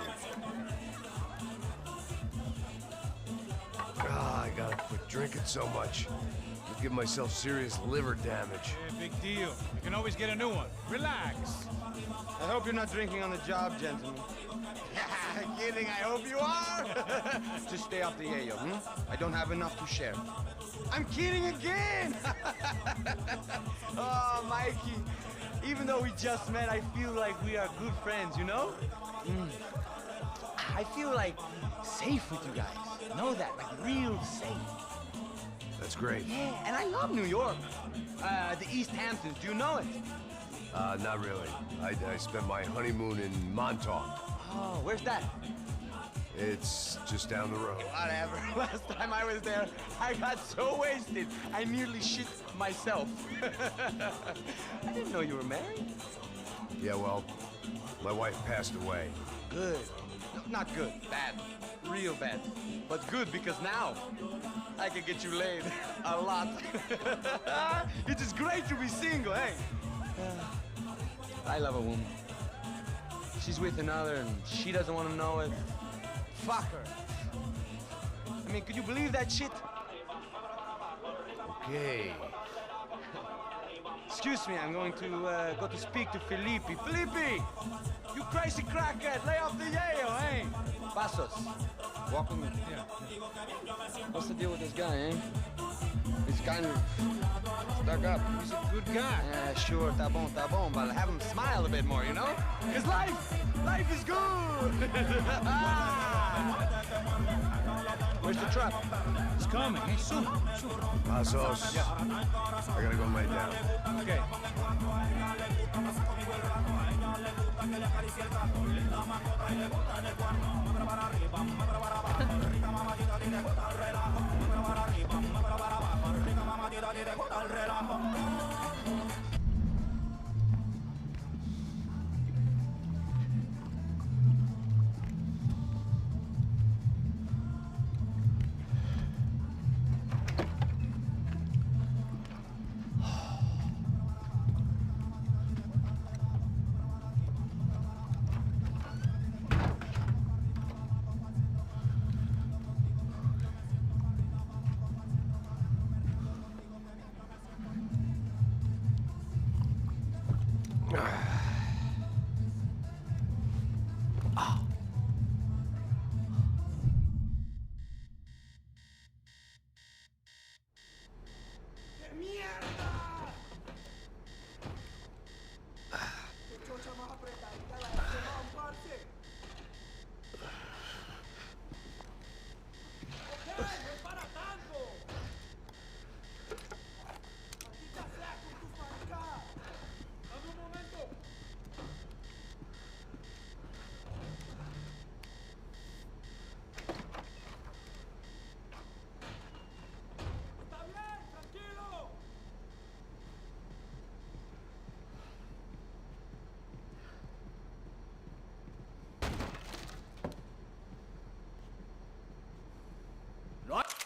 I gotta quit drinking so much. I'll give myself serious liver damage. Yeah, big deal. You can always get a new one. Relax. I hope you're not drinking on the job, gentlemen. Kidding, I hope you are. Just stay off the yayo, I don't have enough to share. I'm kidding again! Oh, Mikey, even though we just met, I feel like we are good friends, you know? I feel like safe with you guys. Know that, like real safe. That's great. Yeah, and I love New York. The East Hamptons, do you know it? Not really. I spent my honeymoon in Montauk. Oh, where's that? It's just down the road. Whatever. Last time I was there, I got so wasted, I nearly shit myself. I didn't know you were married. Yeah, well, my wife passed away. Good. Not good. Bad. Real bad. But good because now I can get you laid a lot. It is great to be single, hey? I love a woman. She's with another and she doesn't want to know it. Fuck her. I mean, could you believe that shit? Okay. Excuse me, I'm going to go to speak to Felipe. Felipe! You crazy crackhead! Lay off the yayo, hey? Passos, walk with me. Yeah. What's the deal with this guy, eh? He's kind of stuck up. He's a good guy. Yeah, sure, tá bom, but have him smile a bit more, you know? Because life is good! Where's the truck? It's coming, hey, soon. Passos. Yeah. I gotta go lay down. Okay.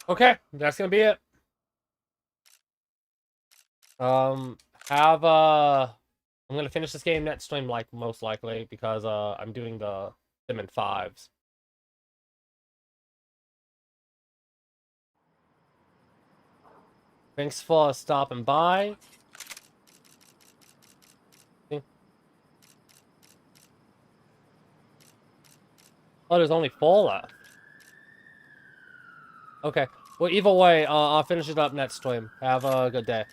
Okay, that's gonna be it. I'm gonna finish this game next stream, like most likely, because I'm doing them in 5s. Thanks for stopping by. Oh, there's only 4 left. Okay. Well, either way, I'll finish it up next stream. Have a good day.